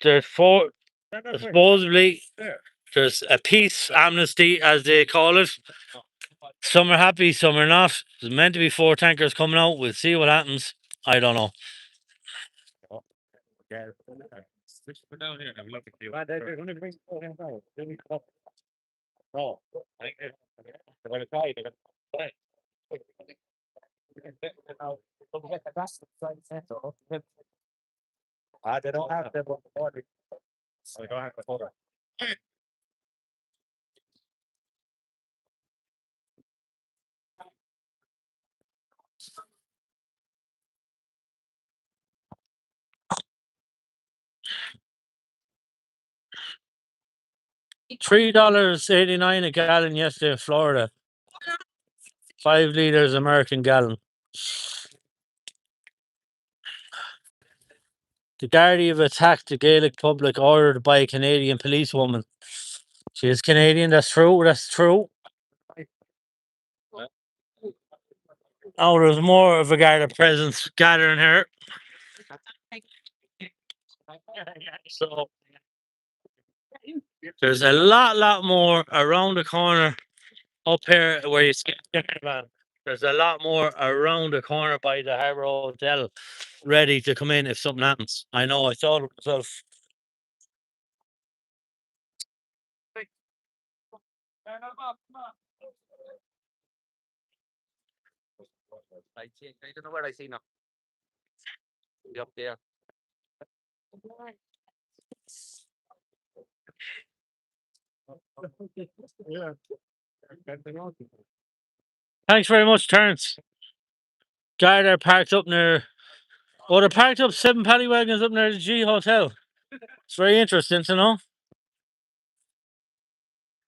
There's four. Supposedly, there's a peace amnesty, as they call it. Some are happy, some are not. There's meant to be four tankers coming out. We'll see what happens. I don't know. They don't have them. $3.89 a gallon yesterday in Florida. 5 liters American gallon. The Garda have attacked the Gaelic public ordered by a Canadian policewoman. She is Canadian, that's true, that's true. Oh, there's more of a Garda presence gathering here. So there's a lot more around the corner up here where you see man. There's a lot more around the corner by the Harbour Hotel ready to come in if something happens. I know, I thought it myself. I don't know where I see now. Up there. Thanks very much, Terence. Garda parked up near. Oh, they're parked up 7 paddy wagons up near the G Hotel. It's very interesting to know.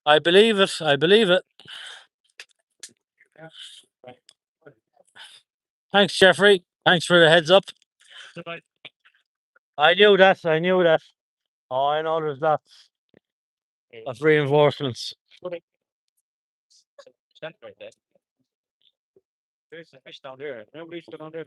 I believe it. I believe it. Thanks, Jeffrey. Thanks for the heads up. I knew that. I knew that. Oh, I know there's lots of reinforcements. There's a fish down there. Nobody's down there.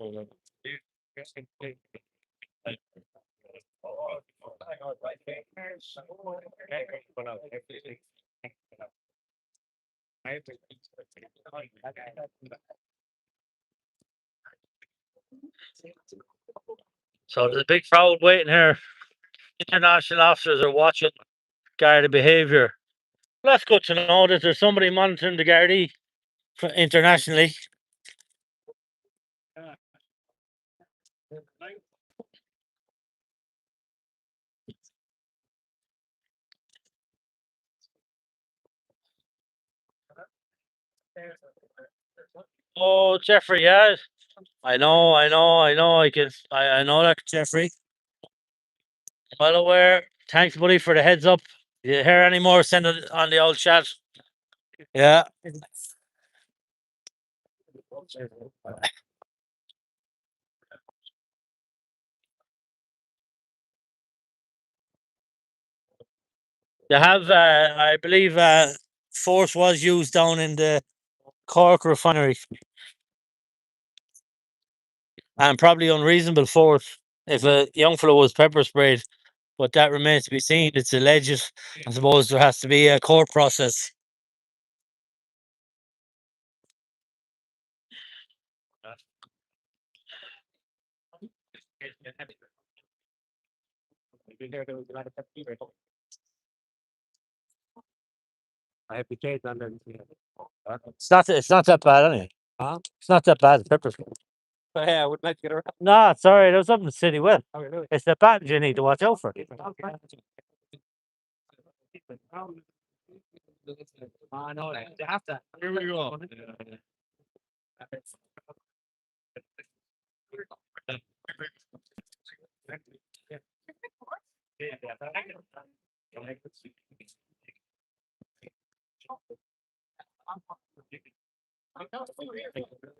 So there's a big crowd waiting here. International officers are watching Garda behaviour. That's good to know that there's somebody monitoring the Gardaí internationally. Oh, Jeffrey, yeah. I know. I know that, Jeffrey. Well aware. Thanks, buddy, for the heads up. You hear any more, send it on the old chat. Yeah. They have, I believe, force was used down in the Cork refinery. And probably unreasonable force if a young fellow was pepper sprayed. But that remains to be seen. It's alleged. I suppose there has to be a court process. I have to change that then. It's not that bad anyway. Huh? It's not that bad. The pepper's. Yeah, I would like to get around. No, sorry, there's something silly with. Oh, really? It's the buttons you need to watch out for. I know that. You have to. Here we go.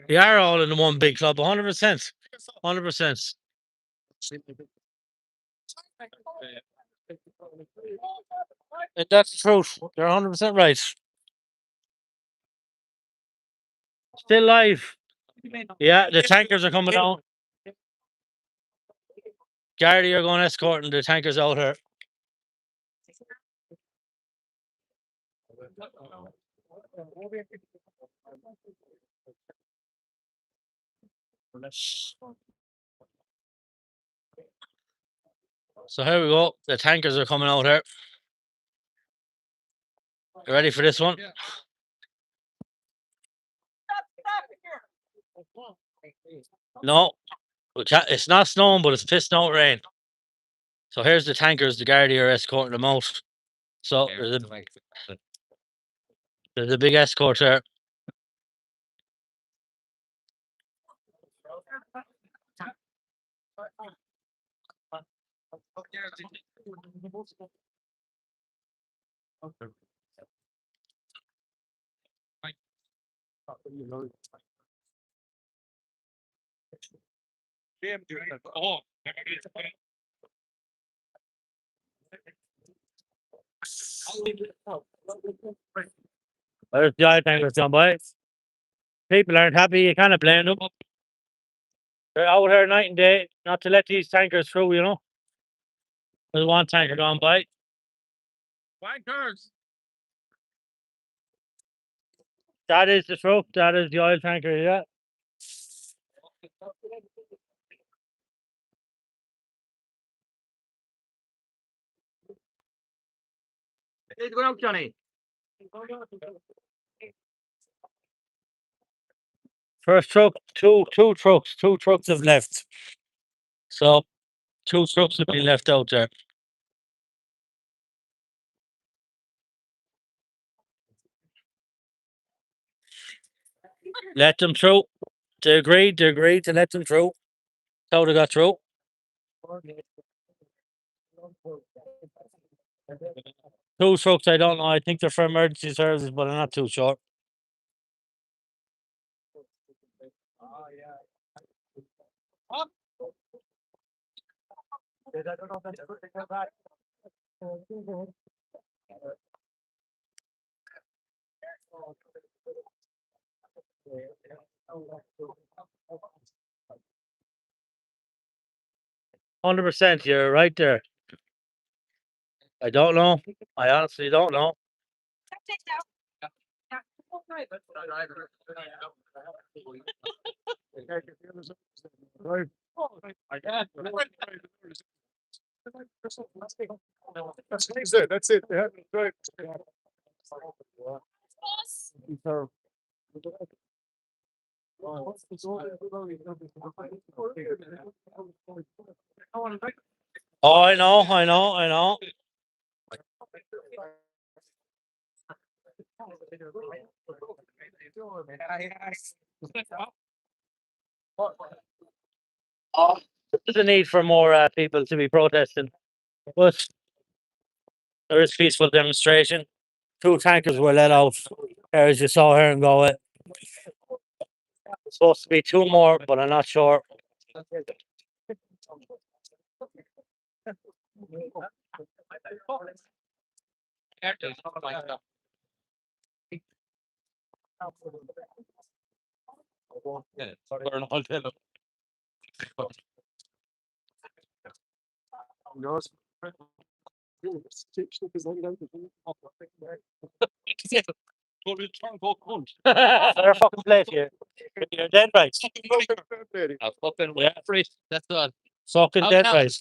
They are all in one big club, 100%. 100%. And that's the truth. They're 100% right. Still live. Yeah, the tankers are coming out. Garda are going escorting the tankers out here. So here we go. The tankers are coming out here. You ready for this one? No, it's not snowing, but it's pissing out rain. So here's the tankers. The Garda are escorting them out. So there's a big escort there. Oh. There's the oil tankers done by. People aren't happy. You can't blame them. They're out here night and day not to let these tankers through, you know. There's one tanker gone by. Wankers. That is the truck. That is the oil tanker, yeah. Need to go out, Johnny. First truck, two trucks have left. So 2 trucks have been left out there. Let them through. They agreed to let them through. That's how they got through. 2 trucks, I don't know. I think they're for emergency services, but I'm not too sure. %, you're right there. I don't know. I honestly don't know. That's it. They have to drive. Oh, I know. There's a need for more people to be protesting, but there is peaceful demonstration. 2 tankers were let out, as you saw here in Galway. Supposed to be 2 more, but I'm not sure. told me to turn go cunt. They're fucking place here. You're dead right. Fucking free. That's all. Fucking How dead now? right.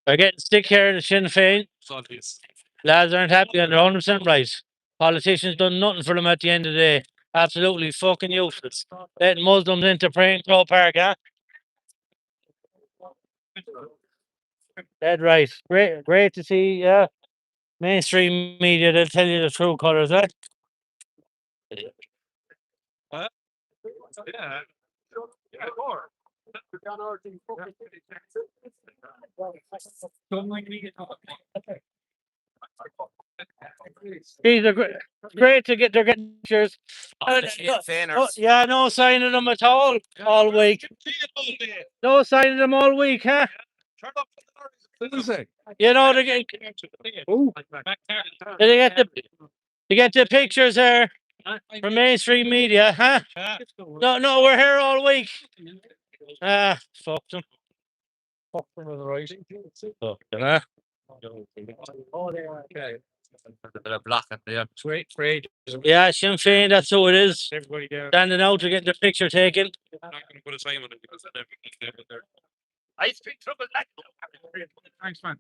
They're getting stick here in the Sinn Féin. Salties. Lads aren't happy and they're 100% right. Politicians done nothing for them at the end of the day. Absolutely fucking useless. Letting Muslims into praying Crow Park, huh? Dead right. Great to see, yeah. Mainstream media, they'll tell you the true colours, eh? Yeah. Yeah, or. These are great to get, they're getting pictures. Yeah, no sign of them at all week. No sign of them all week, huh? Turn up to the Thursday. You know, they get the pictures there from mainstream media, huh? No, we're here all week. Fuck them. Fuck them with the right. Fuck them, huh? They're blocking. Yeah. Trade. Yeah, Sinn Féin, that's who it is. Everybody there. Standing out to get their picture taken. I'm not going to put a sign on it because they're there. I speak trouble. Thanks, man.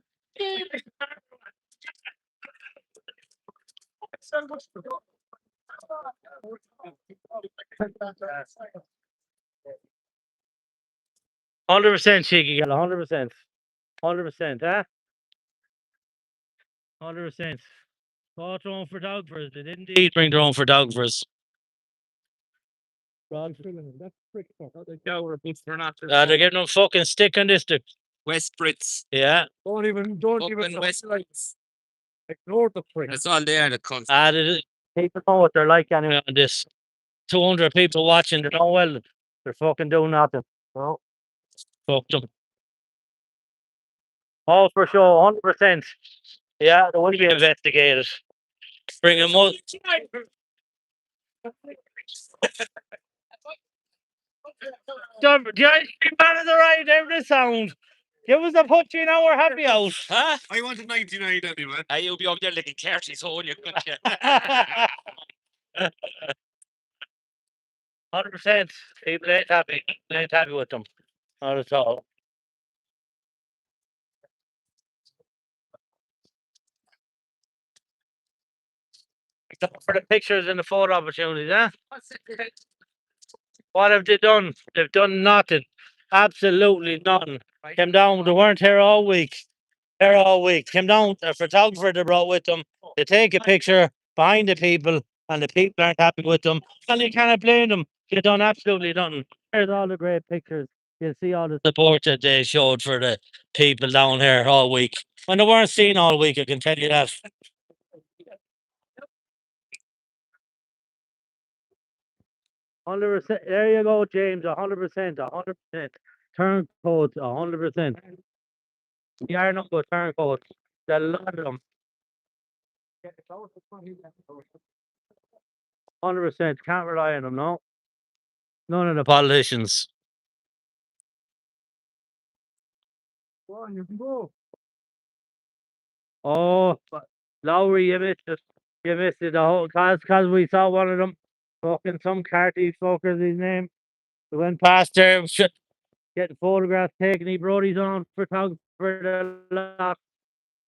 Hundred percent cheeky, 100%. 100%, huh? 100%. Bought their own photographers. They did indeed bring their own photographers. That's prick fuck. Yeah, we're not. They're getting them fucking stick on this. West Brits. Yeah. Don't even Fucking West Brits. ignore the prick. That's all they are, the cunts. People know what they're like anyway on this. 200 people watching, they know well they're fucking doing nothing. No. Fuck them. Oh, for sure, 100%. Yeah, they will be investigated. Bring them up. The ice cream man is alright, every sound. Give us a putty in our happy house. Huh? I wanted 99 anyway. You'll be up there licking Kerty's hole, you cunt. 100%. People ain't happy. They ain't happy with them. Not at all. Except for the pictures and the photo opportunities, huh? What have they done? They've done nothing. Absolutely nothing. Came down, they weren't here all week. Here all week. Came down, a photographer they brought with them. They take a picture behind the people, and the people aren't happy with them. And you cannot blame them. They've done absolutely nothing. Here's all the great pictures. You'll see all the support that they showed for the people down here all week. And they weren't seen all week, I can tell you that. 100%. There you go, James. 100%. 100%. Turncoats. 100%. The iron up with turncoats. There's a lot of them. 100%. Can't rely on them, no. None of the politicians. Oh, Lowry, you missed it. You missed it. The whole cause we saw one of them. Fucking some carty fuckers, his name. We went past there, getting photographs taken. He brought his own photographer the lot.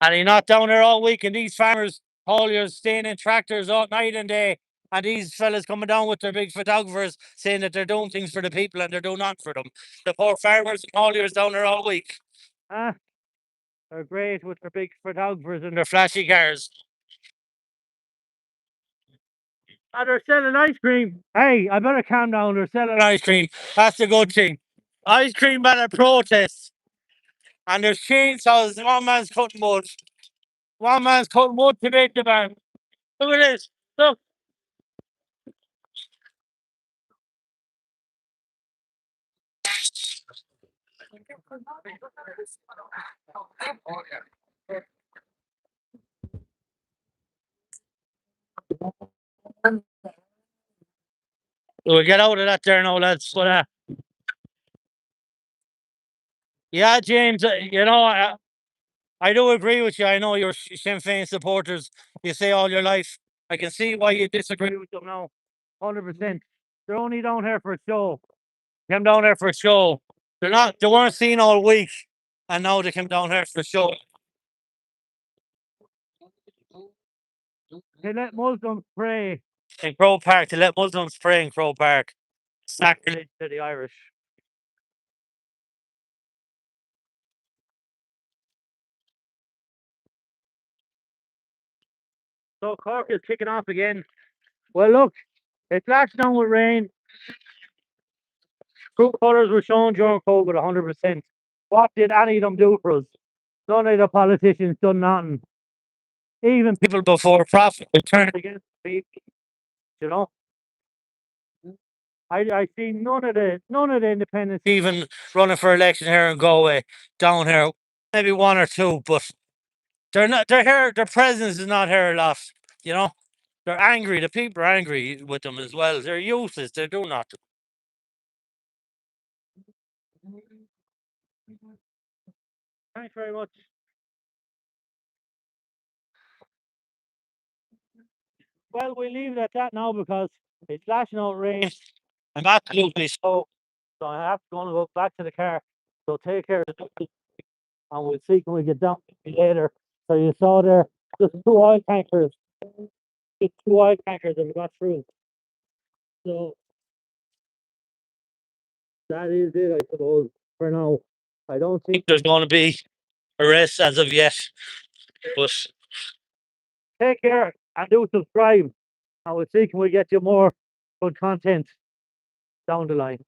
And he not down there all week. And these farmers, hauliers, staying in tractors all night and day. And these fellas coming down with their big photographers saying that they're doing things for the people and they're doing nothing for them. The poor farmers and hauliers down there all week. They're great with their big photographers and their flashy cars. And they're selling ice cream. Hey, I better calm down. They're selling ice cream. That's a good thing. Ice cream at a protest. And there's chainsaws. One man's cutting wood. One man's cutting wood to make the van. Look at this. Look. We'll get out of that there now, lads. But yeah, James, you know, I do agree with you. I know you're Sinn Féin supporters. You say all your life. I can see why you disagree with them now. 100%. They're only down here for a show. Came down here for a show. They weren't seen all week. And now they came down here for a show. They let Muslims pray in Crow Park. They let Muslims pray in Crow Park. Sacrilege to the Irish. So Cork is kicking off again. Well, look, it's lashed down with rain. True colours were shown during COVID 100%. What did any of them do for us? None of the politicians done nothing. Even people before profit turned against people. You know, I see none of the independents even running for election here in Galway, down here. Maybe one or two, but they're not. They're here. Their presence is not here a lot. You know, they're angry. The people are angry with them as well. They're useless. They do nothing. Thanks very much. Well, we'll leave it at that now because it's flashing out rain. I'm absolutely so I have to go back to the car. So take care of it, and we'll see when we get down later. So you saw there, just two oil tankers. Just two oil tankers that we got through. So that is it, I suppose, for now. I don't think there's going to be arrests as of yet. But take care and do subscribe. And we'll see can we get you more good content down the line.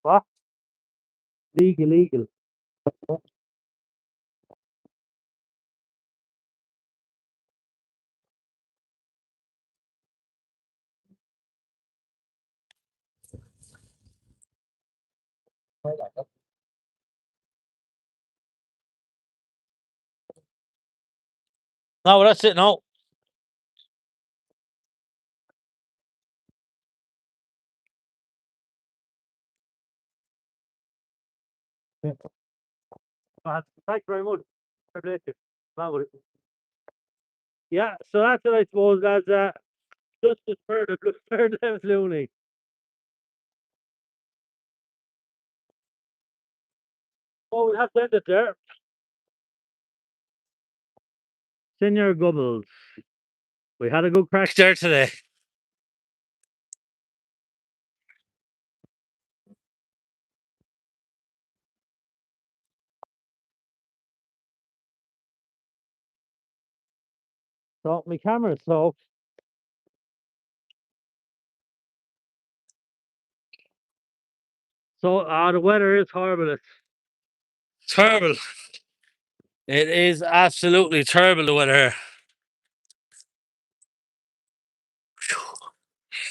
What? Legal. No, that's it. No. Yeah. Thanks very much. God bless you. Bye, buddy. Yeah, so that's it, I suppose, lads. Justice for the Devil Looney. Oh, we have to end it there. Senior Gubbles. We had a good crack there today. So my camera's slow. So the weather is horrible. It's terrible. It is absolutely terrible, the weather here.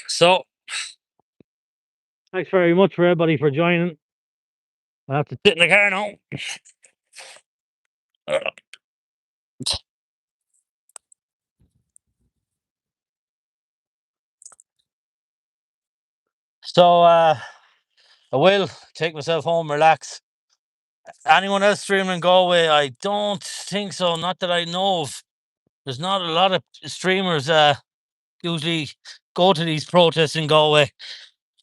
So thanks very much for everybody for joining. I have to sit in the car now. So I will take myself home, relax. Anyone else streaming in Galway? I don't think so. Not that I know of. There's not a lot of streamers usually go to these protests in Galway.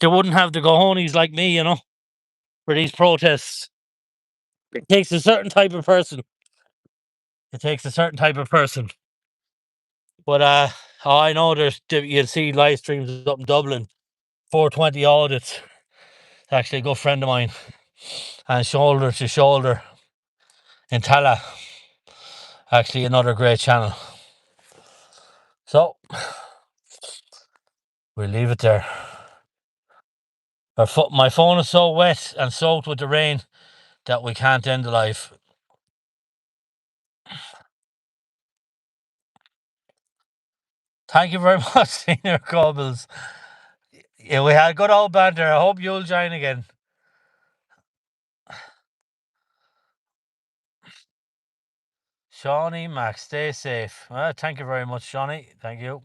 They wouldn't have the cojones like me, you know, for these protests. It takes a certain type of person. It takes a certain type of person. But I know you'll see live streams up in Dublin, 420 audits. Actually, a good friend of mine, and Shoulder to Shoulder in Tala. Actually, another great channel. So we'll leave it there. My phone is so wet and soaked with the rain that we can't end the live. Thank you very much, Senior Cobbles. Yeah, we had good old banter. I hope you'll join again. Shawnee, Max, stay safe. Well, thank you very much, Shawnee. Thank you.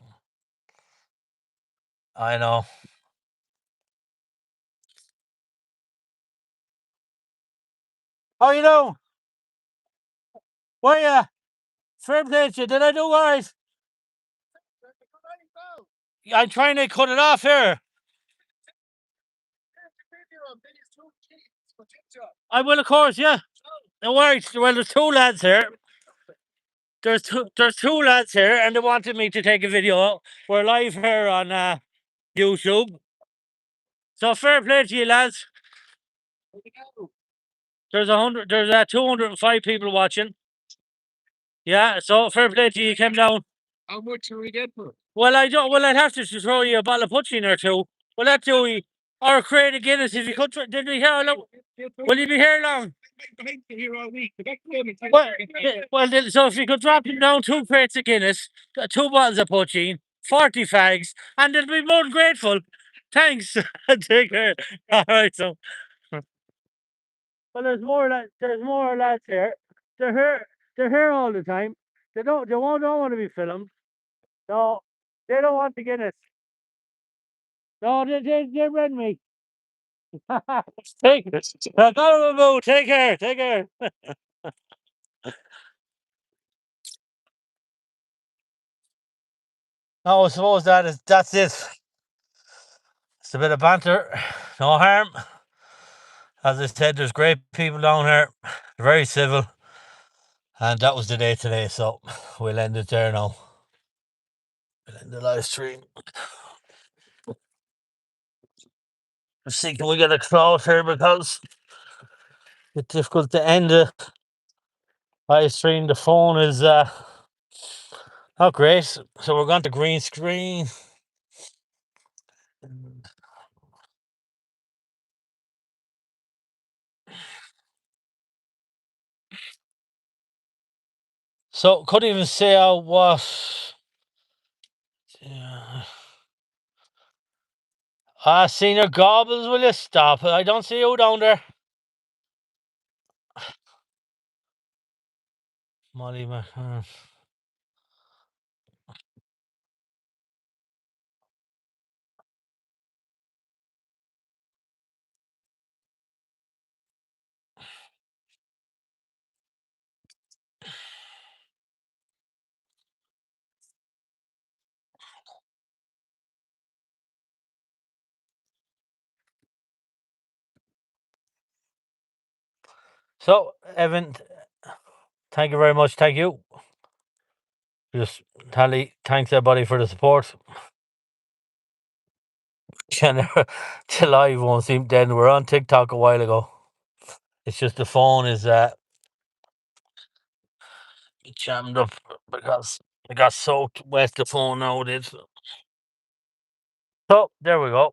I know. How you doing? Where ya? Fair play to you. Did I do alright? I'm trying to cut it off here. I will, of course, yeah. No worries. Well, there's two lads here. There's two lads here, and they wanted me to take a video. We're live here on YouTube. So fair play to you, lads. There's 205 people watching. Yeah, so fair play to you. You came down. How much are we getting for it? Well, I don't. Well, I'd have to throw you a bottle of poaching or two. Well, that do we. Or a crate of Guinness if you could. Did we hear long? Will you be here long? Here all week. So if you could drop him down 2 crates of Guinness, 2 bottles of poaching, 40 fags, and they'll be more than grateful. Thanks. Take care. All right, so. Well, there's more lads here. They're here. They're here all the time. They don't want to be filmed. No, they don't want the Guinness. No, they read me. Take it. Take care. Take care. No, I suppose that's it. It's a bit of banter. No harm. As I said, there's great people down here. Very civil. And that was the day today, so we'll end it there now. We'll end the live stream. Let's see, can we get a crowd here, because it's difficult to end the live stream. The phone is not great. So we're going to green screen. So couldn't even say what. Yeah. Senior Gobbles, will you stop? I don't see you down there. Molly McCann. So, Evan, thank you very much. Thank you. Just Tally, thanks everybody for the support. The live won't seem dead. We were on TikTok a while ago. It's just the phone is jammed up because it got soaked wet. The phone now did. So there we go.